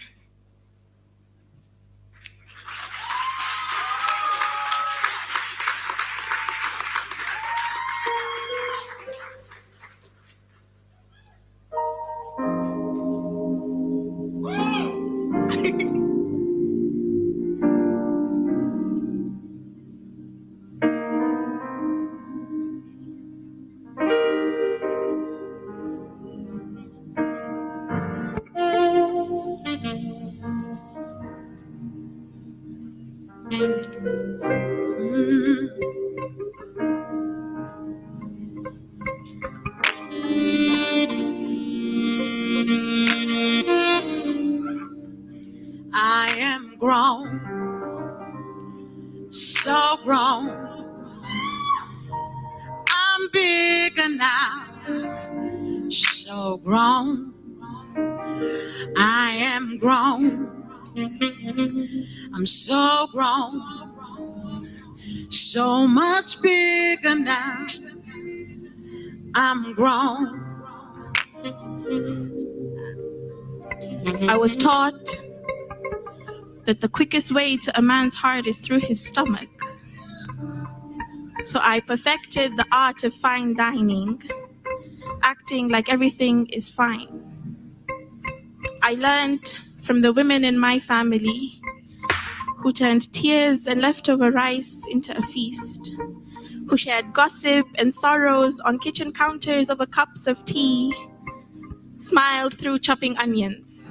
I am grown, so grown. I'm bigger now, so grown. I am grown, I'm so grown, so much bigger now. I'm grown. I was taught that the quickest way to a man's heart is through his stomach. So I perfected the art of fine dining, acting like everything is fine. I learned from the women in my family who turned tears and leftover rice into a feast, who shared gossip and sorrows on kitchen counters over cups of tea, smiled through chopping onions,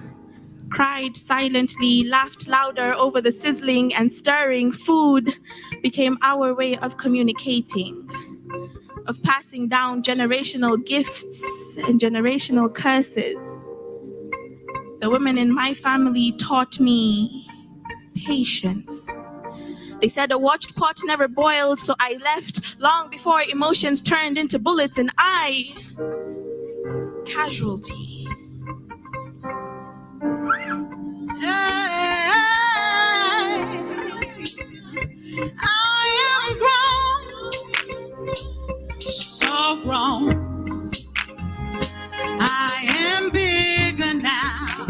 cried silently, laughed louder over the sizzling and stirring food, became our way of communicating, of passing down generational gifts and generational curses. The women in my family taught me patience. They said a watched pot never boiled, so I left long before emotions turned into bullets, and I, casualty. I am grown, so grown. I am bigger now,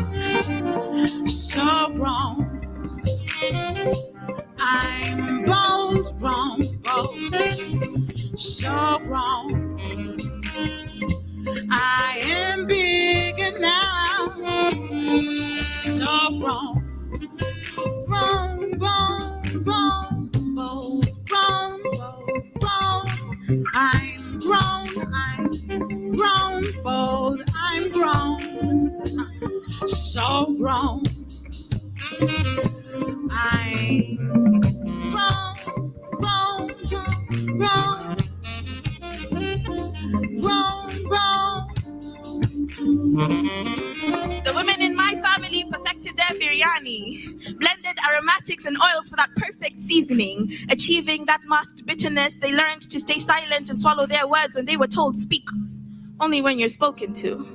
so grown. I'm bones grown, so grown. I am bigger now, so grown. Grown, grown, grown, both grown, grown. I'm grown, bold, I'm grown, so grown. I'm grown, grown, grown, grown, grown. The women in my family perfected their biryani, blended aromatics and oils for that perfect seasoning, achieving that masked bitterness. They learned to stay silent and swallow their words when they were told speak only when you're spoken to.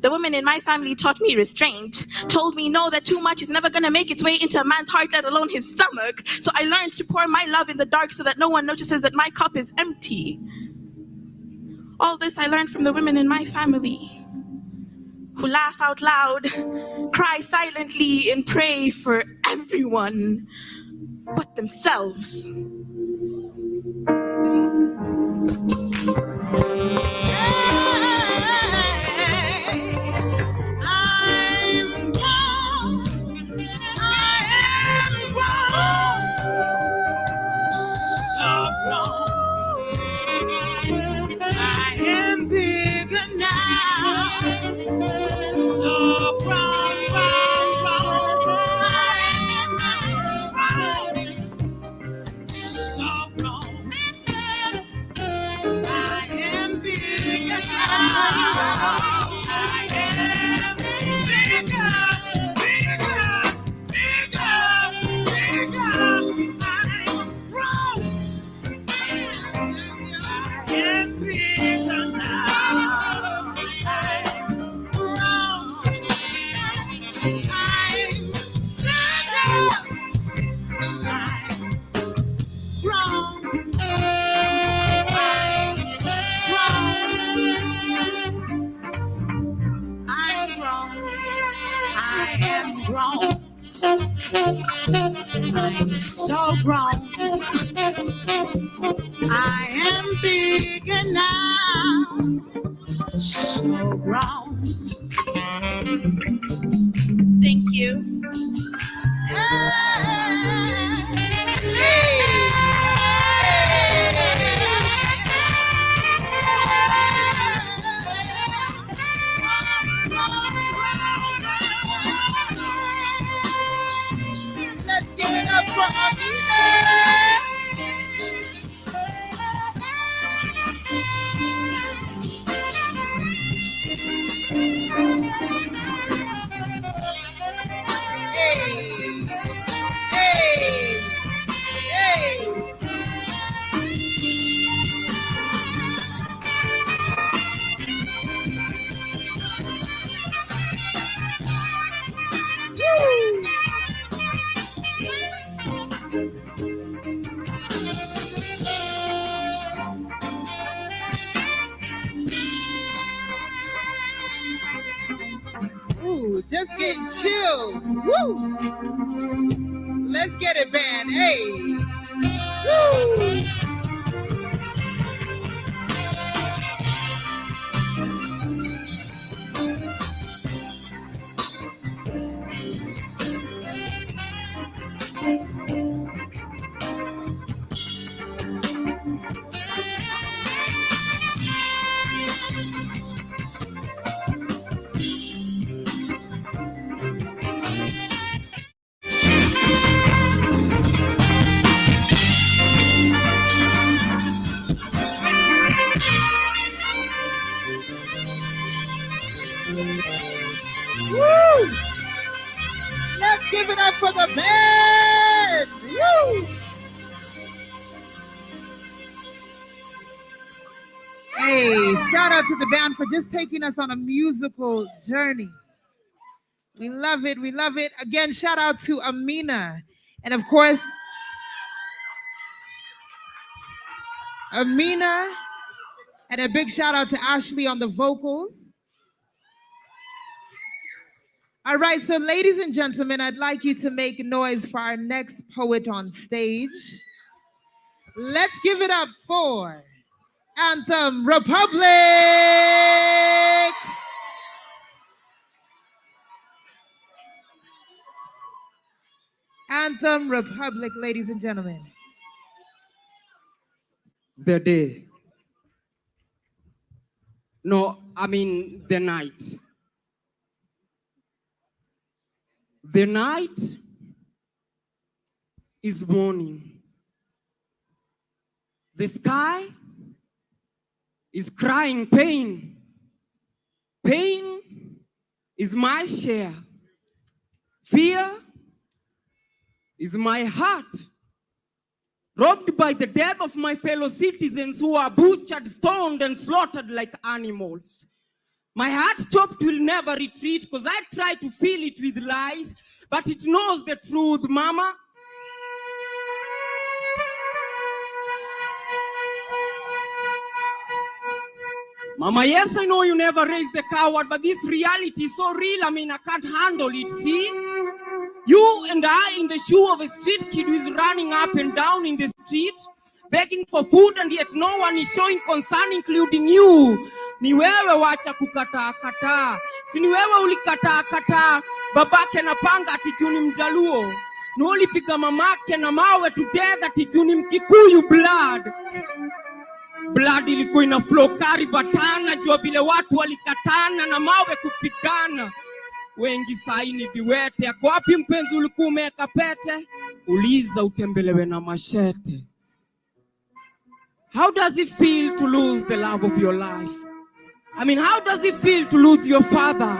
The women in my family taught me restraint, told me no, that too much is never gonna make its way into a man's heart, let alone his stomach. So I learned to pour my love in the dark so that no one notices that my cup is empty. All this I learned from the women in my family, who laugh out loud, cry silently, and pray for everyone but themselves. I'm so grown. I am bigger now, so grown. Thank you. Let's give it up for Ooh, just getting chills. Woo! Let's get it, band. Hey. Woo! for the band! Woo! Hey, shout out to the band for just taking us on a musical journey. We love it. We love it. Again, shout out to Amina. And of course, Amina. And a big shout out to Ashley on the vocals. All right, so ladies and gentlemen, I'd like you to make noise for our next poet on stage. Let's give it up for Anthem Republic! Anthem Republic, ladies and gentlemen. The day. No, I mean the night. The night is morning. The sky is crying pain. Pain is my share. Fear is my heart. Robbed by the death of my fellow citizens who are butchered, stoned, and slaughtered like animals. My heart chopped will never retreat because I try to fill it with lies, but it knows the truth, Mama. Mama, yes, I know you never raised the coward, but this reality is so real, I mean, I can't handle it, see? You and I in the shoe of a street kid who is running up and down in the street, begging for food, and yet no one is showing concern, including you. Ni wewe wacha kukataa kataa. Si ni wewe ulikataa kataa babake na panga ati juu ni Mjaluo. Ni ulipiga mamake na mawe to death ati juu ni Mkikuyu blood. Blood ilikuwa ina flow river Tana jua vile watu walikatana na mawe kupigana. Wengi saini viwete. Yako wapi mpenzi ulikuwa umeweka pete? Uliza utembelewe na mashete. How does it feel to lose the love of your life? I mean, how does it feel to lose your father,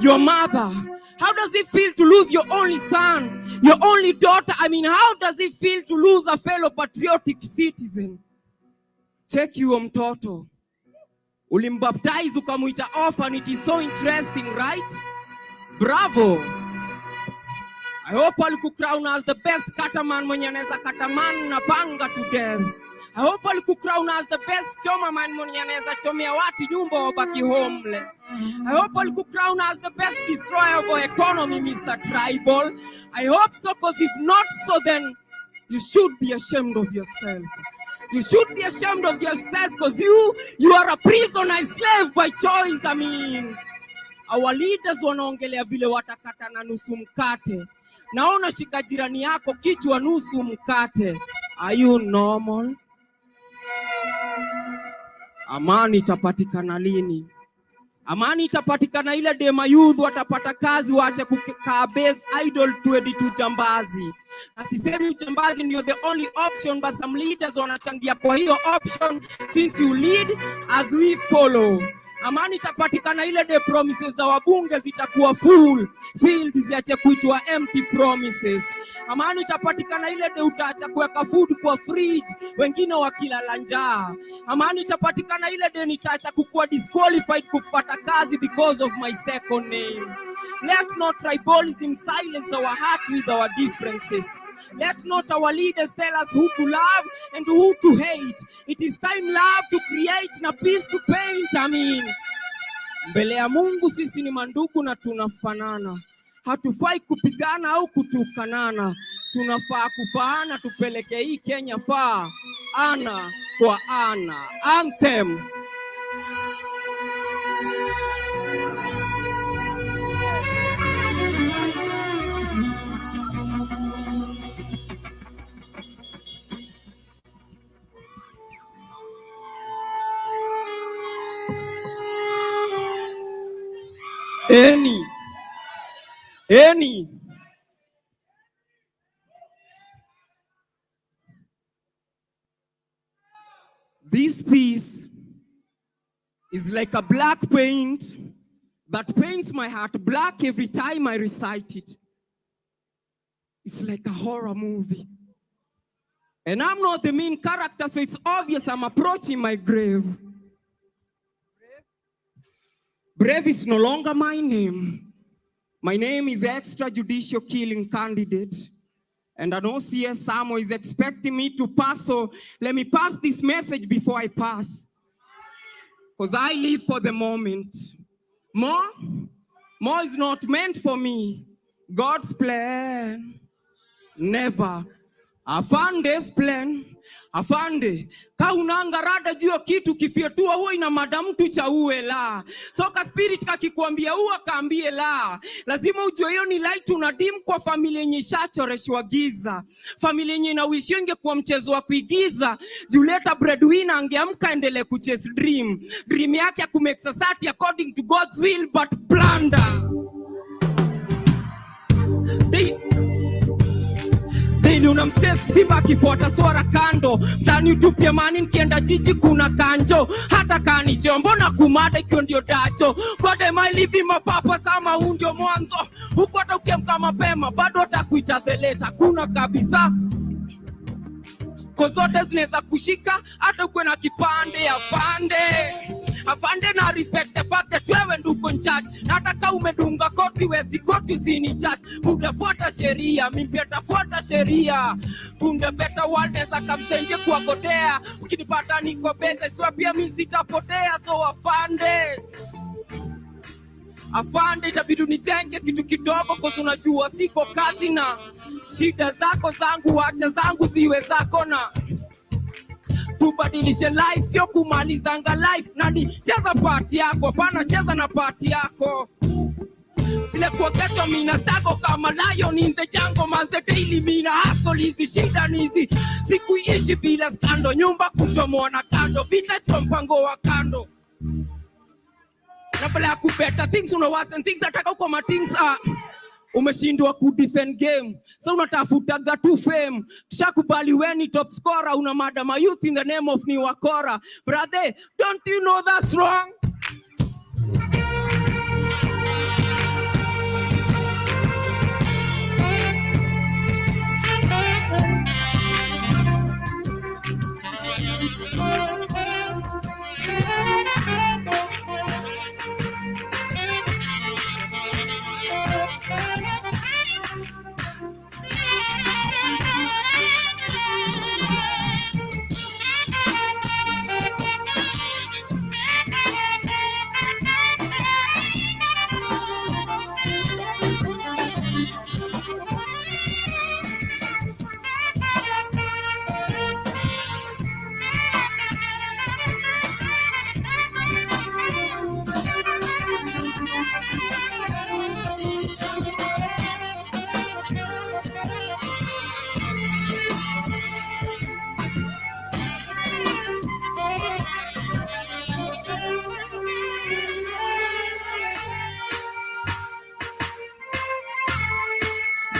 your mother? How does it feel to lose your only son, your only daughter? I mean, how does it feel to lose a fellow patriotic citizen? Check you mtoto. Ulimbaptize ukamuita orphan. It is so interesting, right? Bravo. I hope alikukrown as the best kataman mwenye anaweza kataman na panga to death. I hope alikukrown as the best choma man mwenye anaweza chomea watu nyumba wabaki homeless. I hope alikukrown as the best destroyer of our economy, Mr. Tribal. I hope so, because if not so, then you should be ashamed of yourself. You should be ashamed of yourself, because you are a prisoner, a slave by choice. I mean, our leaders wanaongelea vile watakata na nusu mkate. Naona shika jirani yako kichwa nusu mkate. Are you normal? Amani itapatikana lini? Amani itapatikana ile dema youth watapata kazi, waache kukaa base idol tuedi tu jambazi. Na sisemi jambazi ndio the only option, but some leaders wanachangia kwa hiyo option. Since you lead as we follow. Amani itapatikana ile de promises za wabunge zitakuwa full filled, ziache kuitwa empty promises. Amani itapatikana ile de utaacha kuweka food kwa fridge wengine wakilala njaa. Amani itapatikana ile de nitaacha kukuwa disqualified kupata kazi because of my second name. Let not tribalism silence our heart with our differences. Let not our leaders tell us who to love and who to hate. It is time love to create na peace to paint. I mean, mbele ya Mungu sisi ni mandugu na tunafanana. Hatufai kupigana au kutukanana. Tunafaa kufaana, tupeleke hii Kenya faa. Ana kwa ana. Anthem. Any. This piece is like a black paint that paints my heart black every time I recite it. It's like a horror movie. And I'm not the main character, so it's obvious I'm approaching my grave. Brave is no longer my name. My name is extrajudicial killing candidate. And I know CS Samo is expecting me to pass, so let me pass this message before I pass. Because I live for the moment. More is not meant for me. God's plan, never. Afande's plan, afande. Ka unanga rada juu kitu kifietua huo ina madamu tu cha uwe la. So ka spirit kakikuambia uwa kaambie la. Lazima ujue hiyo ni light unadim kwa familia yenye shachoreshwa giza. Familia yenye inawishi ingekuwa mchezo wa kuigiza. Juleta breadwinner angeamka endelee kuchase dream. Dream yake ya kumake society according to God's will but blunder. Daily unamchase simba akifuata swara kando. Mtani utupia mani nikienda jiji kuna kanjo. Hata kanicho mbona kumada ikiwa ndio dacho. God am I living mapapa sama huu ndio mwanzo. Huku hata ukiamka mapema bado atakuita the late. Hakuna kabisa. Kwa zote zinaweza kushika hata ukwe na kipande afande na respect the fact that wewe nduko in charge. Na hata kama umedunga koti wezi koti usini judge. Utafuata sheria, mimi pia tafuata sheria. Kunde better world neza kamstenje kuagotea. Ukinipata niko bete sio pia mimi sitapotea. So afande itabidi nijenge kitu kidogo kwa unajua siko kazi na shida zako zangu wacha zangu ziwe zako na tubadilishe life sio kumalizanga life. Nani cheza party yako hapana cheza na party yako. Ile kwa geto mina stago kama lion in the jungle manze daily mina hustle hizi shida nizi sikuishi bila skando nyumba kuchomoa na kando vita kwa mpango wa kando. Na pala kubeta things unawaza things ataka uko ma things umeshindwa ku defend game. So unatafuta tu fame. Tushakubali wewe ni top scorer una madama youth in the name of ni wakora. Brother, don't you know that's wrong?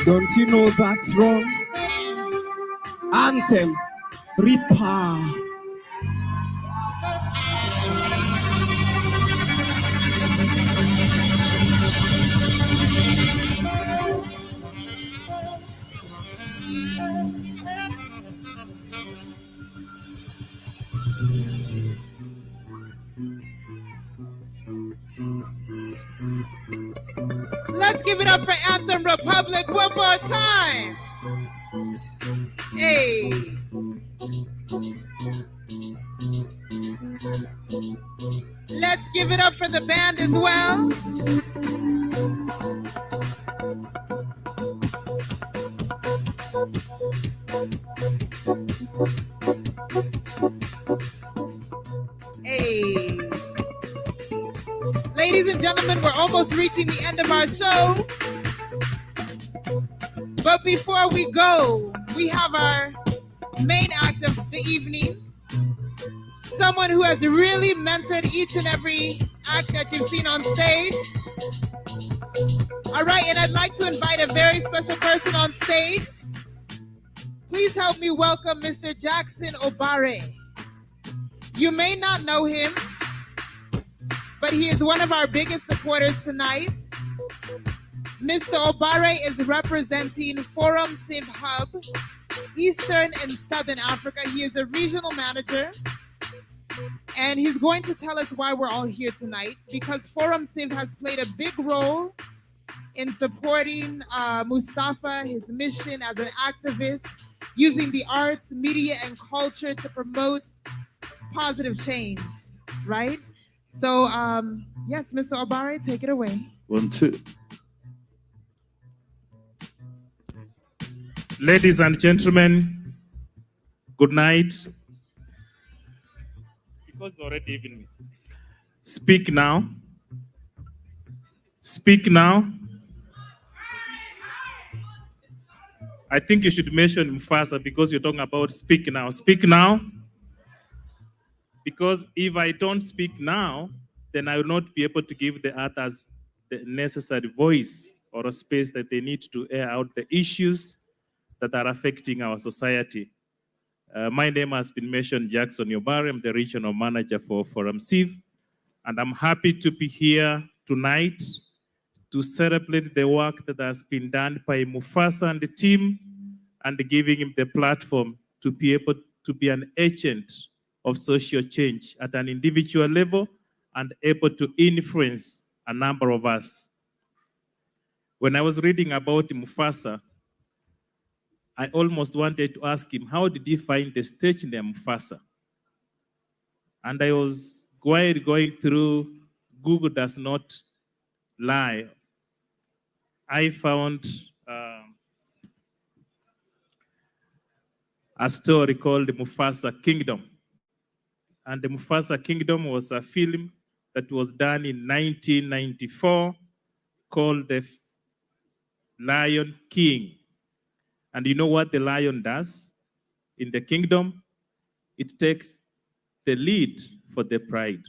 Don't you know that's wrong? Anthem, Reaper. Let's give it up for Anthem Republic one more time. Hey. Let's give it up for the band as well. Hey. Ladies and gentlemen, we're almost reaching the end of our show. But before we go, we have our main act of the evening. Someone who has really mentored each and every act that you've seen on stage. All right, and I'd like to invite a very special person on stage. Please help me welcome Mr. Jackson Obare. You may not know him, but he is one of our biggest supporters tonight. Mr. Obare is representing Forum Civ Hub, Eastern and Southern Africa. He is a regional manager, and he's going to tell us why we're all here tonight, because Forum Civ has played a big role in supporting Mustafa, his mission as an activist, using the arts, media, and culture to promote positive change, right? So, yes, Mr. Obare, take it away. 1, 2. Ladies and gentlemen, good night. Because it's already evening. Speak now. Speak now. I think you should mention Mufasa because you're talking about speak now. Speak now. Because if I don't speak now, then I will not be able to give the others the necessary voice or a space that they need to air out the issues that are affecting our society. My name has been mentioned, Jackson Obare. I'm the regional manager for Forum Civ, and I'm happy to be here tonight to celebrate the work that has been done by Mufasa and the team, and giving him the platform to be able to be an agent of social change at an individual level and able to influence a number of us. When I was reading about Mufasa, I almost wanted to ask him, how did he find the stage name Mufasa? And I was going through, Google does not lie. I found a story called the Mufasa Kingdom. And the Mufasa Kingdom was a film that was done in 1994 called The Lion King. And you know what the lion does in the kingdom? It takes the lead for the pride.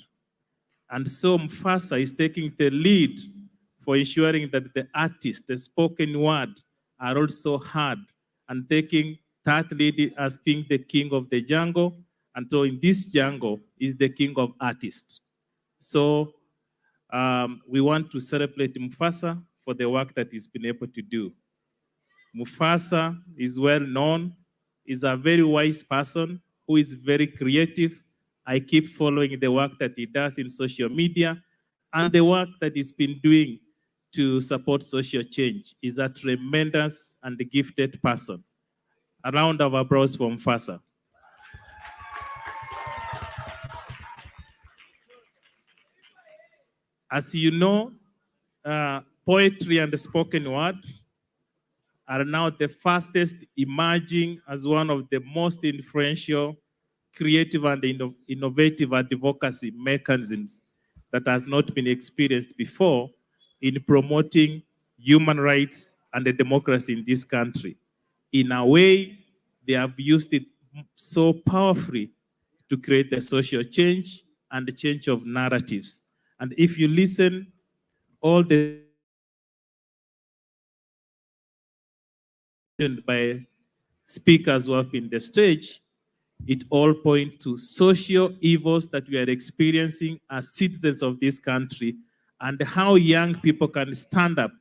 And so Mufasa is taking the lead for ensuring that the artists, the spoken word, are also heard, and taking that lead as being the king of the jungle. And so in this jungle is the king of artists. So we want to celebrate Mufasa for the work that he's been able to do. Mufasa is well known, is a very wise person who is very creative. I keep following the work that he does in social media and the work that he's been doing to support social change. He's a tremendous and gifted person. A round of applause for Mufasa. As you know, poetry and the spoken word are now the fastest emerging as one of the most influential, creative and innovative advocacy mechanisms that has not been experienced before in promoting human rights and the democracy in this country. In a way, they have used it so powerfully to create the social change and the change of narratives. And if you listen, all the by speakers who have been the stage, it all points to social evils that we are experiencing as citizens of this country and how young people can stand up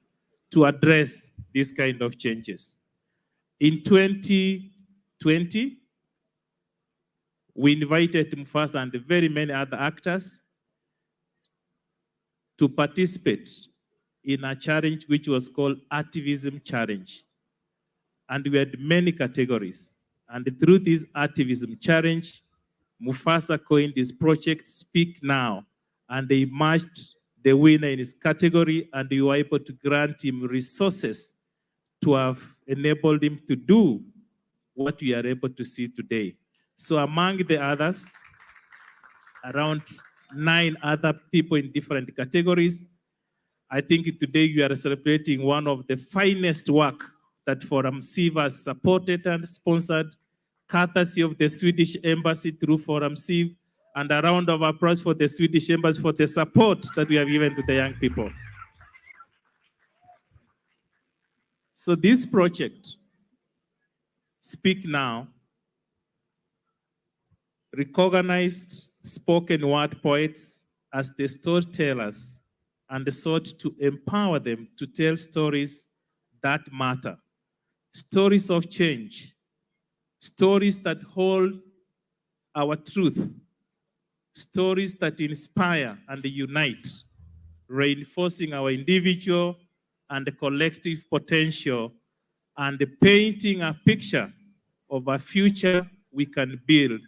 to address these kind of changes. In 2020, we invited Mufasa and very many other actors to participate in a challenge which was called Activism Challenge. And we had many categories. And through this Activism Challenge, Mufasa coined his project Speak Now, and they emerged the winner in his category, and we were able to grant him resources to have enabled him to do what we are able to see today. So among the others, around 9 other people in different categories, I think today you are celebrating one of the finest work that Forum Civ has supported and sponsored, courtesy of the Swedish Embassy through Forum Civ, and a round of applause for the Swedish Embassy for the support that we have given to the young people. So this project, Speak Now, recognized spoken word poets as the storytellers and sought to empower them to tell stories that matter, stories of change, stories that hold our truth, stories that inspire and unite, reinforcing our individual and collective potential and painting a picture of a future we can build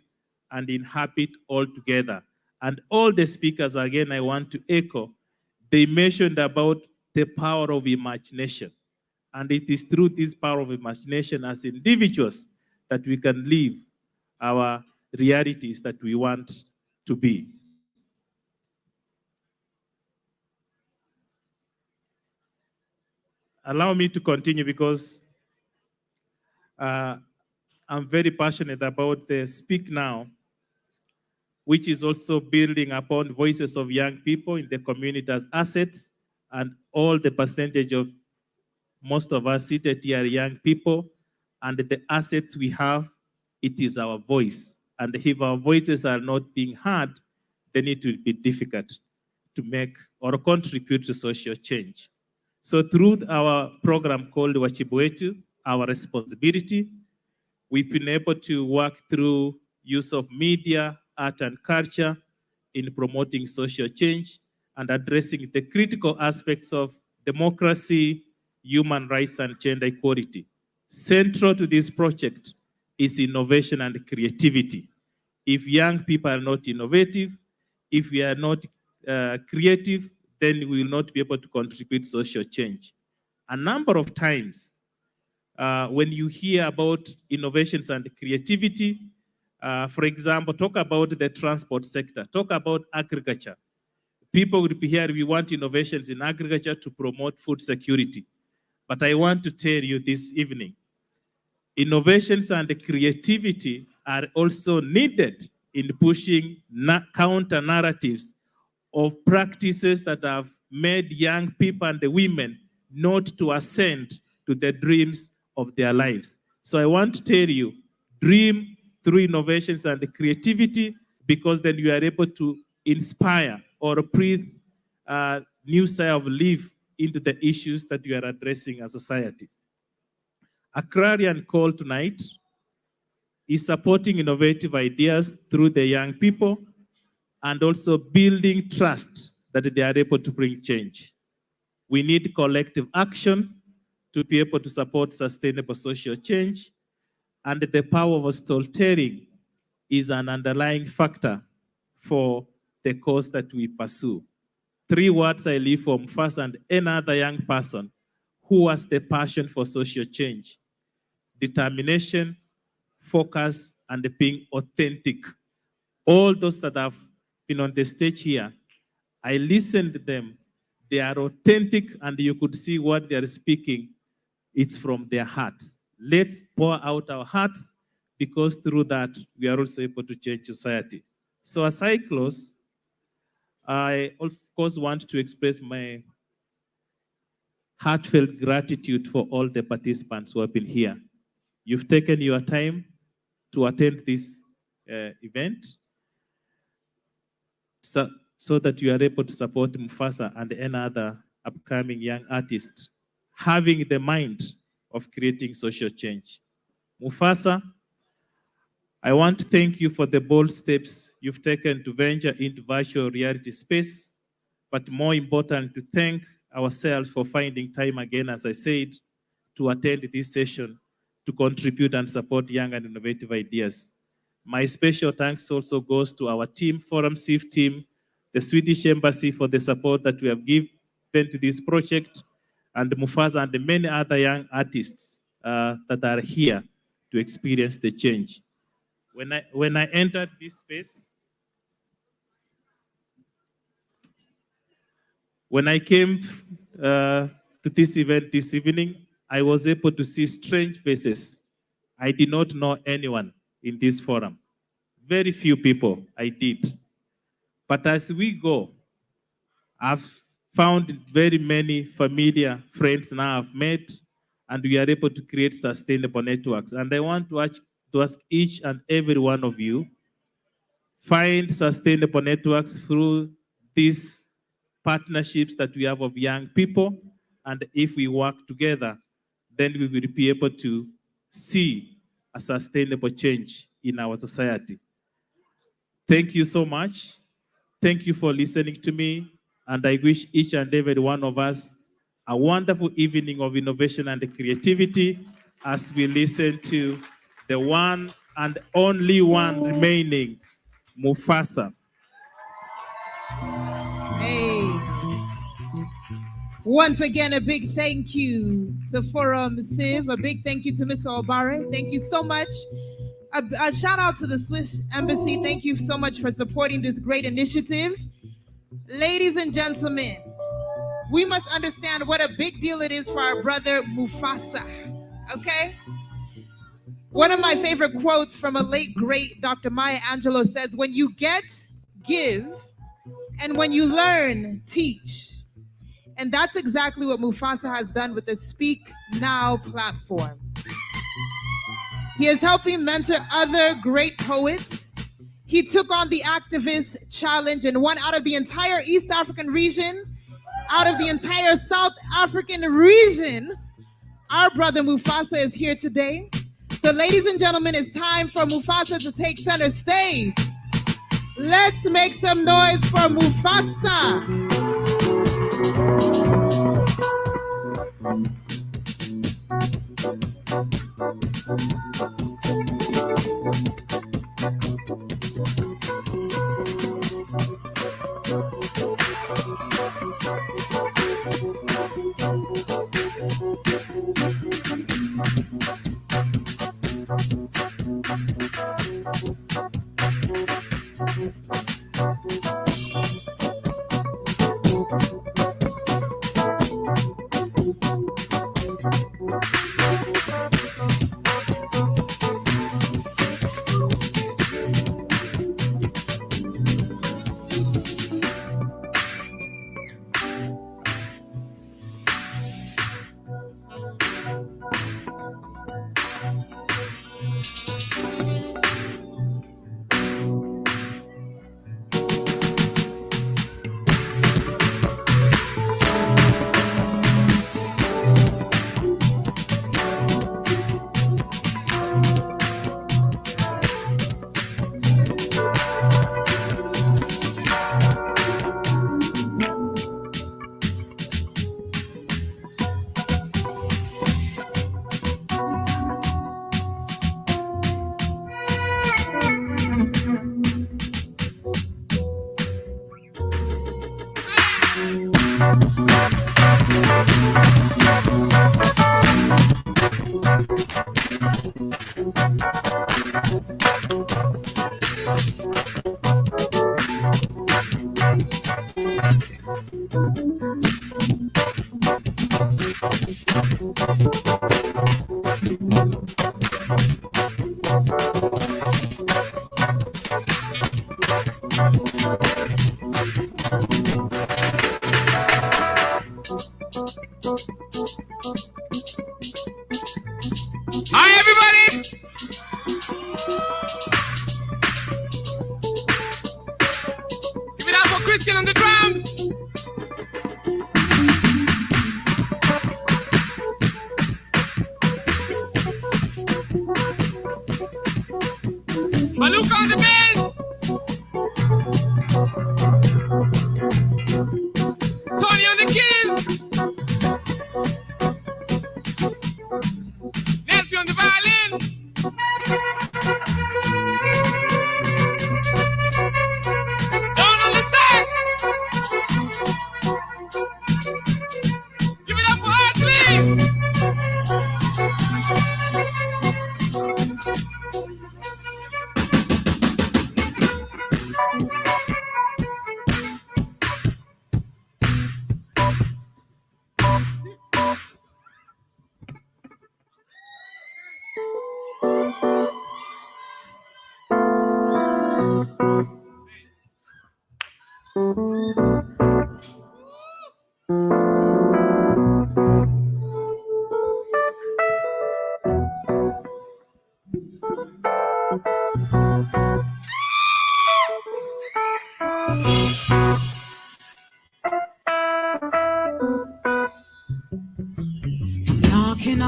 and inhabit all together. And all the speakers, again, I want to echo, they mentioned about the power of imagination. And it is through this power of imagination as individuals that we can live our realities that we want to be. Allow me to continue because I'm very passionate about the Speak Now, which is also building upon voices of young people in the community as assets, and all the percentage of most of us seated here are young people, and the assets we have, it is our voice. And if our voices are not being heard, then it will be difficult to make or contribute to social change. So through our program called Wajibu Wetu, Our Responsibility, we've been able to work through use of media, art, and culture in promoting social change and addressing the critical aspects of democracy, human rights, and gender equality. Central to this project is innovation and creativity. If young people are not innovative, if we are not creative, then we will not be able to contribute social change. A number of times, when you hear about innovations and creativity, for example, talk about the transport sector, talk about agriculture. People will be here, we want innovations in agriculture to promote food security. But I want to tell you this evening, innovations and creativity are also needed in pushing counter narratives of practices that have made young people and the women not to ascend to the dreams of their lives. So I want to tell you, dream through innovations and creativity, because then you are able to inspire or breathe a new side of life into the issues that you are addressing as a society. A clarion call tonight is supporting innovative ideas through the young people and also building trust that they are able to bring change. We need collective action to be able to support sustainable social change, and the power of storytelling is an underlying factor for the cause that we pursue. 3 words I leave from first and another young person who has the passion for social change: determination, focus, and being authentic. All those that have been on the stage here, I listened to them. They are authentic, and you could see what they are speaking. It's from their hearts. Let's pour out our hearts, because through that, we are also able to change society. So as I close, I of course want to express my heartfelt gratitude for all the participants who have been here. You've taken your time to attend this event so that you are able to support Mufasa and any other upcoming young artist having the mind of creating social change. Mufasa, I want to thank you for the bold steps you've taken to venture into virtual reality space, but more important, to thank ourselves for finding time again, as I said, to attend this session, to contribute and support young and innovative ideas. My special thanks also goes to our team, Forum SIF team, the Swedish Embassy for the support that we have given to this project, and Mufasa and the many other young artists that are here to experience the change. When I entered this space, when I came to this event this evening, I was able to see strange faces. I did not know anyone in this forum. Very few people I did. But as we go, I've found very many familiar friends now I've met, and we are able to create sustainable networks. And I want to ask each and every one of you, find sustainable networks through this partnerships that we have of young people. And if we work together, then we will be able to see a sustainable change in our society. Thank you so much. Thank you for listening to me. And I wish each and every one of us a wonderful evening of innovation and creativity as we listen to the one and only one remaining, Mufasa. Hey. Once again, a big thank you to Forum Civ. A big thank you to Mr. Obare. Thank you so much. A shout out to the Swiss Embassy. Thank you so much for supporting this great initiative. Ladies and gentlemen, we must understand what a big deal it is for our brother Mufasa, okay? One of my favorite quotes from a late, great Dr. Maya Angelou says, when you get, give, and when you learn, teach. And that's exactly what Mufasa has done with the Speak Now platform. He is helping mentor other great poets. He took on the activist challenge and won out of the entire East African region, out of the entire South African region. Our brother Mufasa is here today. So ladies and gentlemen, it's time for Mufasa to take center stage. Let's make some noise for Mufasa. Hi, everybody. Give it up for Christian on the drums. Maluka on the bass. Tony on the keys. Nancy on the violin. Don on the sax. Give it up for Ashley.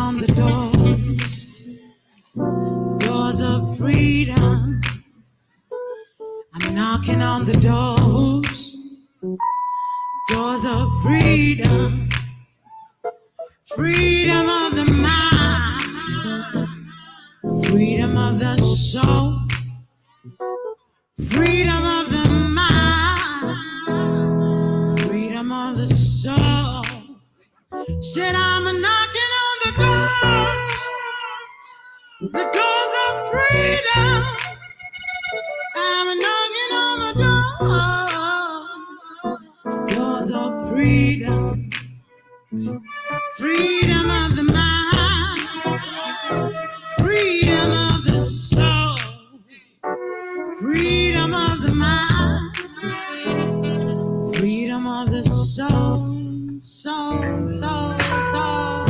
on the doors of freedom. I'm knocking on the doors of freedom. Freedom of the mind, freedom of the soul, freedom of the mind, freedom of the soul. Said I'm knocking on the doors of freedom. I'm knocking on the doors of freedom. Freedom of the mind, freedom of the soul, freedom of the mind, freedom of the soul, soul, soul, soul.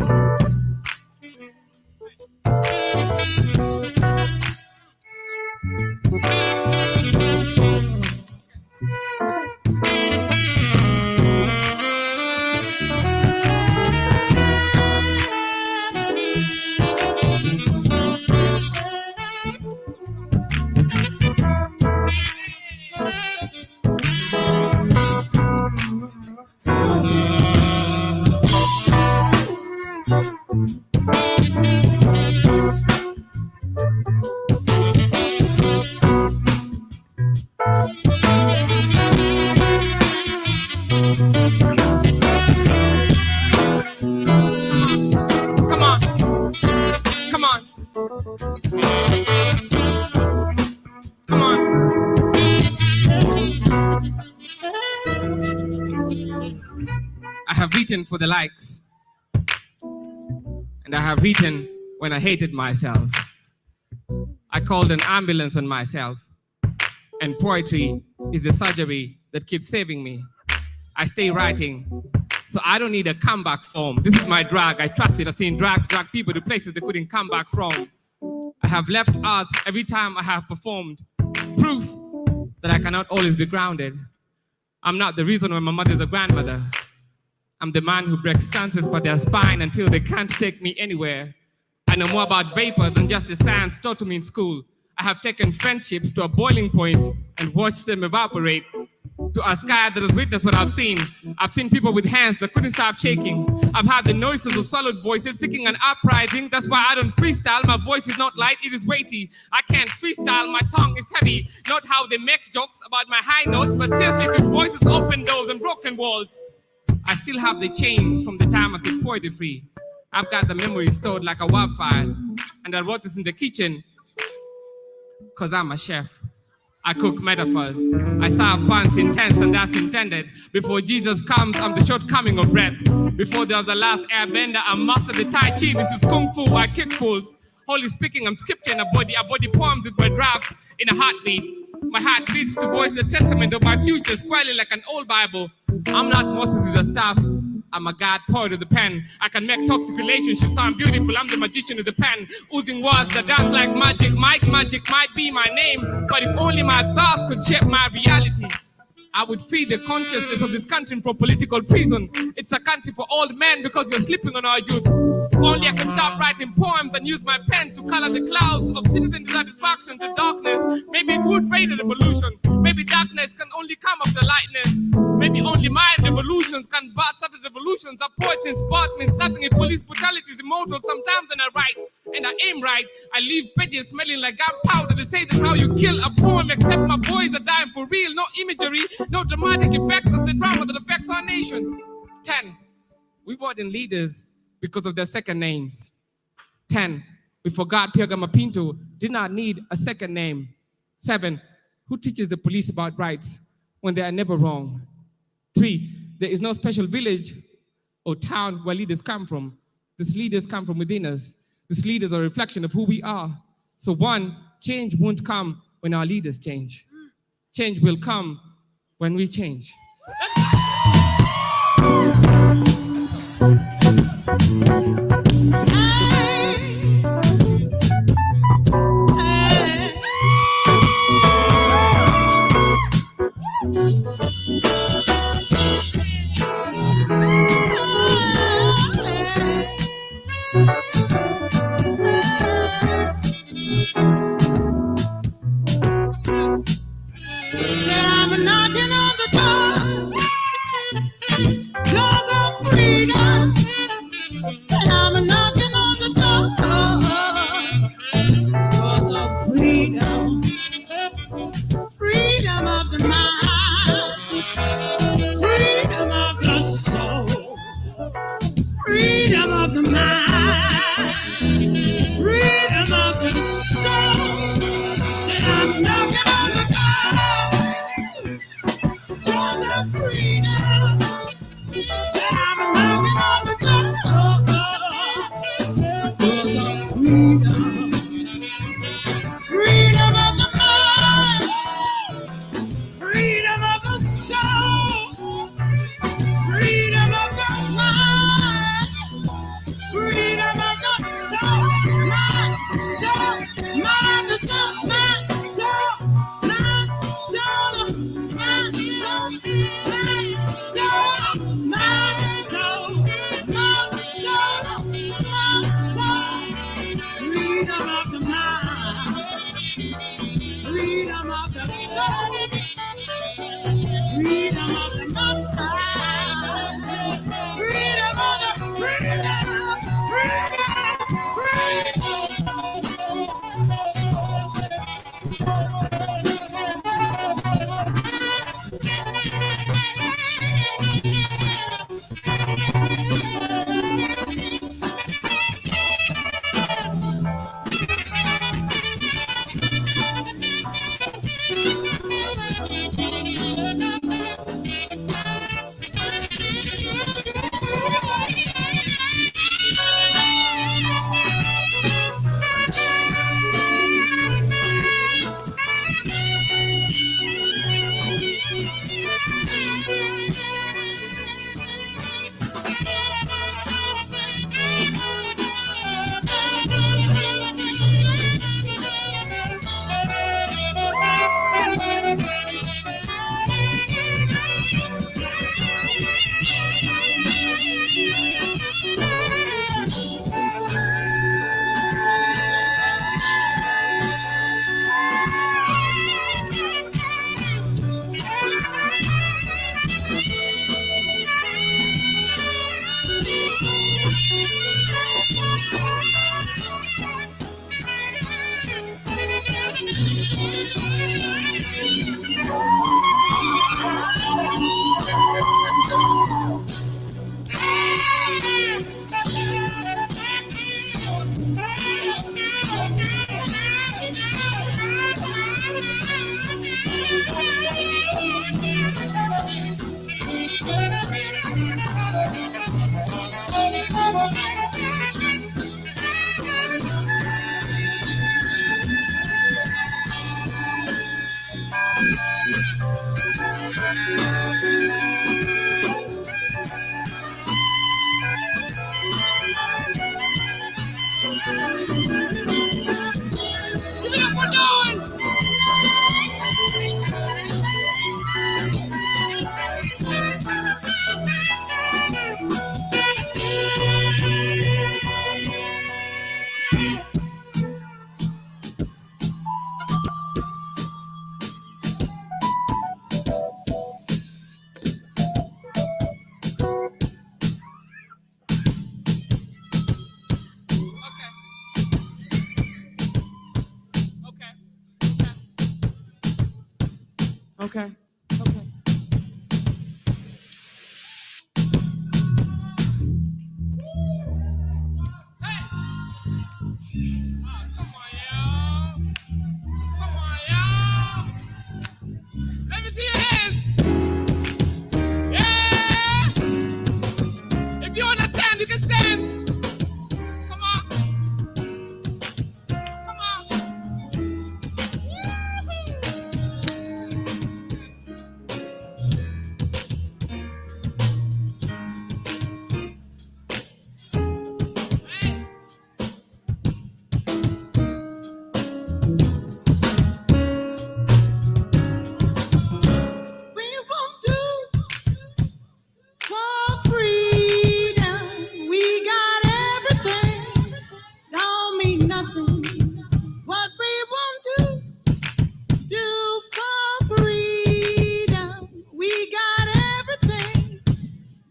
I have written for the likes, and I have written when I hated myself. I called an ambulance on myself, and poetry is the surgery that keeps saving me. I stay writing, so I don't need a comeback form. This is my drag. I trust it. I've seen drags drag people to places they couldn't come back from. I have left Earth every time I have performed. Proof that I cannot always be grounded. I'm not the reason why my mother's a grandmother. I'm the man who breaks stances by their spine until they can't take me anywhere. I know more about vapor than just the science taught to me in school. I have taken friendships to a boiling point and watched them evaporate. To a sky that has witnessed what I've seen. I've seen people with hands that couldn't stop shaking. I've had the noises of solid voices seeking an uprising. That's why I don't freestyle. My voice is not light, it is weighty. I can't freestyle, my tongue is heavy. Not how they make jokes about my high notes, but seriously, this voice has opened doors and broken walls. I still have the chains from the time I said poetry free. I've got the memory stored like a WAV file. And I wrote this in the kitchen, cause I'm a chef. I cook metaphors. I serve puns in tense, and that's intended. Before Jesus comes, I'm the shortcoming of breath. Before there was the last airbender, I mastered the Tai Chi. This is Kung Fu, I kick fools. Holy speaking, I'm scripting a body poems with my drafts in a heartbeat. My heart beats to voice the testament of my future, squarely like an old Bible. I'm not Moses with the staff. I'm a God poet of the pen. I can make toxic relationships sound beautiful. I'm the magician of the pen. Oozing words that dance like magic. Magic might be my name. But if only my thoughts could shape my reality, I would free the consciousness of this country from political prison. It's a country for old men because we're sleeping on our youth. If only I can stop writing poems and use my pen to color the clouds of citizen dissatisfaction to darkness. Maybe it would rain a revolution. Maybe darkness can only come after lightness. Maybe only my revolutions can birth such as revolutions. A poet's in spot means nothing if police brutality is immortal. Sometimes when I write and I aim right, I leave pages smelling like gunpowder. They say that's how you kill a poem, except my boys are dying for real. No imagery, no dramatic effect. That's the drama that affects our nation. 10. We vote in leaders because of their second names. 10. We forgot Pierre Gamapinto did not need a second name. 7. Who teaches the police about rights when they are never wrong? 3. There is no special village or town where leaders come from. These leaders come from within us. These leaders are a reflection of who we are. So 1, change won't come when our leaders change. Change will come when we change. Okay. Let me see your hands. Yeah. If you understand, you can stand. Come on. Come on. We won't do for freedom. We got everything. Don't mean nothing. What we won't do for freedom. We got everything.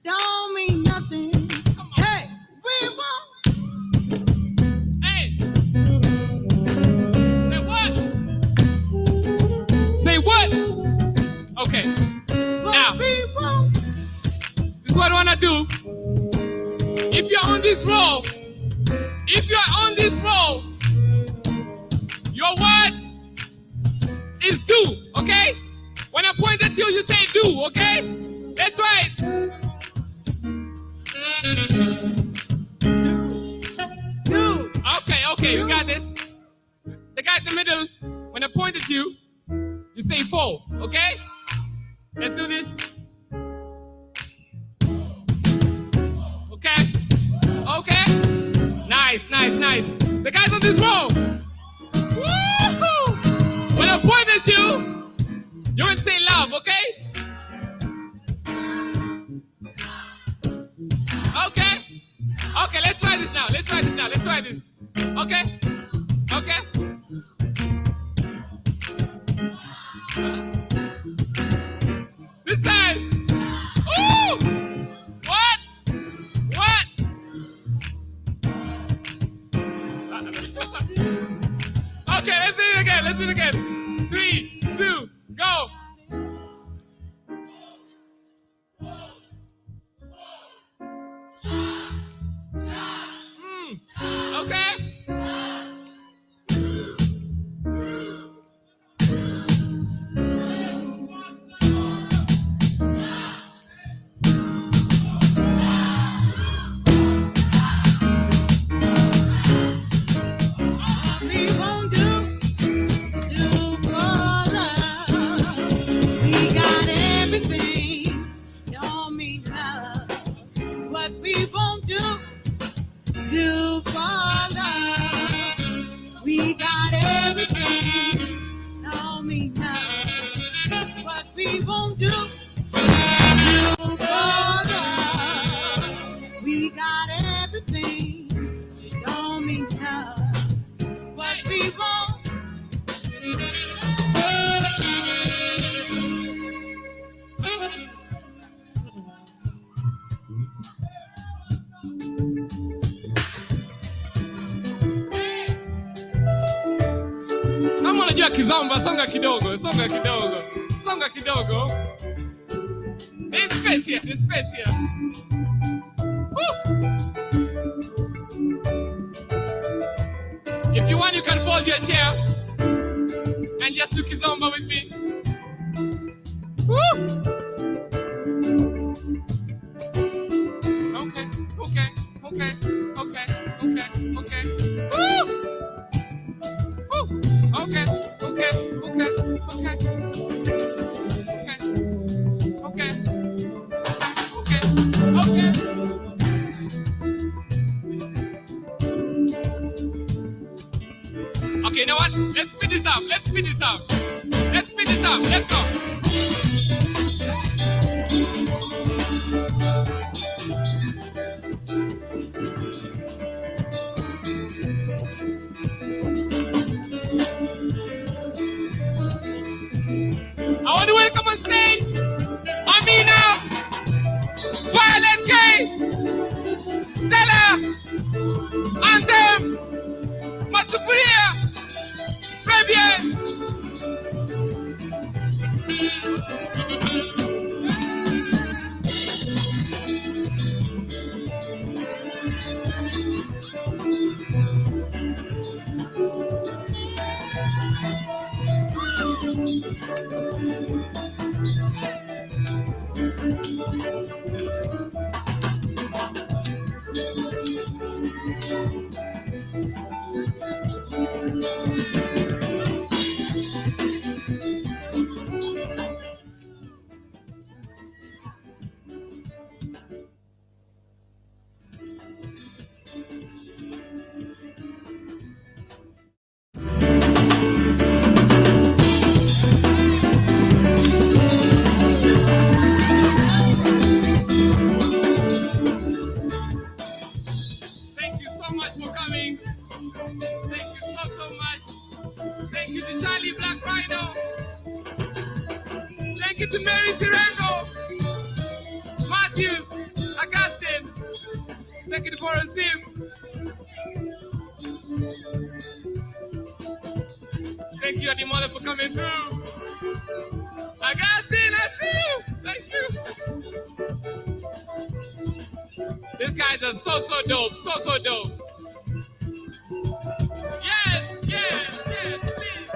Don't mean nothing. Hey, we won't. Hey. Say what? Say what? Okay. Now, this is what I want to do. If you're on this roll, your word is do, okay? When I point at you, you say do, okay? That's right. Do. Okay, you got this. The guy in the middle, when I point at you, you say four, okay? Let's do this. Okay. Nice. The guys on this row. Woo-hoo! When I point at you, you would say love, okay? Okay, let's try this now. Okay. This side. Ooh! What? Okay, let's do it again. 3, 2, go. Okay. We won't do for love. Kizomba, songa kidogo, songa kidogo, songa kidogo. There's space here, there's space here. Woo! If you want, you can fold your chair and just do Kizomba with me. Woo! Okay, okay, okay, okay, okay, okay. Woo! Woo! Okay, okay, okay, okay. Okay, okay, okay, okay. Okay, you know what? Let's speed this up. Let's speed this up. Let's speed this up. Let's go. I want to welcome on stage Amina, Violet K, Stella, Anthem, Matsupuria, Fabian. Thank you so much for coming. Thank you so much. Thank you to Charlie Black Rhino. Thank you to Mary Sirengo, Matthews, Augustine. Thank you to Coral Sim. Thank you, Adimola, for coming through. Augustine, I see you. Thank you. These guys are so dope, so dope. Yes, yes, yes, please.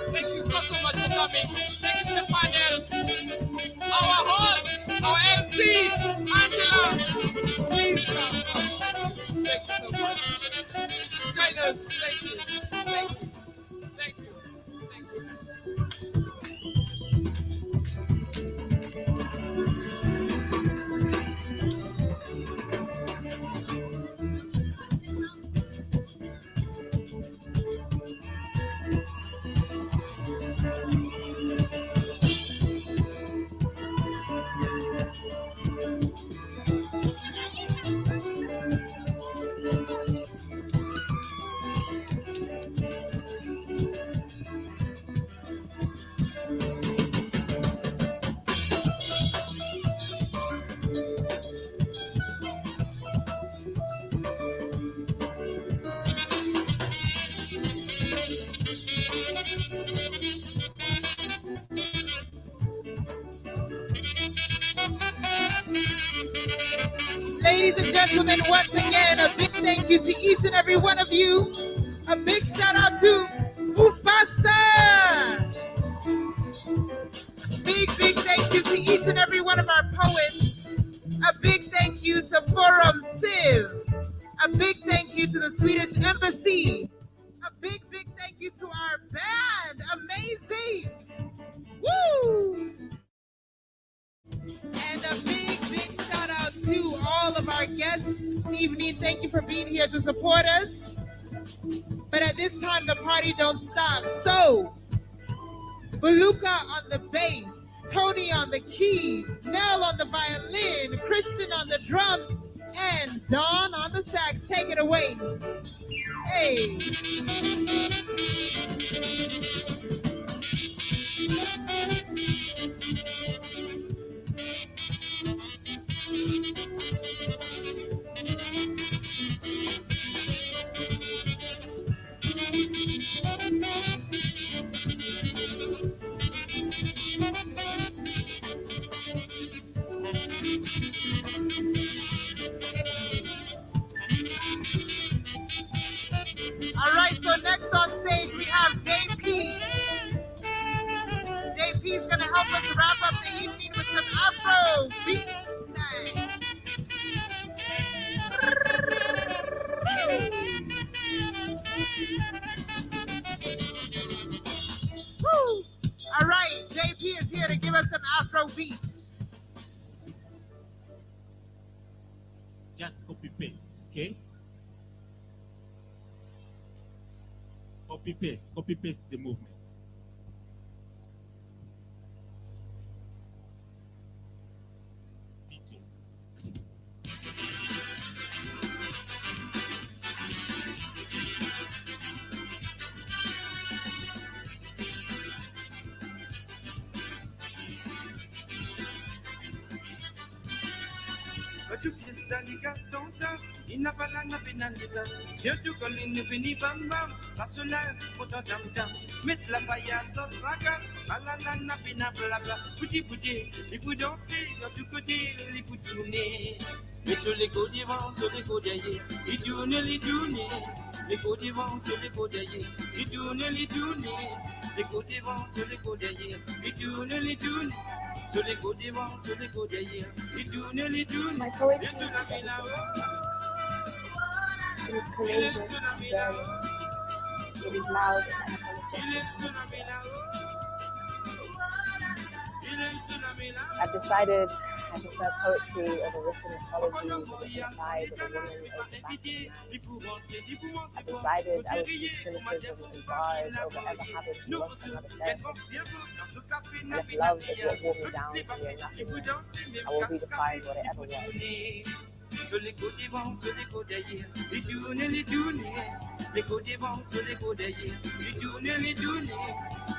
Thank you so much for coming. Thank you to the panel. Our host, our MC, Angela. Please come. Thank you so much. Join us. Thank you. Thank you. Thank you. Ladies and gentlemen, once again, a big thank you to each and every one of you. A big shout out to Mufasa. Big thank you to each and every one of our poets. A big thank you to Forum Civ. A big thank you to the Swedish Embassy. A big thank you to our band. Amazing. Woo! And a big shout out to all of our guests this evening. Thank you for being here to support us. But at this time, the party don't stop. So, Beluka on the bass, Tony on the keys, Nell on the violin, Christian on the drums, and Dawn on the sax. Take it away. Hey. All right, so next on stage we have JP. JP is going to help us wrap up the evening with some Afro beats. Woo! All right, JP is here to give us some Afro beats. Just copy paste, okay? Copy paste the movement. DJ. But you kiss the niggas don't dance. In a banana pinanisa. You go in the Vinny Bam Bam. Sasuna, put a jam jam. Met la paya so ragas. Alana pina blabla. Puti puti. If we don't see, you do good deal. If we do ne. Mais sur les côtes devant, sur les côtes derrière. Il tourne, les côtes devant, sur les côtes derrière. Il tourne, les côtes devant, sur les côtes derrière. Il tourne, sur les côtes devant, sur les côtes derrière. Il tourne, My poetry is courageous, daring. It is loud and unapologetic. I've decided I prefer poetry over written apologies or the size of a woman over the back of a man. I've decided I will choose cynicism and bars over ever having to look another therapist. And if love is what wore me down to your nothingness, I will redefine what it ever was. Sur les côtes devant, sur les côtes derrière, les tourne, les côtes devant, sur les côtes derrière, les tourne,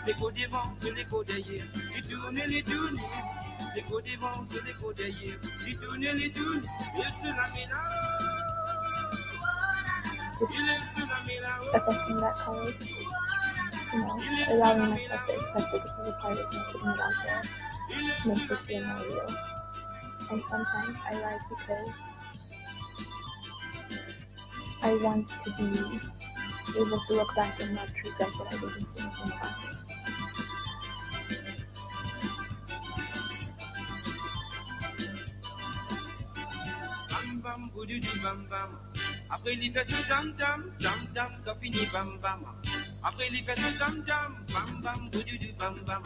les côtes devant, sur les côtes derrière, les tourne, les côtes devant, sur les côtes derrière, les tourne, il se la met là. Just affecting that courage, allowing myself to accept it as a part of me, putting it out there, makes it feel more real. And sometimes I write because I want to be able to look back and not regret what I didn't finish in the past. Bam bam, boudu bam bam. Après il fait tout tam tam, quand fini bam bam. Après il fait tout tam tam, bam bam, boudu bam bam.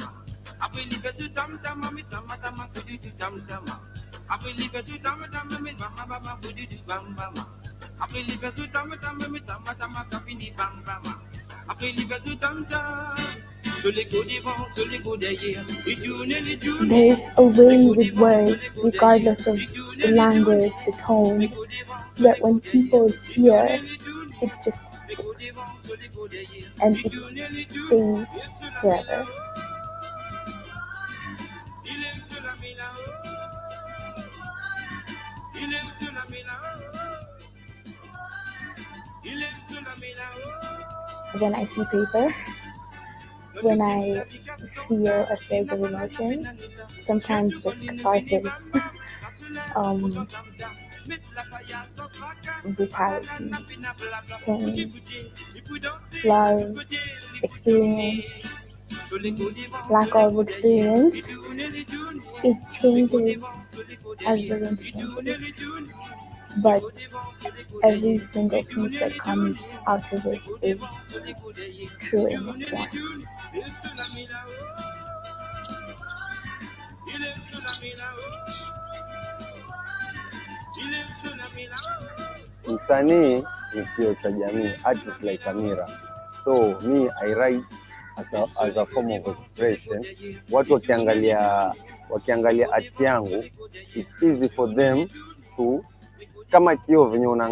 Après il fait tout tam tam, mami tama tama, boudu tam tam. Après il fait tout tam tam, mami bam bam, boudu bam bam. Après il fait tout tam tam, mami tama tama, quand fini bam bam. Après il fait tout tam tam. Sur les côtes devant, sur les côtes derrière. There is a way with words, regardless of the language, the tone, so that when people hear, it just sticks. And it stays forever. When I see paper, when I feel a surge of emotion, sometimes just catharsis. brutality, pain, love, experience, lack of experience. It changes as the wind changes, but every single piece that comes out of it is true in its form. Msanii ni kioo cha jamii, artist like a mirror. So me, I write as a form of expression. Watu wakiangalia art yangu, it's easy for them to, kama kioo venye unaangalia